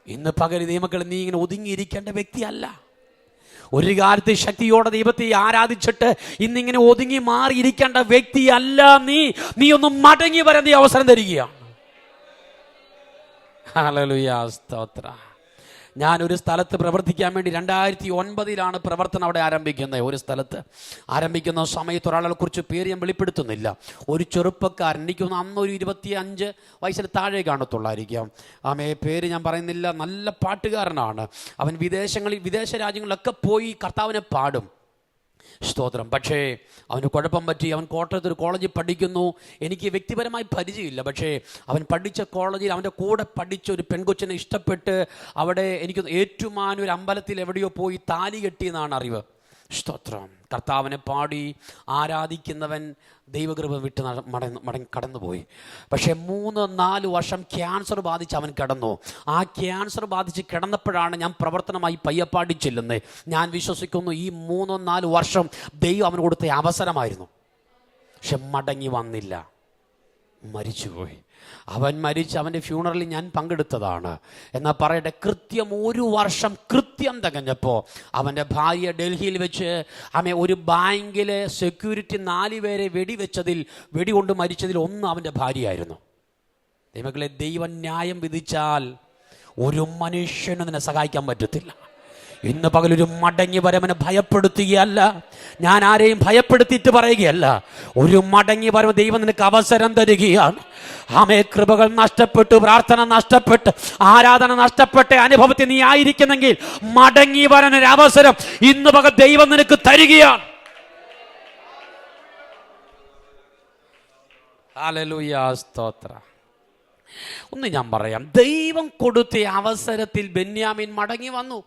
Speaker 2: ഇന്ന് പകൽ ദൈവമക്കൾ, നീ ഇങ്ങനെ ഒതുങ്ങിയിരിക്കേണ്ട വ്യക്തിയല്ല. ഒരു കാലത്ത് ശക്തിയോടെ ദൈവത്തെ ആരാധിച്ചിട്ട് ഇന്നിങ്ങനെ ഒതുങ്ങി മാറിയിരിക്കേണ്ട വ്യക്തിയല്ല നീ ഒന്ന് മടങ്ങി വരാൻ നീ അവസരം തരികയാണ്. ഹല്ലേലൂയ, സ്തോത്രം. ഞാനൊരു സ്ഥലത്ത് പ്രവർത്തിക്കാൻ വേണ്ടി 2009 പ്രവർത്തനം അവിടെ ആരംഭിക്കുന്നത്. ഒരു സ്ഥലത്ത് ആരംഭിക്കുന്ന സമയത്ത് ഒരാളെ കുറിച്ച് പേര് ഞാൻ വെളിപ്പെടുത്തുന്നില്ല. ഒരു ചെറുപ്പക്കാരൻ, എനിക്കൊന്ന് അന്നൊരു 25 വയസ്സിന് താഴെ കാണത്തുള്ളായിരിക്കാം. പേര് ഞാൻ പറയുന്നില്ല. നല്ല പാട്ടുകാരനാണ് അവൻ. വിദേശ രാജ്യങ്ങളിലൊക്കെ പോയി കർത്താവിനെ പാടും. സ്തോത്രം. പക്ഷേ അവന് കുഴപ്പം പറ്റി. അവൻ കോട്ടയത്ത് ഒരു കോളേജിൽ പഠിക്കുന്നു. എനിക്ക് വ്യക്തിപരമായി പരിചയമില്ല. പക്ഷേ അവൻ പഠിച്ച കോളേജിൽ അവൻ്റെ കൂടെ പഠിച്ച ഒരു പെൺകൊച്ചിനെ ഇഷ്ടപ്പെട്ട് അവിടെ എനിക്ക് ഏറ്റുമാനൂർ അമ്പലത്തിൽ എവിടെയോ പോയി താലി കെട്ടിയെന്നാണ് അറിവ്. സ്തോത്രം. കർത്താവിനെ പാടി ആരാധിക്കുന്നവൻ ദൈവകൃപ വിട്ട് മടങ്ങി കടന്നുപോയി. പക്ഷേ 3-4 വർഷം ക്യാൻസർ ബാധിച്ച് അവൻ കിടന്നു. ആ ക്യാൻസർ ബാധിച്ച് കിടന്നപ്പോഴാണ് ഞാൻ പ്രവർത്തനമായി പയ്യപ്പാടി ചെല്ലുന്നത്. ഞാൻ വിശ്വസിക്കുന്നു ഈ 3-4 വർഷം ദൈവം അവന് കൊടുത്ത അവസരമായിരുന്നു. പക്ഷെ മടങ്ങി വന്നില്ല, മരിച്ചുപോയി. അവൻ മരിച്ച് അവൻ്റെ ഫ്യൂണറലിൽ ഞാൻ പങ്കെടുത്തതാണ്. എന്നാൽ പറയട്ടെ, കൃത്യം 1 വർഷം കൃത്യം തികഞ്ഞപ്പോൾ അവൻ്റെ ഭാര്യ ഡൽഹിയിൽ വെച്ച് ഒരു ബാങ്കിലെ സെക്യൂരിറ്റി 4 പേരെ വെടികൊണ്ട് മരിച്ചതിൽ ഒന്ന് അവൻ്റെ ഭാര്യയായിരുന്നു. ദൈവങ്ങളെ, ദൈവം ന്യായം വിധിച്ചാൽ ഒരു മനുഷ്യനും നിന്നെ സഹായിക്കാൻ പറ്റത്തില്ല. ഇന്ന് പകലൊരു മടങ്ങി വരവനെ ഭയപ്പെടുത്തുകയല്ല, ഞാൻ ആരെയും ഭയപ്പെടുത്തിയിട്ട് പറയുകയല്ല. ഒരു മടങ്ങി വരവ് ദൈവം നിനക്ക് അവസരം തരികയാണ്. കൃപകൾ നഷ്ടപ്പെട്ടു, പ്രാർത്ഥന നഷ്ടപ്പെട്ട്, ആരാധന നഷ്ടപ്പെട്ട അനുഭവത്തിൽ നീ ആയിരിക്കുന്നെങ്കിൽ മടങ്ങി വരാനൊരു അവസരം ഇന്ന് പകൽ ദൈവം നിനക്ക് തരികയാണ്. ഹല്ലേലൂയ, സ്തോത്രം. ഒന്ന് ഞാൻ പറയാം, ദൈവം കൊടുത്ത അവസരത്തിൽ ബെന്യാമീൻ മടങ്ങി വന്നു.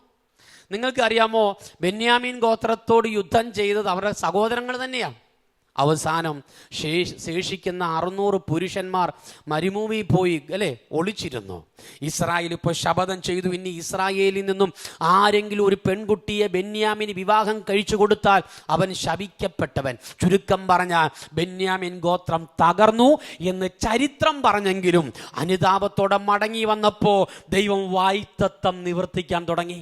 Speaker 2: നിങ്ങൾക്ക് അറിയാമോ, ബെന്യാമീൻ ഗോത്രത്തോട് യുദ്ധം ചെയ്തത് അവരുടെ സഹോദരങ്ങൾ തന്നെയാണ്. അവസാനം ശേഷിക്കുന്ന 600 പുരുഷന്മാർ മരുഭൂമിയിൽ പോയി ഒളിച്ചിരുന്നു. ഇസ്രായേൽ ഇപ്പോൾ ശപഥം ചെയ്തു, ഇനി ഇസ്രായേലിൽ നിന്നും ആരെങ്കിലും ഒരു പെൺകുട്ടിയെ ബെന്യാമീന് വിവാഹം കഴിച്ചു കൊടുത്താൽ അവൻ ശപിക്കപ്പെട്ടവൻ. ചുരുക്കം പറഞ്ഞാൽ ബെന്യാമീൻ ഗോത്രം തകർന്നു എന്ന് ചരിത്രം പറഞ്ഞെങ്കിലും അനുതാപത്തോടെ മടങ്ങി വന്നപ്പോൾ ദൈവം വായ്ത്തത്തം നിവർത്തിക്കാൻ തുടങ്ങി.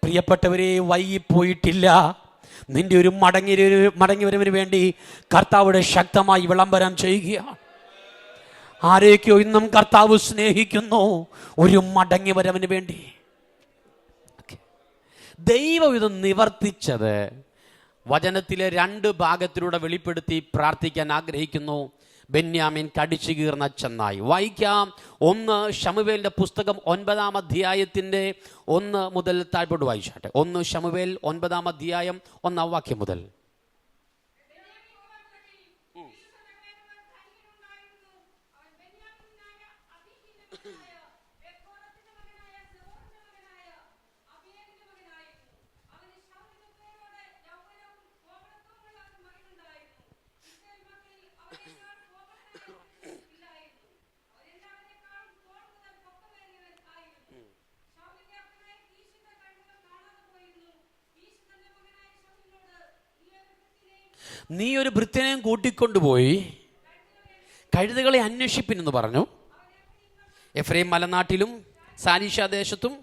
Speaker 2: പ്രിയപ്പെട്ടവരെ, വൈകിപ്പോയിട്ടില്ല. നിന്റെ ഒരു മടങ്ങി വരവിന് വേണ്ടി കർത്താവിടെ ശക്തമായി വിളംബരം ചെയ്യുകയാണ്. ആരെയൊക്കെയോ ഇന്നും കർത്താവ് സ്നേഹിക്കുന്നു, ഒരു മടങ്ങി വരവിന് വേണ്ടി. ദൈവം ഇത് നിവർത്തിച്ചത് വചനത്തിലെ 2 ഭാഗത്തിലൂടെ വെളിപ്പെടുത്തി പ്രാർത്ഥിക്കാൻ ആഗ്രഹിക്കുന്നു. ബെന്യാമീൻ കടിച്ചു കീർന്ന ചെന്നായി. വായിക്കാം. 1 ശമൂവേലിന്റെ പുസ്തകം 9-ാം അധ്യായത്തിന്റെ 1 മുതൽ താഴ്പോട്ട് വായിച്ചാട്ടെ. 1 ശമൂവേൽ 9-ാം അധ്യായം 1-ാം വാക്യം മുതൽ. നീ ഒരു ഭൃത്യനെയും കൂട്ടിക്കൊണ്ടുപോയി കഴുതകളെ അന്വേഷിപ്പിനെന്ന് പറഞ്ഞു. എഫ്രൈം മലനാട്ടിലും സാരീഷ ദേശത്തും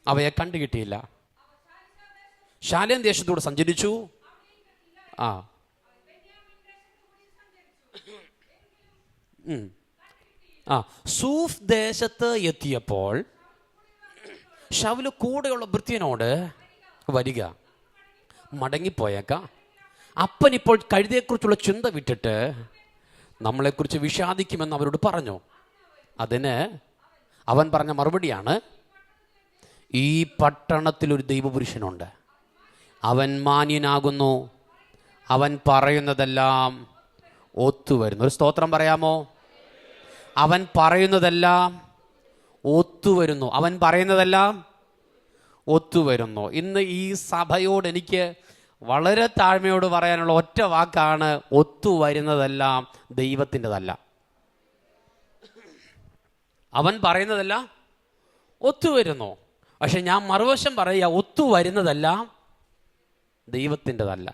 Speaker 2: അവയെ കണ്ടുകിട്ടിയില്ല. ശാലേം ദേശത്തൂടെ സഞ്ചരിച്ചു. സൂഫ് ദേശത്ത് എത്തിയപ്പോൾ ശൗല് കൂടെയുള്ള ഭൃത്യനോട് വരിക, മടങ്ങിപ്പോയേക്കാം. അപ്പൻ ഇപ്പോൾ കഴുതയെക്കുറിച്ചുള്ള ചിന്ത വിട്ടിട്ട് നമ്മളെക്കുറിച്ച് വിഷാദിക്കുമെന്ന് അവരോട് പറഞ്ഞു. അതിന് അവൻ പറഞ്ഞ മറുപടിയാണ്, ഈ പട്ടണത്തിൽ ഒരു ദൈവപുരുഷനുണ്ട്, അവൻ മാന്യനാകുന്നു, അവൻ പറയുന്നതെല്ലാം ഒത്തുവരുന്നു. ഒരു സ്തോത്രം പറയാമോ? അവൻ പറയുന്നതെല്ലാം ഒത്തുവരുന്നു. അവൻ പറയുന്നതെല്ലാം ഒത്തുവരുന്നു. ഇന്ന് ഈ സഭയോട് എനിക്ക് വളരെ താഴ്മയോട് പറയാനുള്ള ഒറ്റ വാക്കാണ്, ഒത്തുവരുന്നതെല്ലാം ദൈവത്തിൻ്റെതല്ല. അവൻ പറയുന്നതെല്ലാം ഒത്തുവരുന്നു. പക്ഷെ ഞാൻ മറുവശം പറയുക, ഒത്തുവരുന്നതെല്ലാം ദൈവത്തിൻ്റെതല്ല.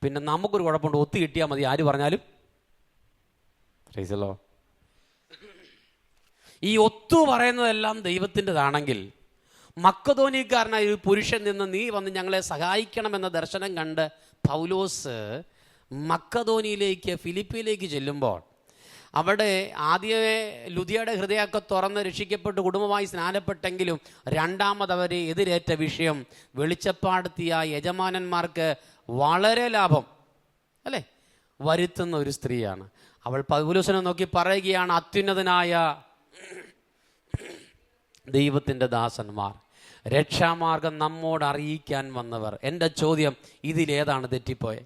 Speaker 2: പിന്നെ നമുക്കൊരു കുഴപ്പമുണ്ട്, ഒത്തു കിട്ടിയാൽ മതി, ആര് പറഞ്ഞാലും. പ്രൈസല്ലോ. ഈ ഒത്തു പറയുന്നതെല്ലാം ദൈവത്തിൻ്റെതാണെങ്കിൽ മക്കതോനിക്കാരനായ ഒരു പുരുഷൻ നിന്ന് നീ വന്ന് ഞങ്ങളെ സഹായിക്കണമെന്ന ദർശനം കണ്ട് പൗലോസ് മക്കതോനിയിലേക്ക്, ഫിലിപ്പിയിലേക്ക് ചെല്ലുമ്പോൾ അവിടെ ആദ്യമേ ലുദിയയുടെ ഹൃദയമൊക്കെ തുറന്ന് രക്ഷിക്കപ്പെട്ട് കുടുംബമായി സ്നാനപ്പെട്ടെങ്കിലും രണ്ടാമതവരെ എതിരേറ്റ വിഷയം വെളിച്ചപ്പാടത്തിയ യജമാനന്മാർക്ക് വളരെ ലാഭം വരുത്തുന്ന ഒരു സ്ത്രീയാണ്. അവൾ പൗലോസിനെ നോക്കി പറയുകയാണ്, അത്യുന്നതനായ ദൈവത്തിൻ്റെ ദാസന്മാർ രക്ഷാമാർഗം നമ്മോട് അറിയിക്കാൻ വന്നവർ. എൻ്റെ ചോദ്യം, ഇതിലേതാണ് തെറ്റിപ്പോയെ?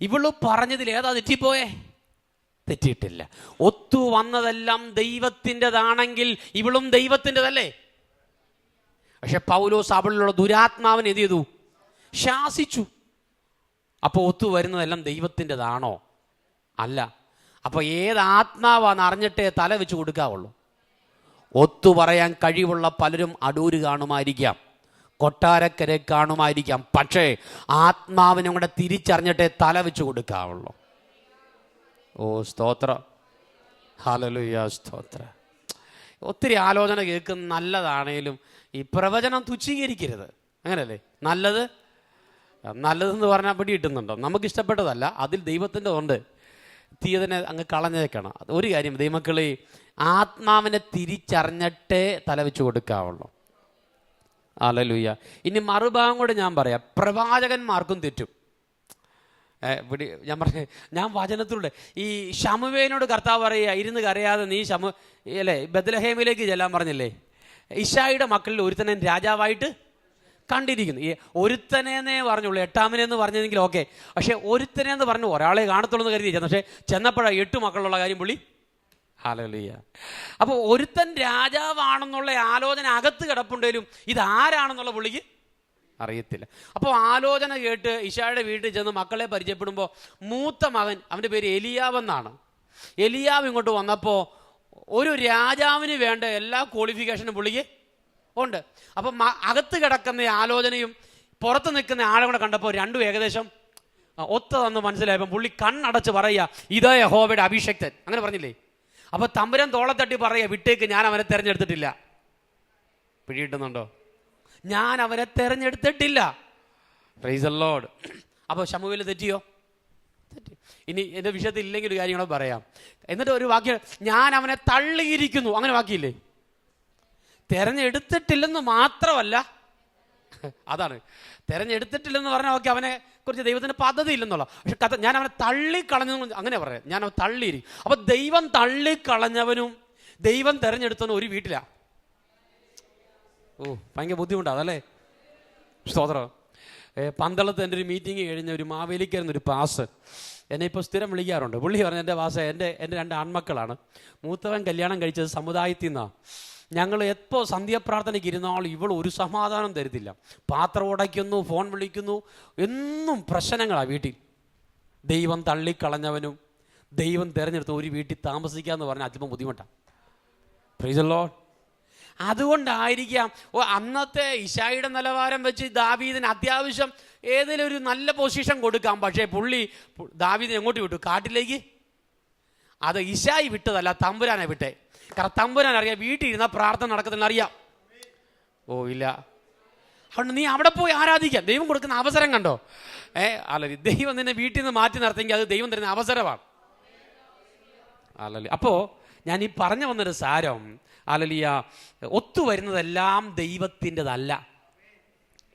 Speaker 2: ഇവള് പറഞ്ഞതിൽ ഏതാ തെറ്റിപ്പോയെ? തെറ്റിയിട്ടില്ല. ഒത്തു വന്നതെല്ലാം ദൈവത്തിൻ്റെതാണെങ്കിൽ ഇവളും ദൈവത്തിൻ്റെതല്ലേ? പക്ഷെ പൗലോസ് അവളിലുള്ള ദുരാത്മാവിനെ എന്ത് ചെയ്തു? ശാസിച്ചു. അപ്പോൾ ഒത്തു വരുന്നതെല്ലാം ദൈവത്തിൻ്റെതാണോ? അല്ല. അപ്പോൾ ഏത് ആത്മാവാന്ന് അറിഞ്ഞിട്ടേ തല വെച്ച് കൊടുക്കാവുള്ളൂ. ഒത്തു പറയാൻ കഴിവുള്ള പലരും അടൂര് കാണുമായിരിക്കാം, കൊട്ടാരക്കരെ കാണുമായിരിക്കാം, പക്ഷേ ആത്മാവിനെ കൂടെ തിരിച്ചറിഞ്ഞിട്ടേ തല വെച്ച് കൊടുക്കാവുള്ളൂ. ഓ സ്തോത്രം, ഹല്ലേലൂയ, സ്തോത്രം. ഒത്തിരി ആലോചന കേൾക്കുന്ന നല്ലതാണേലും ഈ പ്രവചനം തുച്ഛീകരിക്കരുത്. അങ്ങനല്ലേ? നല്ലതെന്ന് പറഞ്ഞാൽ പിടി കിട്ടുന്നുണ്ടോ? നമുക്ക് ഇഷ്ടപ്പെട്ടതല്ല, അതിൽ ദൈവത്തിൻ്റെ ഉണ്ട്. തീയതിനെ അങ്ങ് കളഞ്ഞേക്കണം. ഒരു കാര്യം, ദൈവമക്കളെ, ആത്മാവിനെ തിരിച്ചറിഞ്ഞിട്ടേ തല വെച്ച് കൊടുക്കാവുള്ളൂ. ഹല്ലേലൂയ. ഇനി മറുഭാഗം കൂടെ ഞാൻ പറയാം. പ്രവാചകന്മാർക്കും തെറ്റും. ഞാൻ വചനത്തിലൂടെ ഈ ശമൂവേലിനോട് കർത്താവ് പറയുക, ഇരുന്ന് കരയാതെ നീ അല്ലേ ബത്ലഹേമിലേക്ക് ചെല്ലാൻ പറഞ്ഞില്ലേ? ഇശായിയുടെ മക്കളിൽ ഒരുത്തനെ രാജാവായിട്ട് കണ്ടിരിക്കുന്നു. ഈ ഒരുത്തനെന്നേ പറഞ്ഞുള്ളൂ, എട്ടാമനെന്ന് പറഞ്ഞെങ്കിൽ ഓക്കെ. പക്ഷെ ഒരുത്തനെന്ന് പറഞ്ഞു ഒരാളെ കാണത്തുള്ളൂ എന്ന് കരുതി ചെന്നു. പക്ഷെ ചെന്നപ്പോഴാണ് 8 മക്കളുള്ള കാര്യം പുള്ളി. ഹല്ലേലൂയ. അപ്പോൾ ഒരുത്തൻ രാജാവാണെന്നുള്ള ആലോചന അകത്ത് കിടപ്പുണ്ടെങ്കിലും ഇതാരാണെന്നുള്ള പുള്ളിക്ക് അറിയത്തില്ല. അപ്പോൾ ആലോചന കേട്ട് ഇശായുടെ വീട്ടിൽ ചെന്ന് മക്കളെ പരിചയപ്പെടുമ്പോൾ മൂത്ത മകൻ, അവൻ്റെ പേര് എലിയാവെന്നാണ്. എലിയാവ് ഇങ്ങോട്ട് വന്നപ്പോൾ ഒരു രാജാവിന് വേണ്ട എല്ലാ ക്വാളിഫിക്കേഷനും പുള്ളിക്ക് ഉണ്ട്. അപ്പം അകത്ത് കിടക്കുന്ന ആലോചനയും പുറത്ത് നിൽക്കുന്ന ആളെ കൂടെ കണ്ടപ്പോൾ രണ്ടും ഏകദേശം ഒത്തതെന്ന് മനസ്സിലായപ്പോൾ പുള്ളി കണ്ണടച്ച് പറയുക, ഇതാ യഹോവയുടെ അഭിഷക്തൻ. അങ്ങനെ പറഞ്ഞില്ലേ? അപ്പോൾ തമ്പുരാൻ തോളത്തട്ടി പറയുക, വിട്ടേക്ക്, ഞാൻ അവനെ തിരഞ്ഞെടുത്തിട്ടില്ല. പിടികിട്ടുന്നുണ്ടോ? ഞാൻ അവനെ തിരഞ്ഞെടുത്തിട്ടില്ല. Price the Lord. അപ്പോൾ ശമൂവേൽ തെറ്റിയോ? തെറ്റി. ഇനി എൻ്റെ വിഷയത്തിൽ ഇല്ലെങ്കിൽ ഒരു കാര്യങ്ങളോ പറയാം. എന്നിട്ട് ഒരു വാക്യം, ഞാൻ അവനെ തള്ളിയിരിക്കുന്നു. അങ്ങനെ വാക്കിയില്ലേ? തിരഞ്ഞെടുത്തിട്ടില്ലെന്ന് മാത്രമല്ല, അതാണ് തിരഞ്ഞെടുത്തിട്ടില്ലെന്ന് പറഞ്ഞാൽ ഓക്കെ, അവനെ കുറിച്ച് ദൈവത്തിന് പദ്ധതി ഇല്ലെന്നുള്ള. പക്ഷെ ഞാൻ അവനെ തള്ളിക്കളഞ്ഞു, അങ്ങനെ പറയാം. ഞാൻ അവൻ തള്ളിയിരിക്കും. അപ്പൊ ദൈവം തള്ളിക്കളഞ്ഞവനും ദൈവം തിരഞ്ഞെടുത്തവനും ഒരു വീട്ടിലാ. ഓ, ഭയങ്കര ബുദ്ധിമുട്ടാണ് അതല്ലേ? സ്തോത്രം. പന്തളത്ത് എൻ്റെ ഒരു മീറ്റിംഗ് കഴിഞ്ഞ ഒരു മാവേലിക്കാരനൊരു പാസ് എന്നെ ഇപ്പോൾ സ്ഥിരം വിളിക്കാറുണ്ട്. പുള്ളി പറഞ്ഞു, എൻ്റെ പാസ് എൻ്റെ 2 ആൺമക്കളാണ്. മൂത്തവൻ കല്യാണം കഴിച്ചത് സമുദായത്തിൽ നിന്നാണ്. ഞങ്ങൾ എപ്പോൾ സന്ധ്യാപ്രാർത്ഥനയ്ക്ക് ഇരുന്നാലും ഇവൾ ഒരു സമാധാനം തരുന്നില്ല. പാത്രം ഉടയ്ക്കുന്നു, ഫോൺ വിളിക്കുന്നു, എന്നും പ്രശ്നങ്ങളാണ് വീട്ടിൽ. ദൈവം തള്ളിക്കളഞ്ഞവനും ദൈവം തിരഞ്ഞെടുത്ത ഒരു വീട്ടിൽ താമസിക്കാമെന്ന് പറഞ്ഞാൽ അല്പം ബുദ്ധിമുട്ടാണ്. Price the Lord. അതുകൊണ്ടായിരിക്കാം അന്നത്തെ ഇശായിയുടെ നിലവാരം വെച്ച് ദാവീദിന് അത്യാവശ്യം ഏതെങ്കിലും ഒരു നല്ല പൊസിഷൻ കൊടുക്കാം. പക്ഷേ ദാവീദിനെ എങ്ങോട്ട് വിട്ടു? കാട്ടിലേക്ക്. അത് ഇശായി വിട്ടതല്ല, തമ്പുരാനെ വിട്ടേ. കാരണം തമ്പുരാൻ അറിയാം വീട്ടിൽ ഇരുന്ന പ്രാർത്ഥന നടക്കുന്നില്ല, അറിയാം. ഓ ഇല്ല, അതുകൊണ്ട് നീ അവിടെ പോയി ആരാധിക്കാം. ദൈവം കൊടുക്കുന്ന അവസരം കണ്ടോ? അല്ല, ദൈവം നിന്നെ വീട്ടിൽ നിന്ന് മാറ്റി നിർത്തിയെങ്കിൽ അത് ദൈവം തരുന്ന അവസരമാണ്. അല്ലല്ലേ? അപ്പോൾ ഞാൻ ഈ പറഞ്ഞു വന്നൊരു സാരം, ഹല്ലേലൂയ, ഒത്തുവരുന്നതെല്ലാം ദൈവത്തിൻ്റെതല്ല.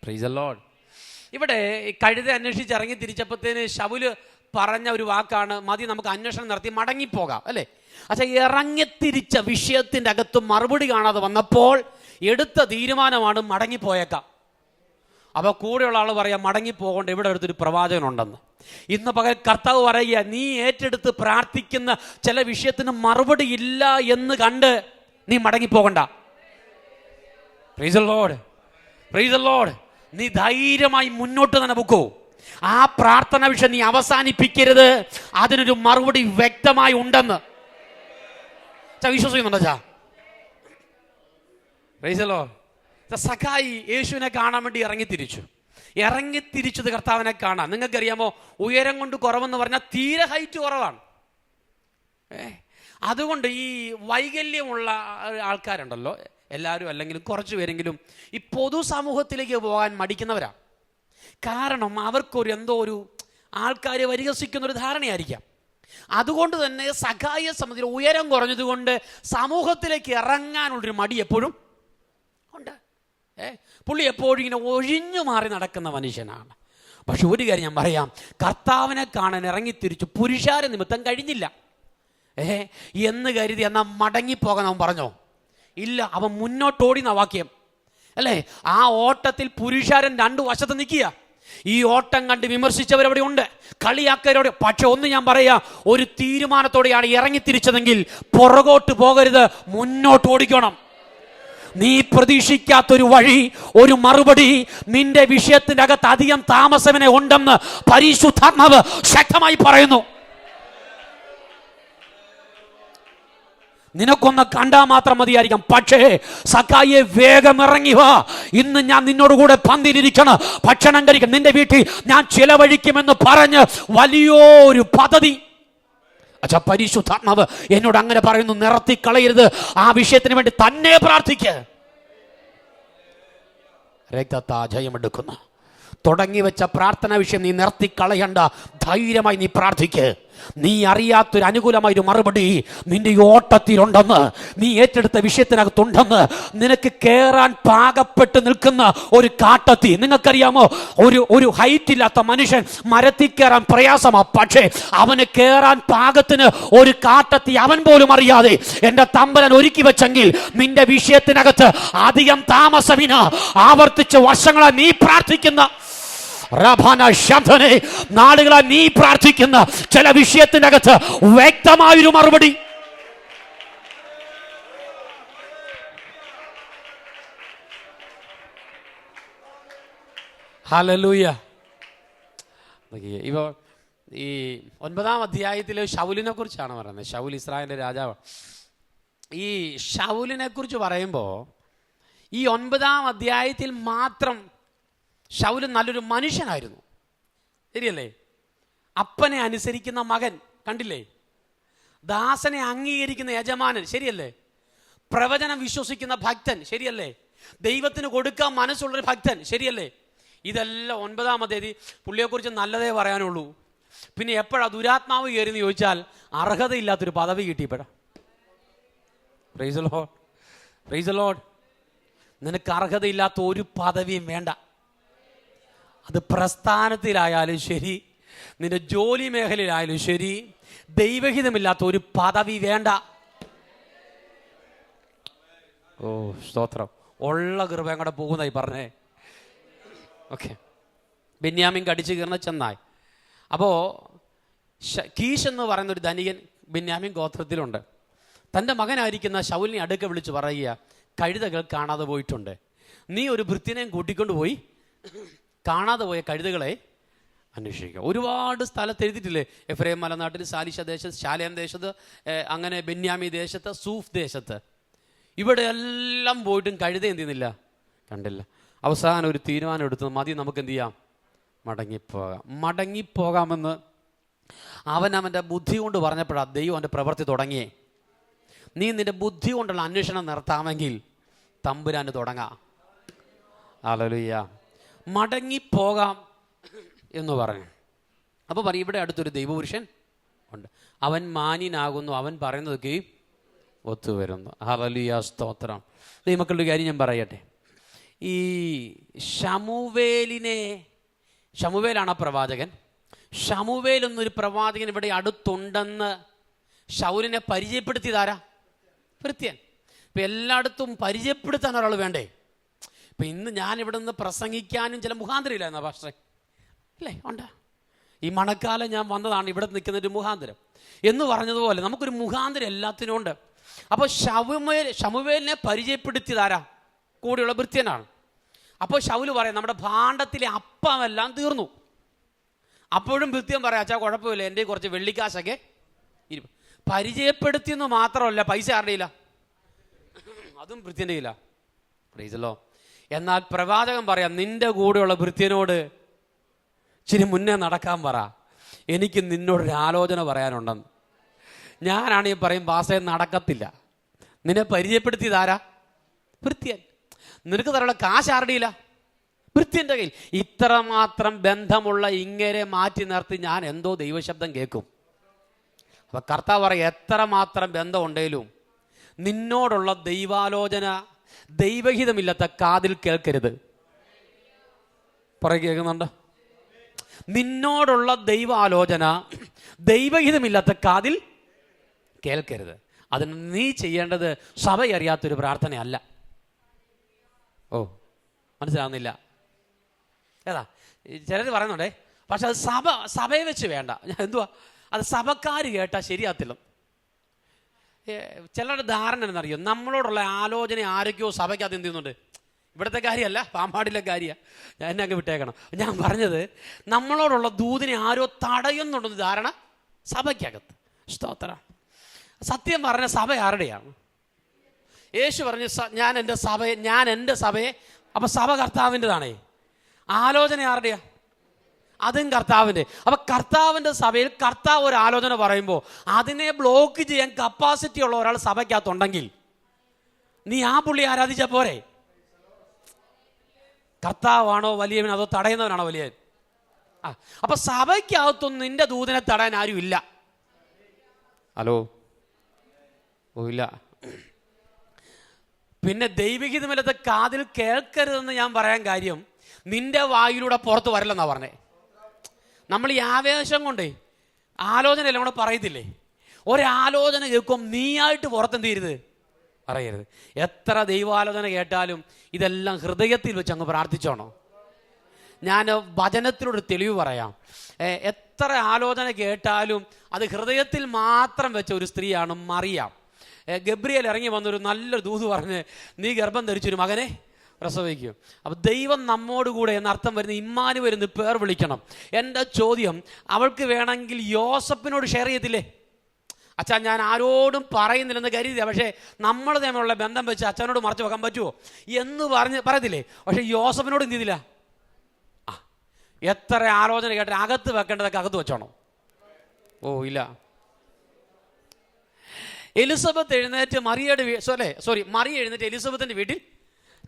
Speaker 2: Praise the lord. ഇവിടെ കഴുത അന്വേഷിച്ച് ഇറങ്ങി തിരിച്ചപ്പോഴത്തേന് ശൗല് പറഞ്ഞ ഒരു വാക്കാണ്, മതി, നമുക്ക് അന്വേഷണം നടത്തി മടങ്ങിപ്പോകാം, അല്ലേ? പക്ഷെ ഇറങ്ങിത്തിരിച്ച വിഷയത്തിൻ്റെ അകത്ത് മറുപടി കാണാതെ വന്നപ്പോൾ എടുത്ത തീരുമാനമാണ് മടങ്ങിപ്പോയേക്കാം. അപ്പോൾ കൂടെയുള്ള ആൾ പറയാം, മടങ്ങിപ്പോകേണ്ട, ഇവിടെ അടുത്തൊരു പ്രവാചകനുണ്ടെന്ന്. ഇന്ന് പകൽ കർത്താവ് പറയുക, നീ ഏറ്റെടുത്ത് പ്രാർത്ഥിക്കുന്ന ചില വിഷയത്തിന് മറുപടി ഇല്ല എന്ന് കണ്ട് നീ മടങ്ങിപ്പോകണ്ട. Praise the lord, praise the lord. നീ ധൈര്യമായി മുന്നോട്ട് തന്നെ പൊക്കോ. ആ പ്രാർത്ഥന വിഷയം നീ അവസാനിപ്പിക്കരുത്. അതിനൊരു മറുപടി വ്യക്തമായി ഉണ്ടെന്ന് വിശ്വസിക്കുന്നുണ്ടോ? Price the Lord. സഖായി യേശുവിനെ കാണാൻ വേണ്ടി ഇറങ്ങിത്തിരിച്ചത് കർത്താവിനെ കാണാൻ. നിങ്ങൾക്കറിയാമോ, ഉയരം കൊണ്ട് കുറവെന്ന് പറഞ്ഞാൽ തീരെ ഹൈറ്റ് കുറവാണ്. അതുകൊണ്ട് ഈ വൈകല്യമുള്ള ആൾക്കാരുണ്ടല്ലോ, എല്ലാവരും അല്ലെങ്കിലും കുറച്ച് പേരെങ്കിലും ഈ പൊതുസമൂഹത്തിലേക്ക് പോകാൻ മടിക്കുന്നവരാണ്. കാരണം അവർക്കൊരു എന്തോ ഒരു ആൾക്കാരെ പരിഹസിക്കുന്നൊരു ധാരണയായിരിക്കാം. അതുകൊണ്ട് തന്നെ സഖായിയെ സംബന്ധിച്ച് ഉയരം കുറഞ്ഞതുകൊണ്ട് സമൂഹത്തിലേക്ക് ഇറങ്ങാനുള്ളൊരു മടി എപ്പോഴും ഉണ്ട്. പുള്ളി എപ്പോഴും ഇങ്ങനെ ഒഴിഞ്ഞു മാറി നടക്കുന്ന മനുഷ്യനാണ്. പക്ഷെ ഒരു കാര്യം ഞാൻ പറയാം, കർത്താവിനെ കാണാൻ ഇറങ്ങിത്തിരിച്ചു പുരുഷാര നിമിത്തം കഴിഞ്ഞില്ല എന്ന് കരുതി എന്നാൽ മടങ്ങിപ്പോകാൻ അവൻ പറഞ്ഞോ? ഇല്ല, അവൻ മുന്നോട്ടോടിന്ന വാക്യം. അല്ലേ? ആ ഓട്ടത്തിൽ പുരുഷാരൻ രണ്ടു വശത്ത് നിൽക്കുക. ഈ ഓട്ടം കണ്ട് വിമർശിച്ചവരവിടെ ഉണ്ട്, കളിയാക്കവരോട്. പക്ഷെ ഒന്ന് ഞാൻ പറയാ, ഒരു തീരുമാനത്തോടെയാണ് ഇറങ്ങിത്തിരിച്ചതെങ്കിൽ പുറകോട്ട് പോകരുത്, മുന്നോട്ട് ഓടിക്കണം. നീ പ്രതീക്ഷിക്കാത്തൊരു വഴി, ഒരു മറുപടി നിന്റെ വിഷയത്തിന്റെ അകത്ത് അധികം താമസമനെ ഉണ്ടെന്ന് പരിശുദ്ധാത്മാവ് ശക്തമായി പറയുന്നു. നിനക്കൊന്ന് കണ്ടാ മാത്രം മതിയായിരിക്കാം. പക്ഷേ സഖായെ, വേഗം ഇറങ്ങി വാ, ഇന്ന് ഞാൻ നിന്നോട് കൂടെ പന്തിരിക്കണം, ഭക്ഷണം കഴിക്കണം, നിന്റെ വീട്ടിൽ ഞാൻ ചിലവഴിക്കുമെന്ന് പറഞ്ഞ് വലിയൊരു പദ്ധതി. അച്ഛാ, പരിശുദ്ധാത്മാവ് എന്നോട് അങ്ങനെ പറയുന്നു. നിറത്തി കളയരുത്, ആ വിഷയത്തിന് വേണ്ടി തന്നെ പ്രാർത്ഥിക്ക്. രക്തത്താ ജയമെടുക്കുന്നു. തുടങ്ങി വെച്ച പ്രാർത്ഥനാ വിഷയം നീ നിർത്തി കളയണ്ട, ധൈര്യമായി നീ പ്രാർത്ഥിക്ക്. നീ അറിയാത്തൊരു അനുകൂലമായൊരു മറുപടി നിന്റെ ഈ ഓട്ടത്തിലുണ്ടെന്ന്, നീ ഏറ്റെടുത്ത വിഷയത്തിനകത്തുണ്ടെന്ന്. നിനക്ക് കയറാൻ പാകപ്പെട്ട് നിൽക്കുന്ന ഒരു കാട്ടത്തി. നിങ്ങൾക്കറിയാമോ, ഒരു ഹൈറ്റ് ഇല്ലാത്ത മനുഷ്യൻ മരത്തിൽ കയറാൻ പ്രയാസമാ. പക്ഷേ അവന് കയറാൻ പാകത്തിന് ഒരു കാട്ടത്തി അവൻ പോലും അറിയാതെ എന്റെ തമ്പലൻ ഒരുക്കി വെച്ചെങ്കിൽ നിന്റെ വിഷയത്തിനകത്ത് അധികം താമസമിന ആവർത്തിച്ച് വർഷങ്ങളായി നീ പ്രാർത്ഥിക്കുന്ന നാളുകളാ നീ പ്രാർത്ഥിക്കുന്ന ചില വിഷയത്തിനകത്ത് വ്യക്തമായൊരു മറുപടി. ഹല്ലേലൂയ. ഇപ്പൊ ഈ 9-ാം അധ്യായത്തിൽ ശൗലിനെ കുറിച്ചാണ് പറയുന്നത്. ശൗൽ ഇസ്രായേലിന്റെ രാജാവ്. ഈ ശൗലിനെ കുറിച്ച് പറയുമ്പോൾ ഈ 9-ാം അധ്യായത്തിൽ മാത്രം ശൗൽ നല്ലൊരു മനുഷ്യനായിരുന്നു, ശരിയല്ലേ? അപ്പനെ അനുസരിക്കുന്ന മകൻ, കണ്ടില്ലേ? ദാസനെ അംഗീകരിക്കുന്ന യജമാനൻ, ശരിയല്ലേ? പ്രവചനം വിശ്വസിക്കുന്ന ഭക്തൻ, ശരിയല്ലേ? ദൈവത്തിന് കൊടുക്കാൻ മനസ്സുള്ളൊരു ഭക്തൻ, ശരിയല്ലേ? ഇതെല്ലാം 9-ാം അധ്യായത്തിൽ പുള്ളിയെക്കുറിച്ച് നല്ലതേ പറയാനുള്ളൂ. പിന്നെ എപ്പോഴാ ദുരാത്മാവ് കയറിയെന്ന് ചോദിച്ചാൽ അർഹതയില്ലാത്തൊരു പദവി കിട്ടിയപ്പോഴാ. Praise the lord, praise the lord. നിനക്ക് അർഹതയില്ലാത്ത ഒരു പദവിയും വേണ്ട. അത് പ്രസ്ഥാനത്തിലായാലും ശരി, നിന്റെ ജോലി മേഖലയിലായാലും ശരി, ദൈവഹിതമില്ലാത്ത ഒരു പദവി വേണ്ട. ഓ സ്തോത്രം. ഉള്ള കൃപ അങ്ങോട്ട് പോകുന്നതായി പറഞ്ഞേ. ഓക്കെ. ബെന്യാമിൻ കടിച്ചു കീർന്ന ചെന്നായി. അപ്പോൾ കീശ് എന്ന് പറയുന്ന ഒരു ധനികൻ ബെന്യാമിൻ ഗോത്രത്തിലുണ്ട്. തൻ്റെ മകനായിരിക്കുന്ന ശൗലിനെ അടുക്ക വിളിച്ച് പറയുക, കഴുതകൾ കാണാതെ പോയിട്ടുണ്ട്. നീ ഒരു ഭൃത്യനെയും കൂട്ടിക്കൊണ്ട് പോയി കാണാതെ പോയ കഴുതകളെ അന്വേഷിക്കുക. ഒരുപാട് സ്ഥലത്ത് എഴുതിയിട്ടില്ലേ? എഫ്രൈം മലനാട്ടിൽ, സാലിശ ദേശത്ത്, ശാലേം ദേശത്ത്, അങ്ങനെ ബെന്യാമി ദേശത്ത്, സൂഫ് ദേശത്ത്, ഇവിടെ എല്ലാം പോയിട്ടും കഴുത എന്ത് ചെയ്യുന്നില്ല, കണ്ടില്ല. അവസാനം ഒരു തീരുമാനം എടുത്തു, മതി, നമുക്ക് എന്ത് ചെയ്യാം, മടങ്ങിപ്പോകാമെന്ന് അവൻ്റെ ബുദ്ധി കൊണ്ട് പറഞ്ഞപ്പോഴാണ് ദൈവം അവൻ്റെ പ്രവൃത്തി തുടങ്ങിയേ. നീ നിന്റെ ബുദ്ധി കൊണ്ടുള്ള അന്വേഷണം നിർത്താമെങ്കിൽ തമ്പുരാന് തുടങ്ങാം. ഹല്ലേലൂയ. മടങ്ങിപ്പോകാം എന്ന് പറഞ്ഞു. അപ്പോൾ പറയും, ഇവിടെ അടുത്തൊരു ദൈവപുരുഷൻ ഉണ്ട്, അവൻ മാന്യനാകുന്നു, അവൻ പറയുന്നതൊക്കെ ഒത്തുവരുന്നു. ഹല്ലേലൂയ, സ്തോത്രം. ദൈവമക്കളുടെ കാര്യം ഞാൻ പറയട്ടെ. ഈ ശമൂവേലാണ് ആ പ്രവാചകൻ. ശമൂവേൽ എന്നൊരു പ്രവാചകൻ ഇവിടെ അടുത്തുണ്ടെന്ന് ശൗലിനെ പരിചയപ്പെടുത്തിയതാരാ? ഭൃത്യൻ. ഇപ്പം എല്ലായിടത്തും പരിചയപ്പെടുത്താൻ ഒരാൾ വേണ്ടേ? ഇപ്പം ഇന്ന് ഞാൻ ഇവിടെ നിന്ന് പ്രസംഗിക്കാനും ചില മുഖാന്തരമില്ല എന്നാ പാസ്റ്ററെ, അല്ലേ? ഉണ്ട്. ഈ മണക്കാലം ഞാൻ വന്നതാണ്, ഇവിടെ നിൽക്കുന്നൊരു മുഖാന്തരം എന്ന് പറഞ്ഞതുപോലെ നമുക്കൊരു മുഖാന്തരം എല്ലാത്തിനും ഉണ്ട്. അപ്പോൾ ശമൂവേലിനെ പരിചയപ്പെടുത്തിയതാരാ? കൂടെയുള്ള ഭൃത്യനാണ്. അപ്പോൾ ശൗല് പറയാം, നമ്മുടെ ഭാണ്ഡത്തിലെ അപ്പമെല്ലാം തീർന്നു. അപ്പോഴും ഭൃത്യൻ പറയാം, അച്ഛാ കുഴപ്പമില്ല, എൻ്റെ കുറച്ച് വെള്ളിക്കാശൊക്കെ പരിചയപ്പെടുത്തിയെന്ന് മാത്രമല്ല, പൈസ ആരുടെ ഇല്ല, അതും ഭൃത്യൻ്റെ ഇല്ല. പ്രൈസല്ലോ. എന്നാൽ പ്രവാചകൻ പറയാം, നിന്റെ കൂടെയുള്ള ഭൃത്യനോട് ഇച്ചിരി മുന്നേ നടക്കാൻ പറ, എനിക്ക് നിന്നോടൊരു ആലോചന പറയാനുണ്ടെന്ന്. ഞാനാണെങ്കിൽ പറയും, പാസ്റ്റേ നടക്കത്തില്ല. നിന്നെ പരിചയപ്പെടുത്തിയതാരാ? ഭൃത്യൻ. നിനക്ക് തരാനുള്ള കാശ് ആരുടെ ഇല്ല? ഭൃത്യൻ്റെ കയ്യിൽ. ഇത്രമാത്രം ബന്ധമുള്ള ഇങ്ങനെ മാറ്റി നിർത്തി ഞാൻ എന്തോ ദൈവശബ്ദം കേൾക്കും. അപ്പൊ കർത്താവ് പറയും, എത്രമാത്രം ബന്ധമുണ്ടെങ്കിലും നിന്നോടുള്ള ദൈവാലോചന ദൈവഹിതമില്ലാത്ത കാതിൽ കേൾക്കരുത്. പുറകെ കേൾക്കുന്നുണ്ട്? നിന്നോടുള്ള ദൈവാലോചന ദൈവഹിതമില്ലാത്ത കാതിൽ കേൾക്കരുത്. അതിന് നീ ചെയ്യേണ്ടത് സഭ അറിയാത്തൊരു പ്രാർത്ഥനയല്ല. ഓ മനസ്സിലാവുന്നില്ല ഏതാ? ചിലർ പറയുന്നുണ്ടേ, പക്ഷെ അത് സഭയെ വെച്ച് വേണ്ട. ഞാൻ എന്തുവാ അത് സഭക്കാർ കേട്ടാൽ ശരിയാത്തില്ല. ചിലരുടെ ധാരണ എന്നറിയോ, നമ്മളോടുള്ള ആലോചന ആരൊക്കെയോ സഭയ്ക്കകത്ത് എന്ത് ചെയ്യുന്നുണ്ട്. ഇവിടുത്തെ കാര്യമല്ല, പാമ്പാടിലെ കാര്യമാണ്. ഞാൻ എന്നെ അങ്ങ് വിട്ടേക്കണം. ഞാൻ പറഞ്ഞത് നമ്മളോടുള്ള ദൂതിനെ ആരോ തടയുന്നുണ്ടെന്ന് ധാരണ സഭയ്ക്കകത്ത്. സ്തോത്രം. സത്യം പറഞ്ഞ സഭ ആരുടെയാണ്? യേശു പറഞ്ഞു ഞാൻ എൻ്റെ സഭയെ. അപ്പം സഭ കർത്താവിൻ്റെതാണേ. ആലോചന ആരുടെയാ? അതും കർത്താവിൻ്റെ. അപ്പം കർത്താവിൻ്റെ സഭയിൽ കർത്താവ് ഒരു ആലോചന പറയുമ്പോൾ അതിനെ ബ്ലോക്ക് ചെയ്യാൻ കപ്പാസിറ്റി ഉള്ള ഒരാൾ സഭയ്ക്കകത്തുണ്ടെങ്കിൽ നീ ആ പുള്ളി ആരാധിച്ചാൽ പോരെ? കർത്താവാണോ വലിയവൻ, അതോ തടയുന്നവനാണോ വലിയവൻ? അപ്പം സഭയ്ക്കകത്തൊന്നും നിന്റെ ദൂതനെ തടയാൻ ആരും ഇല്ല. ഹലോ, ഓ ഇല്ല. പിന്നെ ദൈവഹിതമില്ലാത്ത കാതിൽ കേൾക്കരുതെന്ന് ഞാൻ പറയാൻ കാര്യം, നിന്റെ വായിലൂടെ പുറത്ത് വരില്ലെന്നാ പറഞ്ഞേ. നമ്മൾ ഈ ആവേശം കൊണ്ടേ ആലോചന എല്ലാം കൂടെ പറയത്തില്ലേ. ഒരാലോചന കേൾക്കും നീയായിട്ട് പുറത്തെന്ത് ചെയ്യരുത്, പറയരുത്. എത്ര ദൈവാലോചന കേട്ടാലും ഇതെല്ലാം ഹൃദയത്തിൽ വെച്ച് അങ്ങ് പ്രാർത്ഥിച്ചോണോ. ഞാൻ വചനത്തിലൊരു തെളിവ് പറയാം. എത്ര ആലോചന കേട്ടാലും അത് ഹൃദയത്തിൽ മാത്രം വെച്ച ഒരു സ്ത്രീയാണ് മറിയ. ഗബ്രിയേൽ ഇറങ്ങി വന്നൊരു നല്ലൊരു ദൂത് പറഞ്ഞ് നീ ഗർഭം ധരിച്ചൊരു മകനെ പ്രസവിക്കും. അപ്പം ദൈവം നമ്മോടുകൂടെ എന്നർത്ഥം വരുന്ന ഇമ്മാനുവേൽ എന്ന് പേർ വിളിക്കണം. എൻ്റെ ചോദ്യം, അവൾക്ക് വേണമെങ്കിൽ യോസഫിനോട് ഷെയർ ചെയ്യത്തില്ലേ? അച്ഛാ ഞാൻ ആരോടും പറയുന്നില്ലെന്ന് കരുതിയ, പക്ഷേ നമ്മൾ തമ്മിലുള്ള ബന്ധം വെച്ച് അച്ഛനോട് മറച്ചു വെക്കാൻ പറ്റുമോ എന്ന് പറയത്തില്ലേ? പക്ഷെ യോസഫിനോട് എന്ത് ചെയ്തില്ല. എത്ര ആലോചന കേട്ടാൽ അകത്ത് വെക്കേണ്ടതൊക്കെ അകത്ത് വെച്ചോണം. ഓ ഇല്ല. എലിസബത്ത് എഴുന്നേറ്റ് മറിയ എഴുന്നേറ്റ് എലിസബത്തിൻ്റെ വീട്ടിൽ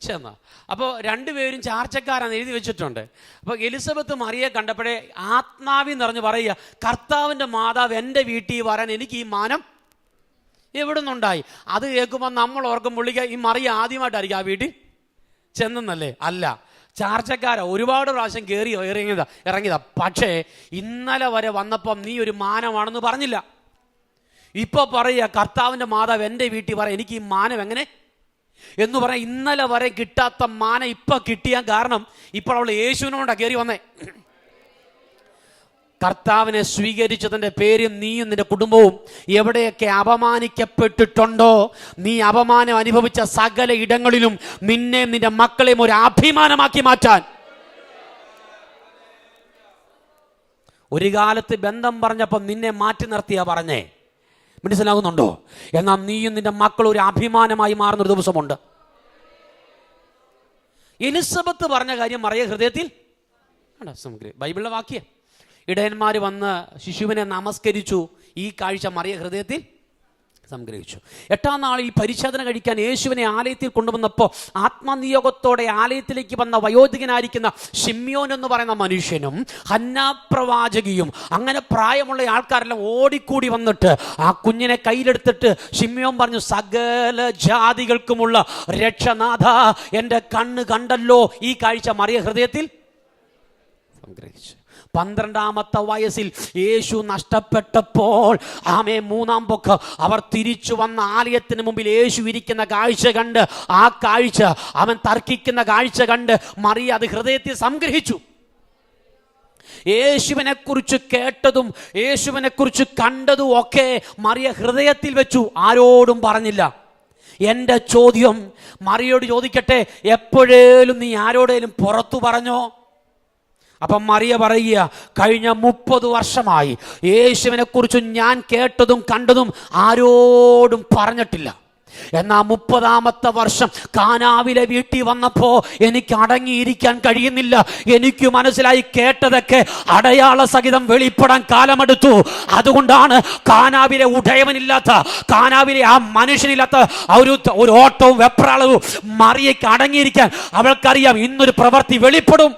Speaker 2: ചെന്ന. അപ്പോൾ രണ്ടുപേരും ചാർച്ചക്കാരാന്ന് എഴുതി വെച്ചിട്ടുണ്ട്. അപ്പോൾ എലിസബത്ത് മറിയെ കണ്ടപ്പോഴേ ആത്മാവിൽ നിറഞ്ഞ് പറയുക, കർത്താവിൻ്റെ മാതാവ് എൻ്റെ വീട്ടിൽ വരാൻ എനിക്ക് ഈ മാനം എവിടെ നിന്നുണ്ടായി? അത് കേൾക്കുമ്പോൾ നമ്മൾ ഓർക്കും പുള്ളിക്ക് ഈ മറിയ ആദ്യമായിട്ടായിരിക്കും ആ വീട്ടിൽ ചെന്നല്ലേ? അല്ല, ചാർച്ചക്കാര ഒരുപാട് പ്രാവശ്യം കയറി ഇറങ്ങിയതാ. പക്ഷേ ഇന്നലെ വരെ വന്നപ്പം നീ ഒരു മാനമാണെന്ന് പറഞ്ഞില്ല. ഇപ്പൊ പറയുക കർത്താവിൻ്റെ മാതാവ് എൻ്റെ വീട്ടിൽ വരാൻ എനിക്ക് ഈ മാനം എങ്ങനെ എന്ന് പറയാൻ. ഇന്നലെ വരെ കിട്ടാത്ത മാനം ഇപ്പൊ കിട്ടിയാൻ കാരണം ഇപ്പോൾ അവൾ യേശുവിനോണ്ടാ കയറി വന്നേ. കർത്താവിനെ സ്വീകരിച്ചതിൻ്റെ പേരും നീയും നിന്റെ കുടുംബവും എവിടെയൊക്കെ അപമാനിക്കപ്പെട്ടിട്ടുണ്ടോ, നീ അപമാനം അനുഭവിച്ച സകല ഇടങ്ങളിലും നിന്നെയും നിന്റെ മക്കളെയും ഒരു അഭിമാനമാക്കി മാറ്റാൻ. ഒരു കാലത്ത് ബന്ധം പറഞ്ഞപ്പോൾ നിന്നെ മാറ്റി നിർത്തിയാ പറഞ്ഞേ, മനസ്സിലാകുന്നുണ്ടോ? എന്നാൽ നീയും നിന്റെ മക്കളും ഒരു അഭിമാനമായി മാറുന്നൊരു ദിവസമുണ്ട്. എലിസബത്ത് പറഞ്ഞ കാര്യം മറിയ ഹൃദയത്തിൽ ബൈബിളിലെ വാക്യം. ഇടയന്മാർ വന്ന് ശിശുവിനെ നമസ്കരിച്ചു. ഈ കാഴ്ച മറിയ ഹൃദയത്തിൽ സംഗ്രഹിച്ചു. 8-ാം നാളിൽ പരിച്ഛേദന കഴിക്കാൻ യേശുവിനെ ആലയത്തിൽ കൊണ്ടുവന്നപ്പോൾ ആത്മനിയോഗത്തോടെ ആലയത്തിലേക്ക് വന്ന വയോധികനായിരിക്കുന്ന ശിമ്യോൻ എന്ന് പറയുന്ന മനുഷ്യനും ഹന്നാ പ്രവാചകിയും അങ്ങനെ പ്രായമുള്ള ആൾക്കാരെല്ലാം ഓടിക്കൂടി വന്നിട്ട് ആ കുഞ്ഞിനെ കയ്യിലെടുത്തിട്ട് ശിമ്യോൻ പറഞ്ഞു, സകല ജാതികൾക്കുമുള്ള രക്ഷനാഥ എൻ്റെ കണ്ണ് കണ്ടല്ലോ. ഈ കാഴ്ച മറിയ ഹൃദയത്തിൽ സംഗ്രഹിച്ചു. 12-ാമത്തെ വയസ്സിൽ യേശു നഷ്ടപ്പെട്ടപ്പോൾ മൂന്നാം പൊക്ക് അവർ തിരിച്ചു വന്ന ആലയത്തിന് മുമ്പിൽ യേശു ഇരിക്കുന്ന കാഴ്ച കണ്ട്, ആ കാഴ്ച അവൻ തർക്കിക്കുന്ന കാഴ്ച കണ്ട് മറിയ അത് ഹൃദയത്തിൽ സംഗ്രഹിച്ചു. യേശുവിനെ കുറിച്ച് കേട്ടതും യേശുവിനെ കുറിച്ച് കണ്ടതും ഒക്കെ മറിയ ഹൃദയത്തിൽ വെച്ചു, ആരോടും പറഞ്ഞില്ല. എൻ്റെ ചോദ്യം മറിയോട് ചോദിക്കട്ടെ, എപ്പോഴേലും നീ ആരോടേലും പുറത്തു പറഞ്ഞോ? അപ്പം മറിയ പറയുക, കഴിഞ്ഞ 30 വർഷമായി യേശുവിനെ കുറിച്ച് ഞാൻ കേട്ടതും കണ്ടതും ആരോടും പറഞ്ഞിട്ടില്ല. എന്നാൽ 30-ാമത്തെ വർഷം കാനാവിലെ വീട്ടിൽ വന്നപ്പോ എനിക്ക് അടങ്ങിയിരിക്കാൻ കഴിയുന്നില്ല. എനിക്ക് മനസ്സിലായി കേട്ടതൊക്കെ അടയാള സഹിതം വെളിപ്പെടാൻ കാലമെടുത്തു. അതുകൊണ്ടാണ് കാനാവിലെ ഉടയവനില്ലാത്ത, കാനാവിലെ ആ മനുഷ്യനില്ലാത്ത ഒരു ഓട്ടവും വെപ്രാളവും മറിയയ്ക്ക് അടങ്ങിയിരിക്കാൻ അവൾക്കറിയാം ഇന്നൊരു പ്രവൃത്തി വെളിപ്പെടും.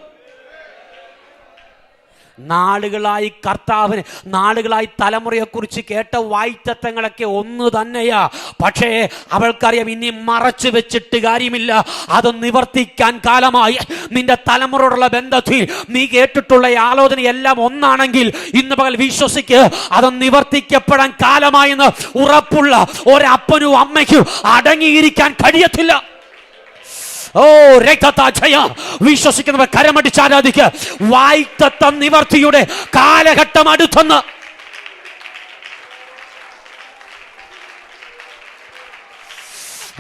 Speaker 2: നാളുകളായി കർത്താവിന്, നാളുകളായി തലമുറയെക്കുറിച്ച് കേട്ട വായ്ത്തത്വങ്ങളൊക്കെ ഒന്ന് തന്നെയാ. പക്ഷേ അവൾക്കറിയാം ഇനി മറച്ചു വെച്ചിട്ട് കാര്യമില്ല, അത് നിവർത്തിക്കാൻ കാലമായി. നിന്റെ തലമുറയോടുള്ള ബന്ധത്തിൽ നീ കേട്ടിട്ടുള്ള ആലോചന എല്ലാം ഒന്നാണെങ്കിൽ ഇന്ന് പകൽ വിശ്വസിക്ക്, അത് നിവർത്തിക്കപ്പെടാൻ കാലമായെന്ന് ഉറപ്പുള്ള ഒരപ്പനും അമ്മയ്ക്കും അടങ്ങിയിരിക്കാൻ കഴിയത്തില്ല. ഓ രക്തത്താ ജയം. വിശ്വസിക്കുന്നവർ കരമടിച്ച് ആരാധിക്കുക. വാഗ്ദത്തം നിവർത്തിയുടെ കാലഘട്ടം അടുത്തെന്ന്.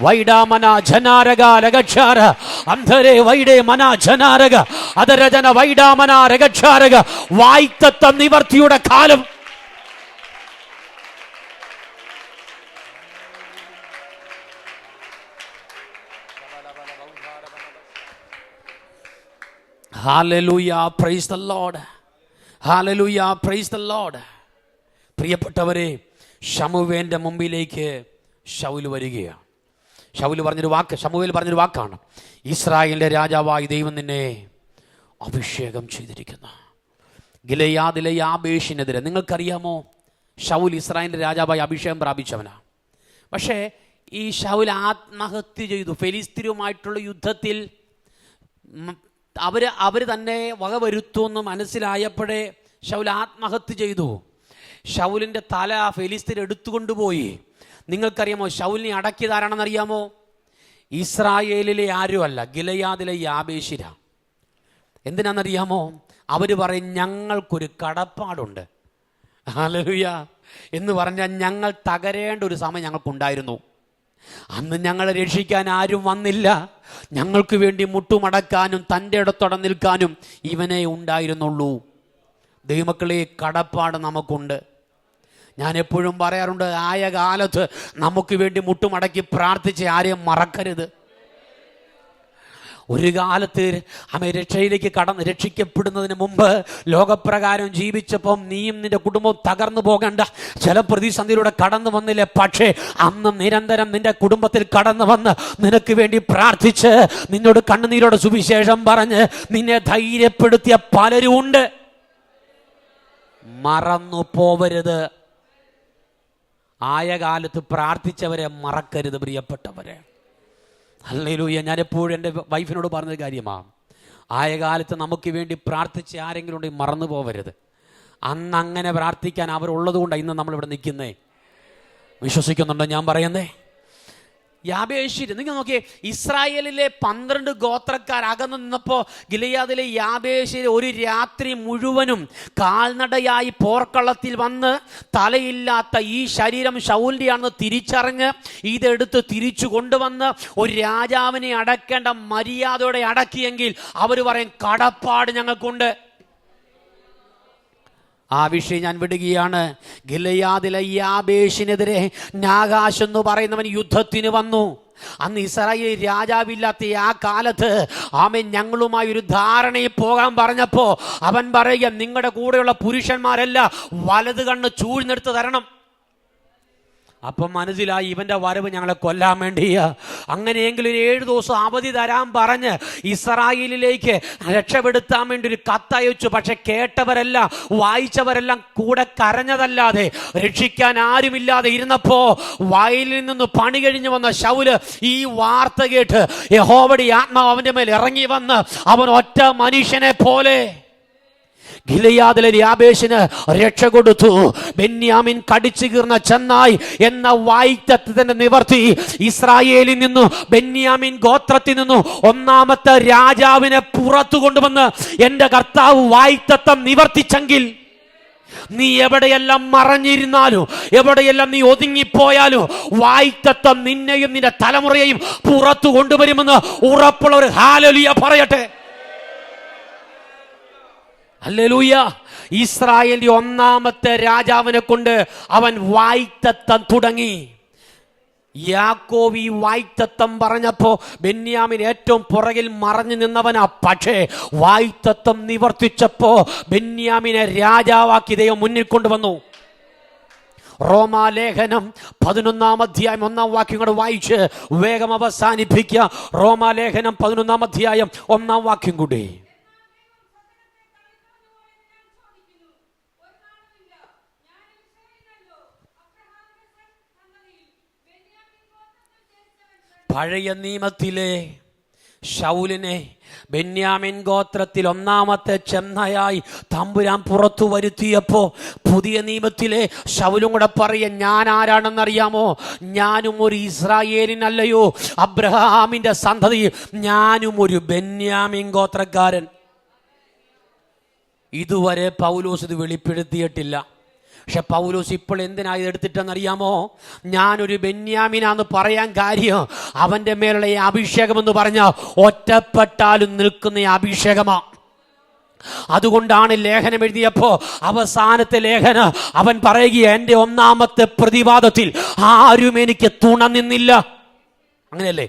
Speaker 2: വൈഡാമന ജനാരക രഗക്ഷാര അന്ധരേ വൈഡേ മന ജനാരക അതരജന വൈഡാമന രഗക്ഷാരക. വാഗ്ദത്തം നിവർത്തിയുടെ കാലം. Hallelujah, price the lord. Hallelujah, price the Lord. പ്രിയപ്പെട്ടവരെ, ശമൂവേലിന്റെ മുമ്പിലേക്ക് ശൗല് വരികയാണ്. ശമൂവേൽ പറഞ്ഞൊരു വാക്കാണ്, ഇസ്രായേലിന്റെ രാജാവായി ദൈവം നിന്നെ അഭിഷേകം ചെയ്തിരിക്കുന്നു. ഗിലെയാദിലെ യാബേഷിനെതിരെ, നിങ്ങൾക്കറിയാമോ, ശൗൽ ഇസ്രായേലിന്റെ രാജാവായി അഭിഷേകം പ്രാപിച്ചവനാ. പക്ഷേ ഈ ശൗൽ ആത്മഹത്യ ചെയ്തു. ഫെലിസ്തീനുമായിട്ടുള്ള യുദ്ധത്തിൽ അവർ തന്നെ വകവരുത്തുമെന്ന് മനസ്സിലായപ്പോഴേ ശൗൽ ആത്മഹത്യ ചെയ്തു. ശൗലിൻ്റെ തല ഫെലിസ്തീൻ എടുത്തുകൊണ്ടുപോയി. നിങ്ങൾക്കറിയാമോ ശൗലിനെ അടക്കിയതാരാണെന്നറിയാമോ? ഇസ്രായേലിലെ ആരുമല്ല, ഗിലെയാദിലെ യാബേശിര. എന്തിനാണെന്നറിയാമോ? അവർ പറയും ഞങ്ങൾക്കൊരു കടപ്പാടുണ്ട്. ഹല്ലേലൂയ എന്ന് പറഞ്ഞാൽ ഞങ്ങൾ തകരേണ്ട ഒരു സമയം ഞങ്ങൾക്കുണ്ടായിരുന്നു. അന്ന് ഞങ്ങളെ രക്ഷിക്കാൻ ആരും വന്നില്ല. ഞങ്ങൾക്ക് വേണ്ടി മുട്ടുമടക്കാനും തൻ്റെ ഇടത്തോടെ നിൽക്കാനും ഇവനെ ഉണ്ടായിരുന്നുള്ളൂ. ദൈവമക്കളെ, കടപ്പാട് നമുക്കുണ്ട്. ഞാൻ എപ്പോഴും പറയാറുണ്ട്, ആയ കാലത്ത് നമുക്ക് വേണ്ടി മുട്ടുമടക്കി പ്രാർത്ഥിച്ച് ആരെയും മറക്കരുത്. ഒരു കാലത്ത് രക്ഷയിലേക്ക് രക്ഷിക്കപ്പെടുന്നതിന് മുമ്പ് ലോകപ്രകാരം ജീവിച്ചപ്പം നീയും നിന്റെ കുടുംബവും തകർന്നു പോകേണ്ട ചില പ്രതിസന്ധിയിലൂടെ കടന്നു വന്നില്ലേ? പക്ഷേ അന്ന് നിരന്തരം നിന്റെ കുടുംബത്തിൽ കടന്നു വന്ന് നിനക്ക് വേണ്ടി പ്രാർത്ഥിച്ച് നിന്നോട് കണ്ണുനീരോടെ സുവിശേഷം പറഞ്ഞ് നിന്നെ ധൈര്യപ്പെടുത്തിയ പലരും ഉണ്ട്. മറന്നു പോവരുത്. ആയ കാലത്ത് പ്രാർത്ഥിച്ചവരെ മറക്കരുത് പ്രിയപ്പെട്ടവരെ. ഹല്ലേലൂയ. ഞാൻ എപ്പോഴും എൻ്റെ വൈഫിനോട് പറഞ്ഞൊരു കാര്യമാണ്, ആയ കാലത്ത് നമുക്ക് വേണ്ടി പ്രാർത്ഥിച്ച ആരെങ്കിലും ഉണ്ടെങ്കിൽ മറന്നു പോവരുത്. അന്ന് അങ്ങനെ പ്രാർത്ഥിക്കാൻ അവരുള്ളത് കൊണ്ടാണ് ഇന്ന് നമ്മളിവിടെ നിൽക്കുന്നേ. വിശ്വസിക്കുന്നുണ്ടോ ഞാൻ പറയുന്നേ? യാബേശിര്, നിങ്ങൾ നോക്കിയേ, ഇസ്രായേലിലെ 12 ഗോത്രക്കാർ അകന്നു നിന്നപ്പോൾ ഗിലെയാദിലെ യാബേശിര് ഒരു രാത്രി മുഴുവനും കാൽനടയായി പോർക്കളത്തിൽ വന്ന് തലയില്ലാത്ത ഈ ശരീരം ശൗലിൻ്റെയാണെന്ന് തിരിച്ചറിഞ്ഞ് ഇതെടുത്ത് തിരിച്ചു കൊണ്ടുവന്ന് ഒരു രാജാവിനെ അടക്കേണ്ട മര്യാദയോടെ അടക്കിയെങ്കിൽ അവർ പറയും കടപ്പാട് ഞങ്ങൾക്കുണ്ട്. ആ വിഷയം ഞാൻ വിടുകയാണ്. ഗിലെയാദിലെ യാബേഷിനെതിരെ നാഗാശ് എന്ന് പറയുന്നവൻ യുദ്ധത്തിന് വന്നു. അന്ന് ഇസ്രായേൽ രാജാവില്ലാത്ത ആ കാലത്ത് ഞങ്ങളുമായി ഒരു ധാരണയിൽ പോകാൻ പറഞ്ഞപ്പോ അവൻ പറയുക, നിങ്ങളുടെ കൂടെയുള്ള പുരുഷന്മാരെല്ലാം വലത് കണ്ണ് ചൂഴ്ന്നെടുത്ത് തരണം. അപ്പം മനസ്സിലായി ഇവൻ്റെ വരവ് ഞങ്ങളെ കൊല്ലാൻ വേണ്ടിയാ. അങ്ങനെയെങ്കിൽ ഒരു 7 ദിവസം അവധി തരാൻ പറഞ്ഞ് ഇസ്രായേലിലേക്ക് രക്ഷപ്പെടുത്താൻ വേണ്ടി ഒരു കത്തയച്ചു. പക്ഷെ കേട്ടവരെല്ലാം വായിച്ചവരെല്ലാം കൂടെ കരഞ്ഞതല്ലാതെ രക്ഷിക്കാൻ ആരുമില്ലാതെ ഇരുന്നപ്പോ വയലിൽ നിന്ന് പണി കഴിഞ്ഞു വന്ന ശൗല് ഈ വാർത്ത കേട്ട് യഹോവയുടെ ആത്മാവ് അവൻ്റെ മേൽ ഇറങ്ങി വന്ന് അവൻ ഒറ്റ മനുഷ്യനെ പോലെ ഗിലെയാദിലെ യാബേശിന് രക്ഷ കൊടുത്തു. ബെന്യാമിൻ കടിച്ചു കീർന്ന ചെന്നായ് എന്ന വാഗ്ദത്തത്തിന്റെ നിവർത്തി. ഇസ്രായേലിൽ നിന്നു, ബെന്യാമിൻ ഗോത്രത്തിൽ നിന്നു ഒന്നാമത്തെ രാജാവിനെ പുറത്തു കൊണ്ടുവന്ന് എൻ്റെ കർത്താവ് വാഗ്ദത്തം നിവർത്തിച്ചെങ്കിൽ നീ എവിടെയെല്ലാം മറഞ്ഞിരുന്നാലും എവിടെയെല്ലാം നീ ഒതുങ്ങിപ്പോയാലും വാഗ്ദത്തം നിന്നെയും നിന്റെ തലമുറയെയും പുറത്തു കൊണ്ടുവരുമെന്ന് ഉറപ്പുള്ള ഒരു ഹല്ലേലൂയ പറയട്ടെ. ഹല്ലേലൂയ. ഇസ്രായേലിന്റെ ഒന്നാമത്തെ രാജാവിനെ കൊണ്ട് അവൻ വാഗ്ദത്തം തുടങ്ങി. യാക്കോബ് ഈ വാഗ്ദത്തം പറഞ്ഞപ്പോ ബെന്യാമിൻ ഏറ്റവും പുറകിൽ മറഞ്ഞു നിന്നവനാ. പക്ഷേ വാഗ്ദത്തം നിവർത്തിച്ചപ്പോ ബെന്യാമിനെ രാജാവാക്കി ദൈവം മുന്നിൽ കൊണ്ടുവന്നു. റോമാലേഖനം 11-ാം അധ്യായം 1-ാം വാക്യം കൂടെ വായിച്ച് വേഗം അവസാനിപ്പിക്കുക. റോമാലേഖനം 11-ാം അധ്യായം 1-ാം വാക്യം കൂടി. പഴയ നിയമത്തിലെ ശൗലിനെ ബെന്യാമിൻ ഗോത്രത്തിൽ ഒന്നാമത്തെ ചെന്നയായി തമ്പുരാൻ പുറത്തു വരുത്തിയപ്പോ പുതിയ നിയമത്തിലെ ശൗലും കൂടെ പറയ, ഞാൻ ആരാണെന്നറിയാമോ? ഞാനും ഒരു ഇസ്രായേലിനല്ലയോ, അബ്രഹാമിന്റെ സന്തതി, ഞാനും ഒരു ബെന്യാമിൻ ഗോത്രക്കാരൻ. ഇതുവരെ പൗലോസ് ഇത് വെളിപ്പെടുത്തിയിട്ടില്ല. പക്ഷെ പൗലോസ് ഇപ്പോൾ എന്തിനാ ഇതെടുത്തിട്ടെന്നറിയാമോ? ഞാനൊരു ബെന്യാമിനാന്ന് പറയാൻ കാര്യം അവന്റെ മേലുള്ള ഈ അഭിഷേകം എന്ന് പറഞ്ഞ ഒറ്റപ്പെട്ടാലും നിൽക്കുന്ന ഈ അഭിഷേകമാ. അതുകൊണ്ടാണ് ലേഖനം എഴുതിയപ്പോ അവസാനത്തെ ലേഖനം അവൻ പറയുക, എന്റെ ഒന്നാമത്തെ പ്രതിവാദത്തിൽ ആരും എനിക്ക് തുണ നിന്നില്ല. അങ്ങനെയല്ലേ?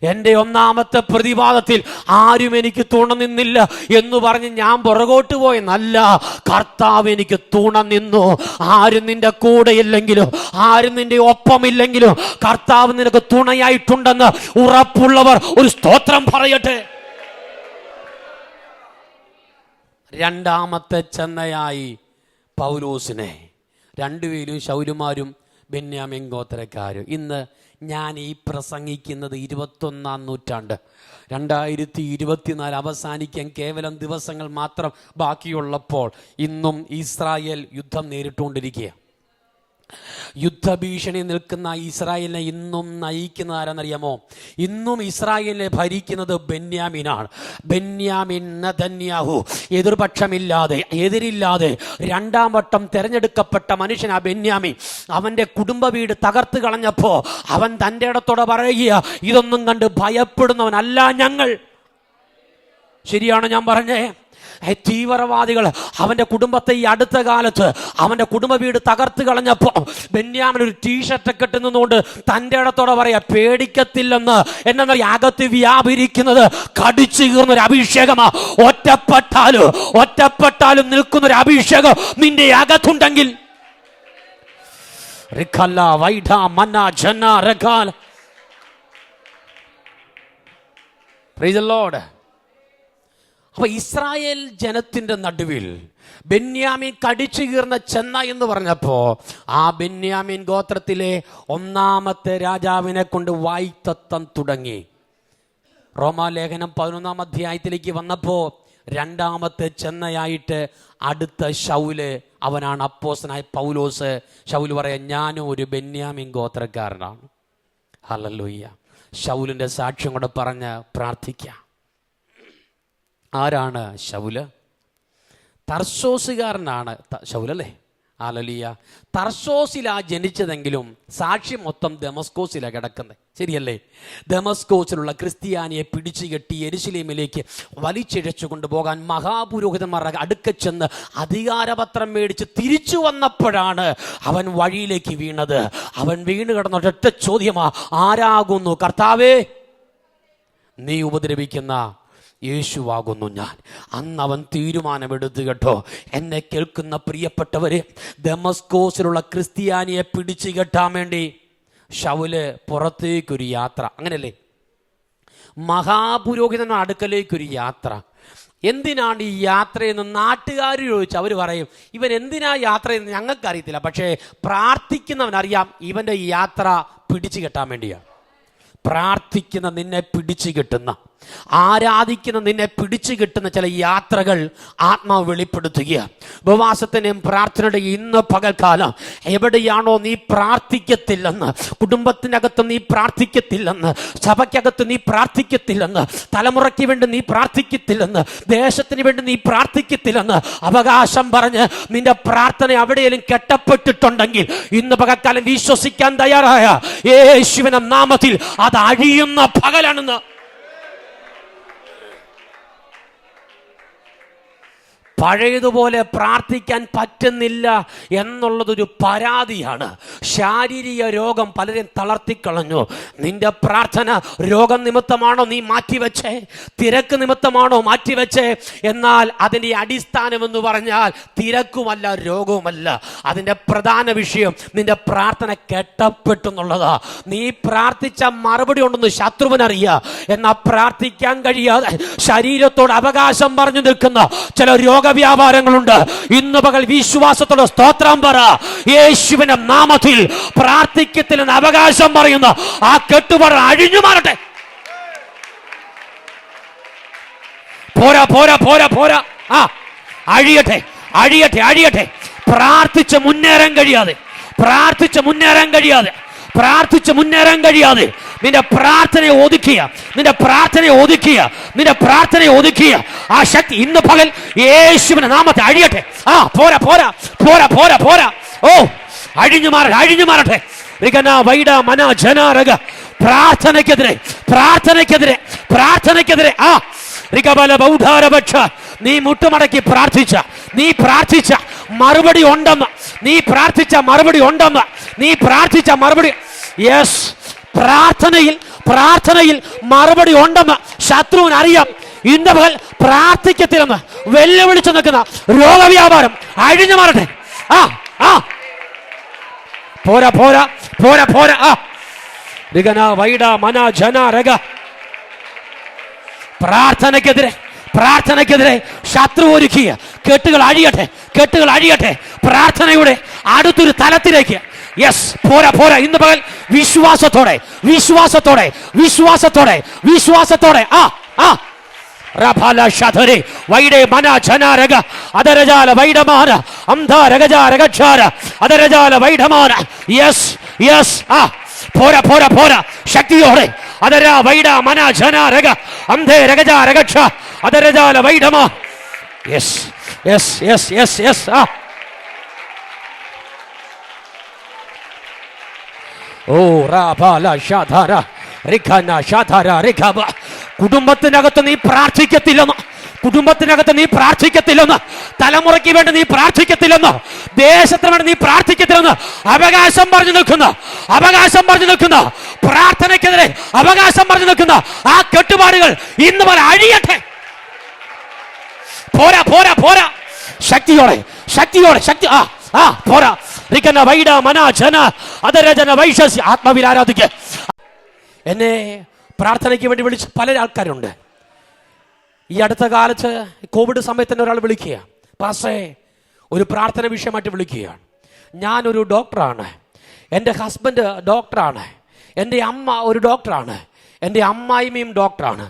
Speaker 2: എന്റെ ഒന്നാമത്തെ പ്രതിവാദത്തിൽ ആരും എനിക്ക് തുണ നിന്നില്ല എന്ന് പറഞ്ഞ് ഞാൻ പുറകോട്ട് പോയെന്നല്ല, കർത്താവ് എനിക്ക് തുണ നിന്നു. ആരും നിന്റെ കൂടെ ഇല്ലെങ്കിലും, ആരും നിന്റെ ഒപ്പമില്ലെങ്കിലും കർത്താവ് നിനക്ക് തുണയായിട്ടുണ്ടെന്ന് ഉറപ്പുള്ളവർ ഒരു സ്തോത്രം പറയട്ടെ. രണ്ടാമത്തെ ചെന്നയായി പൗലോസിനെ, രണ്ടുപേരും ശൗലുമാരും ബെന്യാമിൻ ഗോത്രക്കാരും. ഇന്ന് ഞാൻ ഈ പ്രസംഗിക്കുന്നത് 21-ാം നൂറ്റാണ്ട്, 2024 അവസാനിക്കാൻ കേവലം ദിവസങ്ങൾ മാത്രം ബാക്കിയുള്ളപ്പോൾ ഇന്നും ഇസ്രായേൽ യുദ്ധം നേരിട്ടുകൊണ്ടിരിക്കുക. യുദ്ധഭീഷണി നിൽക്കുന്ന ഇസ്രായേലിനെ ഇന്നും നയിക്കുന്ന ആരെന്നറിയാമോ? ഇന്നും ഇസ്രായേലിനെ ഭരിക്കുന്നത് ബെന്യാമിനാണ്. ബെന്യാമിൻ നെതന്യാഹു എതിർപക്ഷമില്ലാതെ, എതിരില്ലാതെ രണ്ടാം വട്ടം തെരഞ്ഞെടുക്കപ്പെട്ട മനുഷ്യനാ ബെന്യാമിൻ. അവന്റെ കുടുംബ വീട് തകർത്ത് കളഞ്ഞപ്പോ അവൻ തൻ്റെ ഇടത്തോടെ പറയുക, ഇതൊന്നും കണ്ട് ഭയപ്പെടുന്നവനല്ല ഞങ്ങൾ. ശരിയാണോ ഞാൻ പറഞ്ഞേ? തീവ്രവാദികൾ അവന്റെ കുടുംബത്തെ ഈ അടുത്ത കാലത്ത് അവന്റെ കുടുംബ വീട് തകർത്ത് കളഞ്ഞപ്പോ ബെന്യാമിൻ ഒരു ടീഷർട്ടൊക്കെ ഇട്ട് നിന്നുകൊണ്ട് തൻ്റെ ഇടത്തോടെ പറയാ, പേടിക്കത്തില്ലെന്ന്. എന്നാ അകത്ത് വ്യാപരിക്കുന്നത് കടിച്ചു കീർന്നൊരു അഭിഷേകമാ. ഒറ്റപ്പെട്ടാലും നിൽക്കുന്നൊരു അഭിഷേകം നിന്റെ അകത്തുണ്ടെങ്കിൽ പ്രൈസ് ദി ലോർഡ്. അപ്പൊ ഇസ്രായേൽ ജനത്തിന്റെ നടുവിൽ ബെന്യാമിൻ കടിച്ചു കീർന്ന ചെന്ന എന്ന് പറഞ്ഞപ്പോ ആ ബെന്യാമിൻ ഗോത്രത്തിലെ ഒന്നാമത്തെ രാജാവിനെ കൊണ്ട് വായ്ത്തത്തം തുടങ്ങി. റോമാലേഖനം 11-ാം അധ്യായത്തിലേക്ക് വന്നപ്പോ രണ്ടാമത്തെ ചെന്നയായിട്ട് അടുത്ത ശൗല്, അവനാണ് അപ്പോസ്തലനായ പൗലോസ്. ശൗല് പറയാൻ, ഞാനും ഒരു ബെന്യാമിൻ ഗോത്രക്കാരനാണ്. ഹല്ലേലൂയ. ശൗലിന്റെ സാക്ഷ്യം കൂടെ പറഞ്ഞ് പ്രാർത്ഥിക്കാം. ആരാണ് ശൗല്? തർസോസുകാരനാണ് ശൗലല്ലേ? ഹല്ലേലൂയ. തർസോസിലാ ജനിച്ചതെങ്കിലും സാക്ഷ്യം മൊത്തം ദമസ്കോസിലാണ് കിടക്കുന്നത്. ശരിയല്ലേ? ദമസ്കോസിലുള്ള ക്രിസ്ത്യാനിയെ പിടിച്ചു കെട്ടി യെരുശലേമിലേക്ക് വലിച്ചിഴച്ചു കൊണ്ടുപോകാൻ മഹാപുരോഹിതന്മാരുടെ അടുക്ക ചെന്ന് അധികാരപത്രം മേടിച്ച് തിരിച്ചു വന്നപ്പോഴാണ് അവൻ വഴിയിലേക്ക് വീണത്. അവൻ വീണ് കിടന്ന ഒറ്റ ചോദ്യമാ, ആരാകുന്നു കർത്താവേ? നീ ഉപദ്രവിക്കുന്ന യേശുവാകുന്നു ഞാൻ. അന്ന് അവൻ തീരുമാനമെടുത്തു കേട്ടോ. എന്നെ കേൾക്കുന്ന പ്രിയപ്പെട്ടവരെ, ദമസ്കോസിലുള്ള ക്രിസ്ത്യാനിയെ പിടിച്ചു കെട്ടാൻ വേണ്ടി ശൗല് പുറത്തേക്കൊരു യാത്ര. അങ്ങനല്ലേ? മഹാപുരോഹിതന്റെ അടുക്കലേക്കൊരു യാത്ര. എന്തിനാണ് ഈ യാത്രയെന്ന് നാട്ടുകാർ ചോദിച്ചു. അവർ പറയും, ഇവൻ എന്തിനാ യാത്രയെന്ന് ഞങ്ങൾക്കറിയത്തില്ല, പക്ഷേ പ്രാർത്ഥിക്കുന്നവനറിയാം ഇവന്റെ ഈ യാത്ര പിടിച്ചു കെട്ടാൻ വേണ്ടിയാണ്. പ്രാർത്ഥിക്കുന്ന നിന്നെ പിടിച്ചു കെട്ടുന്ന, ആരാധിക്കുന്ന നിന്നെ പിടിച്ചു കിട്ടുന്ന ചില യാത്രകൾ ആത്മാവ് വെളിപ്പെടുത്തുക. ഉപവാസത്തിന്റെയും പ്രാർത്ഥനയുടെ ഇന്ന് പകൽക്കാലം എവിടെയാണോ നീ പ്രാർത്ഥിക്കത്തില്ലെന്ന്, കുടുംബത്തിനകത്ത് നീ പ്രാർത്ഥിക്കത്തില്ലെന്ന്, സഭയ്ക്കകത്ത് നീ പ്രാർത്ഥിക്കത്തില്ലെന്ന്, തലമുറയ്ക്ക് വേണ്ടി നീ പ്രാർത്ഥിക്കത്തില്ലെന്ന്, ദേശത്തിന് വേണ്ടി നീ പ്രാർത്ഥിക്കത്തില്ലെന്ന് അവകാശം പറഞ്ഞ് നിന്റെ പ്രാർത്ഥന എവിടെയെങ്കിലും കെട്ടപ്പെട്ടിട്ടുണ്ടെങ്കിൽ ഇന്ന് പകൽക്കാലം വിശ്വസിക്കാൻ തയ്യാറായ യേശുവിന്റെ നാമത്തിൽ അത് അഴിയുന്ന പകലാണെന്ന്. പഴയതുപോലെ പ്രാർത്ഥിക്കാൻ പറ്റുന്നില്ല എന്നുള്ളതൊരു പരാതിയാണ്. ശാരീരിക രോഗം പലരെയും തളർത്തിക്കളഞ്ഞു. നിന്റെ പ്രാർത്ഥന രോഗം നിമിത്തമാണോ നീ മാറ്റിവെച്ചേ? തിരക്ക് നിമിത്തമാണോ മാറ്റിവെച്ചേ? എന്നാൽ അതിൻ്റെ അടിസ്ഥാനം എന്ന് പറഞ്ഞാൽ തിരക്കുമല്ല, രോഗവുമല്ല. അതിൻ്റെ പ്രധാന വിഷയം നിന്റെ പ്രാർത്ഥന കെട്ടപ്പെട്ടു എന്നുള്ളതാ. നീ പ്രാർത്ഥിച്ച മറുപടി ഉണ്ടെന്ന് ശത്രുവിനറിയാം. എന്നാൽ പ്രാർത്ഥിക്കാൻ കഴിയാതെ ശരീരത്തോട് അവകാശം പറഞ്ഞു നിൽക്കുന്ന ചില വ്യാപാരങ്ങളുണ്ട്. ഇന്ന് പകൽ വിശ്വാസത്തോടെ സ്തോത്രം പറ. യേശുവിന്റെ നാമത്തിൽ പ്രാർത്ഥിക്കത്തില്ലെന്ന് അവകാശം പറയുന്ന ആ കെട്ടുപാട് അഴിഞ്ഞു മാറട്ടെ. പോരാ പോരാ പോരാ പോരാ. ആ അഴിയട്ടെ അഴിയട്ടെ അഴിയട്ടെ. പ്രാർത്ഥിച്ച് മുന്നേറാൻ കഴിയാതെ, പ്രാർത്ഥിച്ച് മുന്നേറാൻ കഴിയാതെ, പ്രാർത്ഥിച്ച് മുന്നേറാൻ കഴിയാതെ നിന്റെ പ്രാർത്ഥനയെ ഒതുക്കിയ, നിന്റെ പ്രാർത്ഥനയെ ഒതുക്കിയ, നിന്റെ പ്രാർത്ഥനയെ ഒതുക്കിയ ആ ശക്തി ഇന്ന് പകൽ യേശുവിന്റെ നാമത്തെ അഴിയട്ടെ. ആ പോരാ പോരാ പോരാ പോരാ പോരാ. ഓ അഴിഞ്ഞു മാറട്ടെ, അഴിഞ്ഞു മാറട്ടെ. പ്രാർത്ഥനയ്ക്കെതിരെ, പ്രാർത്ഥനയ്ക്കെതിരെ, പ്രാർത്ഥനയ്ക്കെതിരെ. ആ നീ മുട്ടുമടക്കി പ്രാർത്ഥിച്ച, നീ പ്രാർത്ഥിച്ച മറുപടി ഉണ്ടെന്ന്, നീ പ്രാർത്ഥിച്ച മറുപടി ഉണ്ടെന്ന്, നീ പ്രാർത്ഥിച്ച മറുപടി. യെസ്, പ്രാർത്ഥനയിൽ, പ്രാർത്ഥനയിൽ മറുപടി ഉണ്ടെന്ന് ശത്രുവിന് അറിയാം. ഇന്ന് പകൽ പ്രാർത്ഥിക്കത്തില്ലെന്ന് വെല്ലുവിളിച്ചു നിൽക്കുന്ന രോഗവ്യാപാരം അഴിഞ്ഞു മാറട്ടെ. ആ ആ പോരാ പോരാ പോരാ പോരാ. ആ പ്രാർത്ഥനയ്ക്കെതിരെ, പ്രാർത്ഥനയ്ക്കെതിരെ ശത്രു ഒരുക്കിയ കെട്ടുകൾ അഴിയട്ടെ, കെട്ടുകൾ അഴിയട്ടെ. പ്രാർത്ഥനയുടെ അടുത്തൊരു തലത്തിലേക്ക്. യെസ്, പോരാ പോരാ. ഇന്ന് പകൽ വിശ്വാസത്തോടെ, വിശ്വാസത്തോടെ, വിശ്വാസത്തോടെ, വിശ്വാസത്തോടെ. ആ ആ പോരാ പോരാ പോരാ. ശക്തിയോടെ അതരാ വൈഡ മന ജന രഗ അന്ധേ രഗജ രഗക്ഷ അതരജാല വൈഡമ. Yes yes yes yes yes. ആ ഓ റാബാല ഷാധാര റിഖന ഷാധാര റിഖബ. കുടുംബത്തിനകത്ത് നീ പ്രാർത്ഥിക്കത്തില്ലെന്ന്, കുടുംബത്തിനകത്ത് നീ പ്രാർത്ഥിക്കത്തില്ലെന്ന്, തലമുറയ്ക്ക് വേണ്ടി നീ പ്രാർത്ഥിക്കത്തില്ലെന്ന്, ദേശത്തിന് വേണ്ടി നീ പ്രാർത്ഥിക്കത്തില്ലെന്ന് അവകാശം പറഞ്ഞു നിൽക്കുന്ന, അവകാശം പറഞ്ഞു നിൽക്കുന്ന, പ്രാർത്ഥനയ്ക്കെതിരെ അവകാശം പറഞ്ഞു നിൽക്കുന്ന ആ കെട്ടുപാടുകൾ ഇന്ന് പോലെ അഴിയട്ടെ. പോരാ പോരാ പോരാ. ശക്തിയോടെ, ശക്തിയോടെ, ശക്തി. ആ ആ പോരാ. റിക്കന വൈഡ മന ജന അതരജന വൈശസ്യ. ആത്മാവിൽ ആരാധിക്ക. എന്നെ പ്രാർത്ഥനയ്ക്ക് വേണ്ടി വിളിച്ച് പല ആൾക്കാരുണ്ട്. ഈ അടുത്ത കാലത്ത് കോവിഡ് സമയത്ത് തന്നെ ഒരാൾ വിളിക്കുക, പാസ്റ്റേ ഒരു പ്രാർത്ഥന വിഷയമായിട്ട് വിളിക്കുകയാണ്. ഞാനൊരു ഡോക്ടറാണ്, എൻ്റെ ഹസ്ബൻഡ് ഡോക്ടറാണ്, എൻ്റെ അമ്മ ഒരു ഡോക്ടറാണ്, എൻ്റെ അമ്മായിമ്മയും ഡോക്ടറാണ്.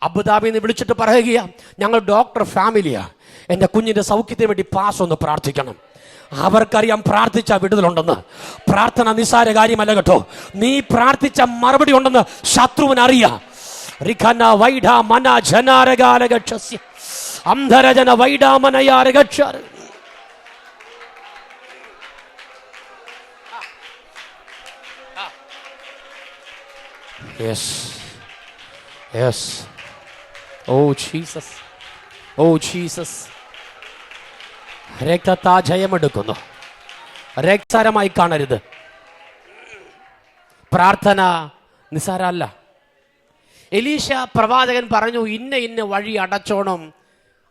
Speaker 2: അബുദാബിയിൽ നിന്ന് വിളിച്ചിട്ട് പറയുക, ഞങ്ങൾ ഡോക്ടർ ഫാമിലിയാണ്, എൻ്റെ കുഞ്ഞിൻ്റെ സൗഖ്യത്തിന് വേണ്ടി പാസ് ഒന്ന് പ്രാർത്ഥിക്കണം. അവർക്കറിയാം പ്രാർത്ഥിച്ച വിടുതലുണ്ടെന്ന്. പ്രാർത്ഥന നിസ്സാര കാര്യമല്ല കേട്ടോ. നീ പ്രാർത്ഥിച്ച മറുപടി ഉണ്ടെന്ന് ശത്രുവിനറിയാം. റിഖന വൈഡ മന ജനാരഗാലഗക്ഷസ്യ അന്ധരജന വൈഡ മനയാരഗക്ഷ. Yes yes. Oh Jesus, oh Jesus. രക്തത്താ ജയമെടുക്കുന്നു. രക്തസാരമായി കാണരുത്. പ്രാർത്ഥന നിസ്സാരമല്ല. എലീശ പ്രവാചകൻ പറഞ്ഞു, ഇന്ന ഇന്ന വഴി അടച്ചോണം,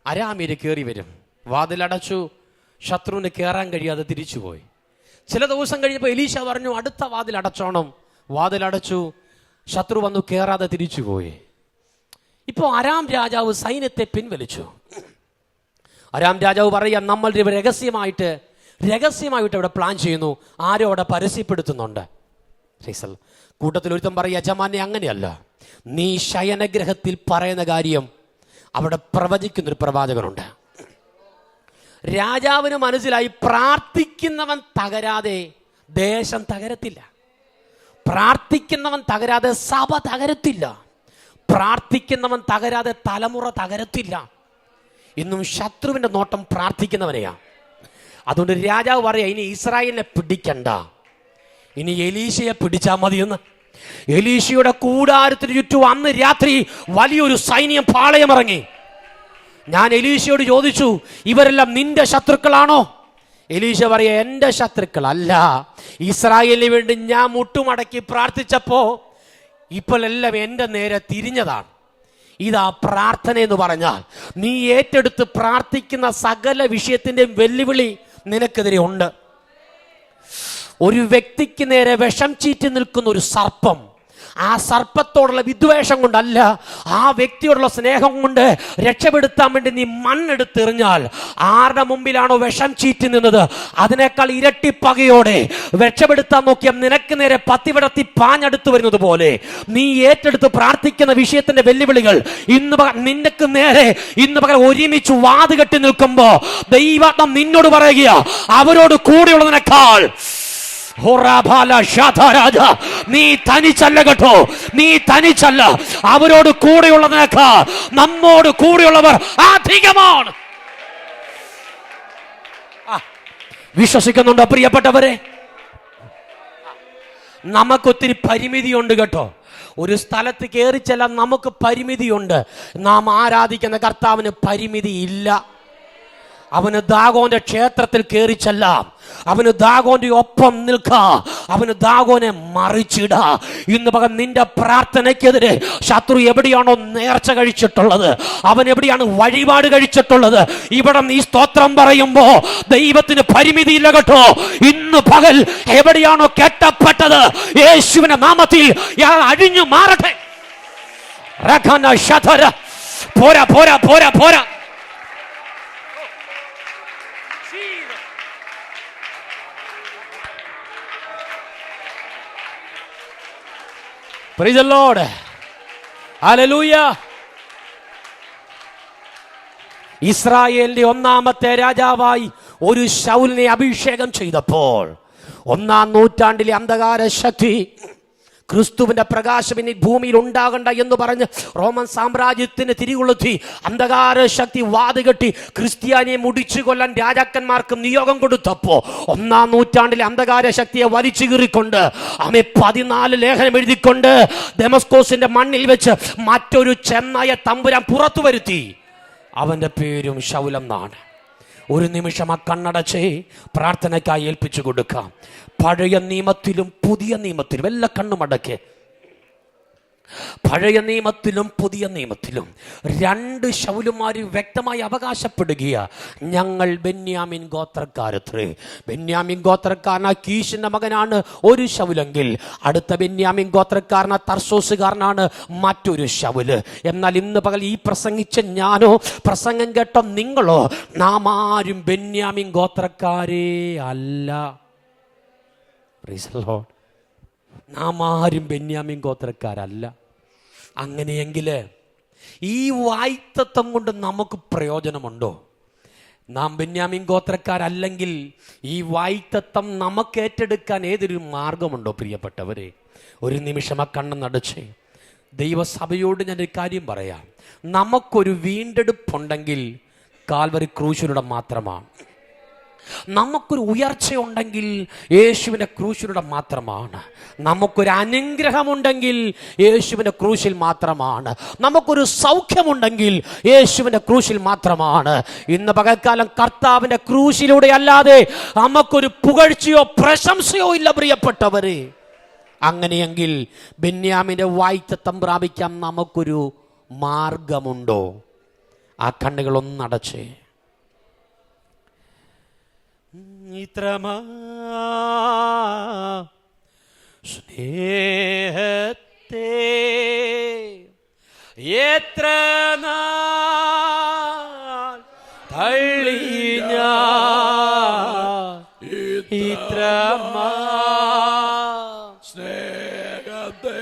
Speaker 2: അരാമ്യര് കയറി വരും. വാതിലടച്ചു, ശത്രുവിന് കയറാൻ കഴിയാതെ തിരിച്ചുപോയി. ചില ദിവസം കഴിഞ്ഞപ്പോൾ എലീശ പറഞ്ഞു, അടുത്ത വാതിൽ അടച്ചോണം. വാതിലടച്ചു, ശത്രു വന്നു, കയറാതെ തിരിച്ചുപോയി. ഇപ്പോൾ അരാം രാജാവ് സൈന്യത്തെ പിൻവലിച്ചു. അരാം രാജാവ് പറയാം, നമ്മൾ രഹസ്യമായിട്ട് ഇവിടെ പ്ലാൻ ചെയ്യുന്നു, ആരോ അവിടെ പരസ്യപ്പെടുത്തുന്നുണ്ട്. കൂട്ടത്തിൽ ഒരുത്തം പറയും, യജമാനെ അങ്ങനെയല്ല, നീ ശയനഗ്രഹത്തിൽ പറയുന്ന കാര്യം അവിടെ പ്രവചിക്കുന്നൊരു പ്രവാചകനുണ്ട്. രാജാവിന് മനസ്സിലായി, പ്രാർത്ഥിക്കുന്നവൻ തകരാതെ ദേശം തകരത്തില്ല, പ്രാർത്ഥിക്കുന്നവൻ തകരാതെ സഭ തകരത്തില്ല, പ്രാർത്ഥിക്കുന്നവൻ തകരാതെ തലമുറ തകരത്തില്ല. ഇന്നും ശത്രുവിന്റെ നോട്ടം പ്രാർത്ഥിക്കുന്നവനെയാ. അതുകൊണ്ട് രാജാവ് പറയാ, ഇനി ഇസ്രായേലിനെ പിടിക്കണ്ട, ഇനി എലീശയെ പിടിച്ചാൽ മതിയെന്ന്. എലീശയുടെ കൂടാരത്തിന് ചുറ്റും അന്ന് രാത്രി വലിയൊരു സൈന്യം പാളയമിറങ്ങി. ഞാൻ എലീശയോട് ചോദിച്ചു, ഇവരെല്ലാം നിന്റെ ശത്രുക്കളാണോ? എലീശ പറയാ, എൻ്റെ ശത്രുക്കളല്ല, ഇസ്രായേലിന് വേണ്ടി ഞാൻ മുട്ടുമടക്കി പ്രാർത്ഥിച്ചപ്പോ ഇപ്പോഴെല്ലാം എൻ്റെ നേരെ തിരിഞ്ഞതാണ്. ഇതാ പ്രാർത്ഥന എന്ന് പറഞ്ഞാൽ, നീ ഏറ്റെടുത്ത് പ്രാർത്ഥിക്കുന്ന സകല വിഷയത്തിൻ്റെയും വെല്ലുവിളി നിനക്കെതിരെ ഉണ്ട്. ഒരു വ്യക്തിക്ക് നേരെ വിഷം ചീറ്റി നിൽക്കുന്ന ഒരു സർപ്പം
Speaker 3: ആ സർപ്പത്തോടുള്ള വിദ്വേഷം കൊണ്ടല്ല, ആ വ്യക്തിയോടുള്ള സ്നേഹം കൊണ്ട് രക്ഷപ്പെടുത്താൻ വേണ്ടി നീ മണ്ണെടുത്തെറിഞ്ഞാൽ ആരുടെ മുമ്പിലാണോ വിഷം ചീറ്റി നിന്നത് അതിനേക്കാൾ ഇരട്ടി പകയോടെ രക്ഷപ്പെടുത്താൻ നോക്കിയ നിനക്ക് നേരെ പത്തിവിടത്തി പാഞ്ഞെടുത്തു വരുന്നത് പോലെ നീ ഏറ്റെടുത്ത് പ്രാർത്ഥിക്കുന്ന വിഷയത്തിന്റെ വെല്ലുവിളികൾ നിനക്ക് നേരെ ഇന്ന് പകരം ഒരുമിച്ച് വാതുകെട്ടി നിൽക്കുമ്പോ ദൈവാത്മ നിന്നോട് പറയുക, അവരോട് കൂടെയുള്ളതിനേക്കാൾ നീ തനിച്ചല്ല കേട്ടോ, നീ തനിച്ചല്ല. അവരോട് കൂടെയുള്ളതിനേക്കാൾ നമ്മോട് കൂടെയുള്ളവർ അധികമാണ്. വിശ്വസിക്കുന്നുണ്ടോ പ്രിയപ്പെട്ടവരെ? നമുക്കൊത്തിരി പരിമിതിയുണ്ട് കേട്ടോ. ഒരു സ്ഥലത്ത് കയറി ചെല്ലാൻ നമുക്ക് പരിമിതിയുണ്ട്. നാം ആരാധിക്കുന്ന കർത്താവിന് പരിമിതി ഇല്ല. അവന് ദാഗോന്റെ ക്ഷേത്രത്തിൽ കയറി ചെല്ലാം, അവന് ദാഗോന്റെ ഒപ്പം നിൽക്കാം, അവന് ദാഗോനെ മറിച്ചിടാ. ഇന്ന് പകൽ നിന്റെ പ്രാർത്ഥനയ്ക്കെതിരെ ശത്രു എവിടെയാണോ നേർച്ച കഴിച്ചിട്ടുള്ളത്, അവൻ എവിടെയാണ് വഴിപാട് കഴിച്ചിട്ടുള്ളത്, ഇവിടെ നീ സ്തോത്രം പറയുമ്പോ ദൈവത്തിന് പരിമിതിയില്ല കേട്ടോ. ഇന്ന് പകൽ എവിടെയാണോ കെട്ടപ്പെട്ടത് യേശുവിന്റെ നാമത്തിൽ അഴിഞ്ഞു മാറട്ടെ. പോരാ പോരാ പോരാ പോരാ. Praise the Lord. Hallelujah. ഇസ്രായേലിന്റെ ഒന്നാമത്തെ രാജാവായി ഒരു ശൗലിനെ അഭിഷേകം ചെയ്തപ്പോൾ 1-ാം നൂറ്റാണ്ടിലെ അന്ധകാര ശക്തി ക്രിസ്തുവിന്റെ പ്രകാശം ഇനി ഭൂമിയിൽ ഉണ്ടാകണ്ട എന്ന് പറഞ്ഞ് റോമൻ സാമ്രാജ്യത്തിന് തിരികൊളുത്തി അന്ധകാര ശക്തി വാതുകെട്ടി ക്രിസ്ത്യാനിയെ മുടിച്ചു കൊല്ലാൻ രാജാക്കന്മാർക്ക് നിയോഗം കൊടുത്തപ്പോ 1-ാം നൂറ്റാണ്ടിലെ അന്ധകാര ശക്തിയെ വലിച്ചു കീറിക്കൊണ്ട് അവനെ 14 ലേഖനം എഴുതിക്കൊണ്ട് ദമസ്കോസിന്റെ മണ്ണിൽ വെച്ച് മറ്റൊരു ചെന്നായ തമ്പുരാൻ പുറത്തു വരുത്തി. അവന്റെ പേരും ശൗലെന്നാണ്. ഒരു നിമിഷം ആ കണ്ണടച്ച് പ്രാർത്ഥനയ്ക്കായി ഏൽപ്പിച്ചു കൊടുക്കാം. പഴയ നിയമത്തിലും പുതിയ നിയമത്തിലും എല്ലാ കണ്ണുമടക്കെ, പഴയ നിയമത്തിലും പുതിയ നിയമത്തിലും 2 ശൗലുമാര് വ്യക്തമായി അവകാശപ്പെടുകയ, ഞങ്ങൾ ബെന്യാമിൻ ഗോത്രക്കാരത്രേ. ബെന്യാമിൻ ഗോത്രക്കാരന കീശിന്റെ മകനാണ് ഒരു ശൗലെങ്കിൽ അടുത്ത ബെന്യാമിൻ ഗോത്രക്കാരന തർസോസുകാരനാണ് മറ്റൊരു ശൗല്. എന്നാൽ ഇന്ന് പകൽ ഈ പ്രസംഗിച്ച ഞാനോ പ്രസംഗം കേട്ട നിങ്ങളോ നാം ആരും ബെന്യാമിൻ ഗോത്രക്കാരേ അല്ല. നാം ആരും ബെന്യാമിൻ ഗോത്രക്കാരല്ല. അങ്ങനെയെങ്കിൽ ഈ വായ്ത്തത്വം കൊണ്ട് നമുക്ക് പ്രയോജനമുണ്ടോ? നാം ബെന്യാമിൻ ഗോത്രക്കാരല്ലെങ്കിൽ ഈ വായ്ത്തത്വം നമുക്ക് ഏറ്റെടുക്കാൻ ഏതൊരു മാർഗമുണ്ടോ? പ്രിയപ്പെട്ടവരെ, ഒരു നിമിഷം ആ കണ്ണ് നടച്ചേ. ദൈവസഭയോട് ഞാനൊരു കാര്യം പറയാം. നമുക്കൊരു വീണ്ടെടുപ്പുണ്ടെങ്കിൽ കാൽവരി ക്രൂശിലൂടെ മാത്രമാണ്. നമുക്കൊരു ഉയർച്ചയുണ്ടെങ്കിൽ യേശുവിൻ്റെ ക്രൂശിലൂടെ മാത്രമാണ്. നമുക്കൊരു അനുഗ്രഹമുണ്ടെങ്കിൽ യേശുവിൻ്റെ ക്രൂശിൽ മാത്രമാണ്. നമുക്കൊരു സൗഖ്യമുണ്ടെങ്കിൽ യേശുവിൻ്റെ ക്രൂശിൽ മാത്രമാണ്. ഇന്ന് പകൽക്കാലം കർത്താവിൻ്റെ ക്രൂശിലൂടെ അല്ലാതെ നമുക്കൊരു പുകഴ്ചയോ പ്രശംസയോ ഇല്ല പ്രിയപ്പെട്ടവരെ. അങ്ങനെയെങ്കിൽ ബെന്യാമിൻ്റെ വായ്ത്തത്വം പ്രാപിക്കാൻ നമുക്കൊരു മാർഗമുണ്ടോ? ആ കണ്ണുകളൊന്നടച്ചേ. ഇത്രമാ സ്നേഹത്തെ എത്ര നാൾ തള്ളി ഞാൻ, ഇത്രമാ
Speaker 4: സ്നേഹത്തെ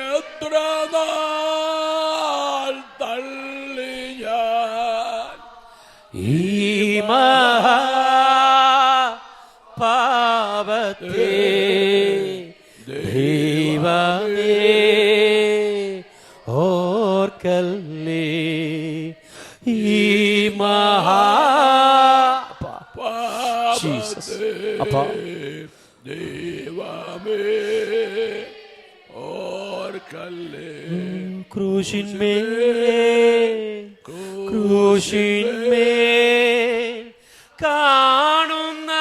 Speaker 4: എത്ര നാൾ തള്ളി ഞാൻ,
Speaker 3: ഈ പാപത്തെ ദൈവമേ ഓർക്കല്ലേ, ഈ
Speaker 4: ദൈവമേ ഓർക്കല്ലേ.
Speaker 3: ക്രൂശിന്മേൽ കാണുന്ന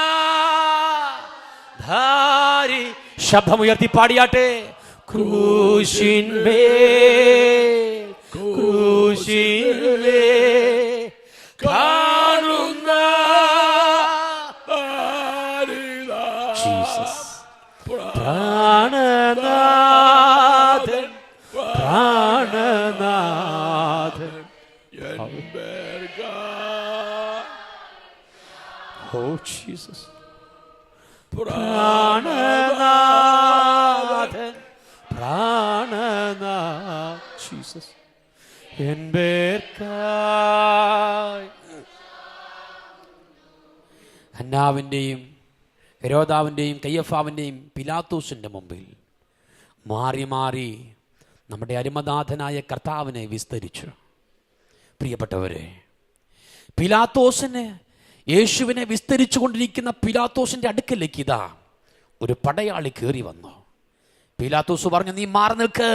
Speaker 3: ധാരി, ശബ്ദമുയർത്തി പാടിയാട്ടെ. ക്രൂശിന്മേൽ കാണുന്ന പ്രാണനാഥ Oh Jesus.
Speaker 4: പ്രാണനാഥൻ
Speaker 3: ജീസസ് എൻ പേർക്കായി. ഹന്നാവിൻ്റെയും ഹെരോദാവിൻ്റെയും കയ്യഫാവിൻ്റെയും പിലാത്തോസിൻ്റെ മുമ്പിൽ മാറി മാറി നമ്മുടെ അരുമനാഥനായ കർത്താവിനെ വിസ്തരിച്ചു. പ്രിയപ്പെട്ടവരെ, പിലാത്തോസിന് യേശുവിനെ വിസ്തരിച്ചു കൊണ്ടിരിക്കുന്ന പിലാത്തോസിൻ്റെ അടുക്കലേക്ക് ഇതാ ഒരു പടയാളി കയറി വന്നു. പിലാത്തോസ് പറഞ്ഞു, നീ മാറി നിൽക്ക്,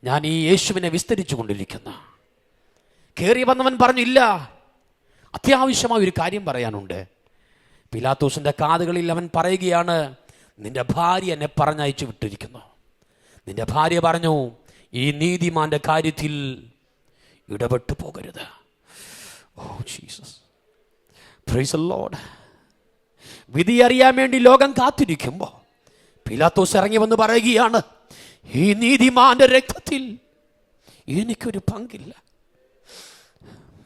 Speaker 3: ഞാൻ ഈ യേശുവിനെ വിസ്തരിച്ചു കൊണ്ടിരിക്കുന്ന. കയറി വന്നവൻ പറഞ്ഞു, ഇല്ല, അത്യാവശ്യമായ ഒരു കാര്യം പറയാനുണ്ട്. പിലാത്തോസിൻ്റെ കാതുകളിൽ അവൻ പറയുകയാണ്, നിന്റെ ഭാര്യ എന്നെ പറഞ്ഞയച്ചു വിട്ടിരിക്കുന്നു. നിന്റെ ഭാര്യ പറഞ്ഞു, ഈ നീതിമാന്റെ കാര്യത്തിൽ ഇടപെട്ടു പോകരുത്. Oh Jesus, price the Lord. വിധി അറിയാൻ വേണ്ടി ലോകം കാത്തിരിക്കുമ്പോൾ പിലാത്തോസ് ഇറങ്ങി വന്ന് പറയുകയാണ്, ഈ നീതിമാന്റെ രക്തത്തിൽ എനിക്കൊരു പങ്കില്ല.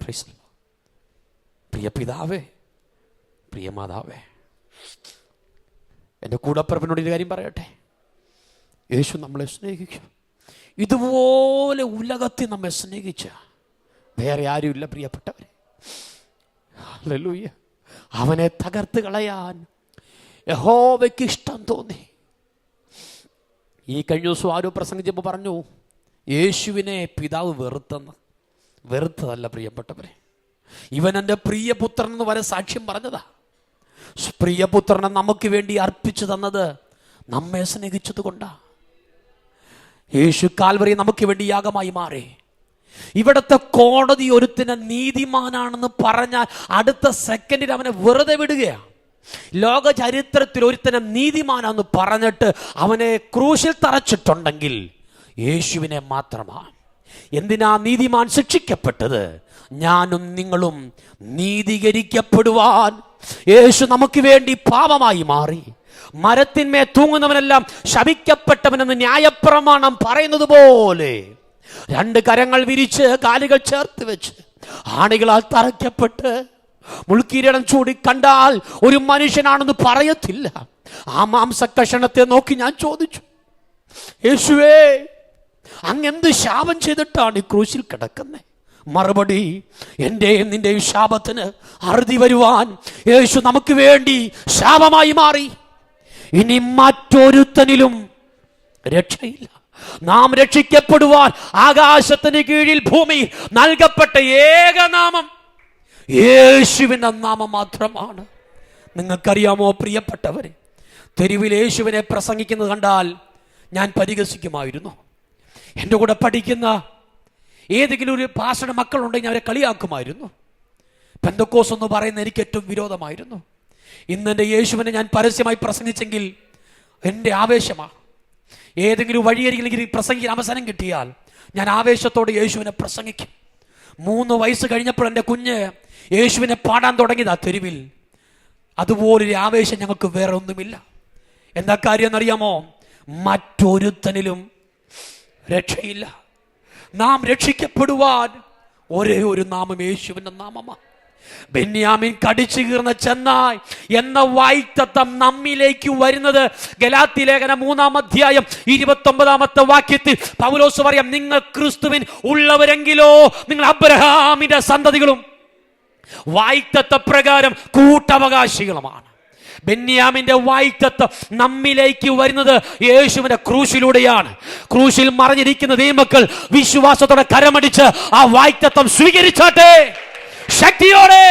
Speaker 3: Praise the lord. പ്രിയ പിതാവേ, പ്രിയ മാതാവേ, എൻ്റെ കൂടപ്പിറപ്പിനോട് ഒരു കാര്യം പറയട്ടെ. യേശു നമ്മളെ സ്നേഹിക്കും. ഇതുപോലെ ഉലകത്തിൽ നമ്മെ സ്നേഹിച്ച വേറെ ആരുമില്ല പ്രിയപ്പെട്ടവരെ. ഹല്ലേലൂയ. അവനെ തകർത്ത് കളയാൻ യഹോവയ്ക്ക് ഇഷ്ടം തോന്നി. ഈ കഴിഞ്ഞ ദിവസം ആരോ പ്രസംഗിച്ചപ്പോൾ പറഞ്ഞു, യേശുവിനെ പിതാവ് വെറുത്തെന്ന്. വെറുത്തതല്ല പ്രിയപ്പെട്ടവരെ, ഇവൻ എൻ്റെ പ്രിയപുത്രൻ എന്ന് വരെ സാക്ഷ്യം പറഞ്ഞതാ. പ്രിയപുത്രനെ നമുക്ക് വേണ്ടി അർപ്പിച്ചു തന്നത് നമ്മെ സ്നേഹിച്ചത് കൊണ്ടാ. യേശു കാൽവരി നമുക്ക് വേണ്ടി യാഗമായി മാറി. ഇവിടുത്തെ കോടതി ഒരുത്തിനെ നീതിമാനാണെന്ന് പറഞ്ഞാൽ അടുത്ത സെക്കൻഡിൽ അവനെ വെറുതെ വിടുകയാണ്. ലോക ചരിത്രത്തിൽ ഒരുത്തനെ നീതിമാനാണെന്ന് പറഞ്ഞിട്ട് അവനെ ക്രൂശിൽ തറച്ചിട്ടുണ്ടെങ്കിൽ യേശുവിനെ മാത്രമാണ്. എന്തിനാ നീതിമാൻ ശിക്ഷിക്കപ്പെട്ടത്? ഞാനും നിങ്ങളും നീതീകരിക്കപ്പെടുവാൻ യേശു നമുക്ക് വേണ്ടി പാപമായി മാറി. മരത്തിന്മേ തൂങ്ങുന്നവനെല്ലാം ശപിക്കപ്പെട്ടവനെന്ന് ന്യായപ്രമാണം പറയുന്നത് പോലെ രണ്ട് കരങ്ങൾ വിരിച്ച് കാലുകൾ ചേർത്ത് വെച്ച് ആണികളാൽ തറയ്ക്കപ്പെട്ട് മുൾക്കിരീടം ചൂടി കണ്ടാൽ ഒരു മനുഷ്യനാണെന്ന് പറയത്തില്ല. ആ മാംസകഷണത്തെ നോക്കി ഞാൻ ചോദിച്ചു, യേശുവേ, അങ്ങെന്ത് ശാപം ചെയ്തിട്ടാണ് ഈ ക്രൂശിൽ കിടക്കുന്നത്? മറുപടി, എന്റെയും നിന്റെയും ശാപത്തിന് അറുതി വരുവാൻ യേശു നമുക്ക് വേണ്ടി ശാപമായി മാറി. ഇനി മറ്റൊരുത്തനിലും രക്ഷയില്ല. നാം രക്ഷിക്കപ്പെടുവാൻ ആകാശത്തിന് കീഴിൽ ഭൂമിയിൽ നൽകപ്പെട്ട ഏകനാമം യേശുവിൻ്റെ നാമം മാത്രമാണ്. നിങ്ങൾക്കറിയാമോ പ്രിയപ്പെട്ടവരെ, തെരുവിൽ യേശുവിനെ പ്രസംഗിക്കുന്നത് കണ്ടാൽ ഞാൻ പരിഹസിക്കുമായിരുന്നു. എൻ്റെ കൂടെ പഠിക്കുന്ന ഏതെങ്കിലും ഒരു പാസ്റ്ററുടെ മക്കളുണ്ടെങ്കിൽ അവരെ കളിയാക്കുമായിരുന്നു. പെന്തക്കോസ് എന്ന് പറയുന്ന എനിക്ക് ഏറ്റവും വിരോധമായിരുന്നു. ഇന്ന് എൻ്റെ യേശുവിനെ ഞാൻ പരസ്യമായി പ്രസംഗിച്ചെങ്കിൽ എൻ്റെ ആവേശമാണ്. ഏതെങ്കിലും വഴിയരികിലെങ്കിൽ പ്രസംഗിക്കാൻ അവസരം കിട്ടിയാൽ ഞാൻ ആവേശത്തോടെ യേശുവിനെ പ്രസംഗിക്കും. 3 വയസ്സ് കഴിഞ്ഞപ്പോൾ എൻ്റെ കുഞ്ഞ് യേശുവിനെ പാടാൻ തുടങ്ങിയതാ തെരുവിൽ. അതുപോലൊരു ആവേശം ഞങ്ങൾക്ക് വേറെ ഒന്നുമില്ല. എന്താ കാര്യം എന്നറിയാമോ? മറ്റൊരുത്തനിലും രക്ഷയില്ല. നാം രക്ഷിക്കപ്പെടുവാൻ ഒരേ ഒരു നാമം യേശുവിൻ്റെ നാമമാണ്. ബെന്യാമീൻ കടിച്ചു കീർന്ന ചെന്നായ് എന്ന വായ്ത്തത്വം നമ്മിലേക്ക് വരുന്നത് ഗലാത്യ ലേഖനം 3-ാം അധ്യായം 29-ാമത്തെ വാക്യത്തിൽ പൗലോസ് പറയാം, നിങ്ങൾ ക്രിസ്തുവിൻ ഉള്ളവരെങ്കിലോ നിങ്ങൾ അബ്രഹാമിന്റെ സന്തതികളും വായ്ത്തത്വ പ്രകാരം കൂട്ടവകാശികളുമാണ്. ബെന്യാമിന്റെ വായ്ത്തത്വം നമ്മിലേക്ക് വരുന്നത് യേശുവിന്റെ ക്രൂശിലൂടെയാണ്. ക്രൂശിൽ മറഞ്ഞിരിക്കുന്ന ദൈവമക്കൾ വിശ്വാസത്തോടെ കരമടിച്ച് ആ വായ്ത്തത്വം സ്വീകരിച്ചാട്ടെ, ശക്തിയോടെ.